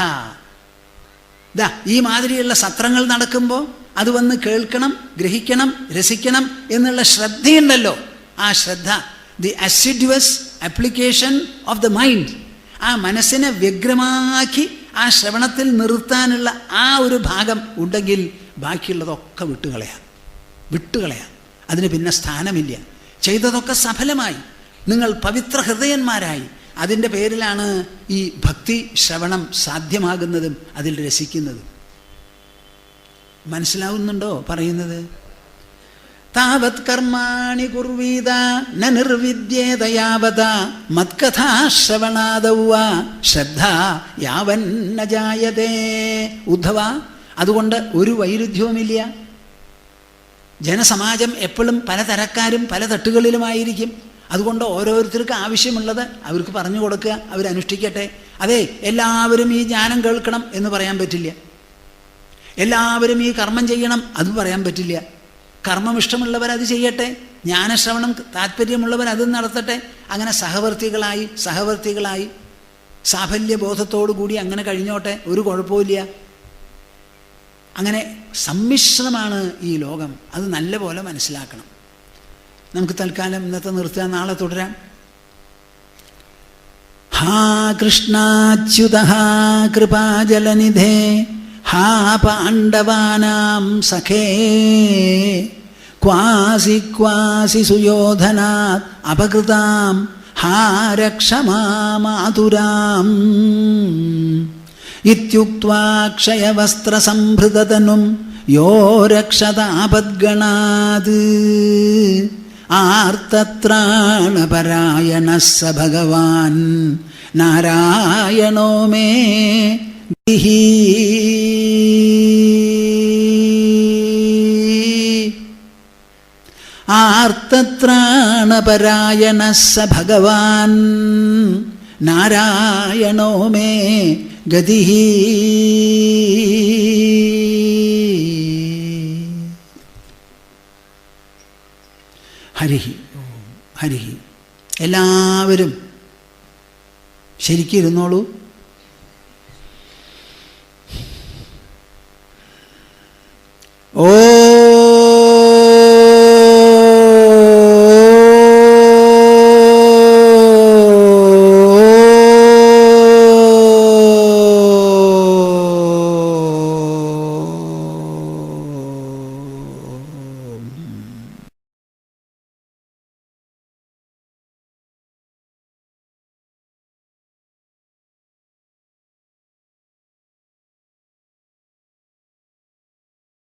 ദാ ഈ മാതിരിയുള്ള സത്രങ്ങൾ നടക്കുമ്പോൾ അത് വന്ന് കേൾക്കണം, ഗ്രഹിക്കണം, രസിക്കണം എന്നുള്ള ശ്രദ്ധയുണ്ടല്ലോ, ആ ശ്രദ്ധ, the assiduous application of the mind, ആ മനസ്സിനെ വ്യഗ്രമാക്കി ആ ശ്രവണത്തിൽ നിർത്താനുള്ള ആ ഒരു ഭാഗം ഉണ്ടെങ്കിൽ ബാക്കിയുള്ളതൊക്കെ വിട്ടുകളയാം. അതിന് പിന്നെ സ്ഥാനമില്ല. ചെയ്തതൊക്കെ സഫലമായി, നിങ്ങൾ പവിത്ര ഹൃദയന്മാരായി. അതിൻ്റെ പേരിലാണ് ഈ ഭക്തി ശ്രവണം സാധ്യമാകുന്നതും അതിൽ രസിക്കുന്നതും. മനസ്സിലാവുന്നുണ്ടോ പറയുന്നത്? താവത് കർമാണി കുർവീത ന നിർവിദ്യേത യാവത മത്കഥാ ശ്രവണാദൗവ ശ്രദ്ധ യാവന്ന ജായതേ. ഉദ്ധവ, അതുകൊണ്ട് ഒരു വൈരുദ്ധ്യവുമില്ല. ജനസമാജം എപ്പോഴും പലതരക്കാരും പല തട്ടുകളിലുമായിരിക്കും. അതുകൊണ്ട് ഓരോരുത്തർക്ക് ആവശ്യമുള്ളത് അവർക്ക് പറഞ്ഞു കൊടുക്കുക, അവരനുഷ്ഠിക്കട്ടെ. അതെ, എല്ലാവരും ഈ ജ്ഞാനം കേൾക്കണം എന്ന് പറയാൻ പറ്റില്ല. എല്ലാവരും ഈ കർമ്മം ചെയ്യണം അതും പറയാൻ പറ്റില്ല. കർമ്മം ഇഷ്ടമുള്ളവർ അത് ചെയ്യട്ടെ, ജ്ഞാനശ്രവണം താല്പര്യമുള്ളവർ അത് നടത്തട്ടെ. അങ്ങനെ സഹവർത്തികളായി സാഫല്യബോധത്തോടു കൂടി അങ്ങനെ കഴിഞ്ഞോട്ടെ, ഒരു കുഴപ്പമില്ല. അങ്ങനെ സമ്മിശ്രമാണ് ഈ ലോകം. അത് നല്ല പോലെ മനസ്സിലാക്കണം. നമുക്ക് തൽക്കാലം ഇന്നത്തെ നിർത്താൻ, നാളെ തുടരാം. ഹാ കൃഷ്ണാച്യുത കൃപാജലനിധേ ഹാ പാണ്ഡവാനാം സഖേ ക്വാസി സുയോധനാത് അപകൃതാം ഹാ രക്ഷ മാതുരാം ഇത്യുക്ത്വാ ക്ഷയവസ്ത്രസംഭൃതതനും യോ രക്ഷതാപദ്ഗണാത് ആർത്തത്രാണപരായണഃ സ ഭഗവാൻ നാരായണോ മേ ഗതിഃ. ആർത്തത്രാണപരായണഃ സ ഭഗവാൻ നാരായണോ മേ ഗതിഃ. ഹരിഹി ഹരിഹി. എല്ലാവരും ശരിക്കും ഇരുന്നോളൂ.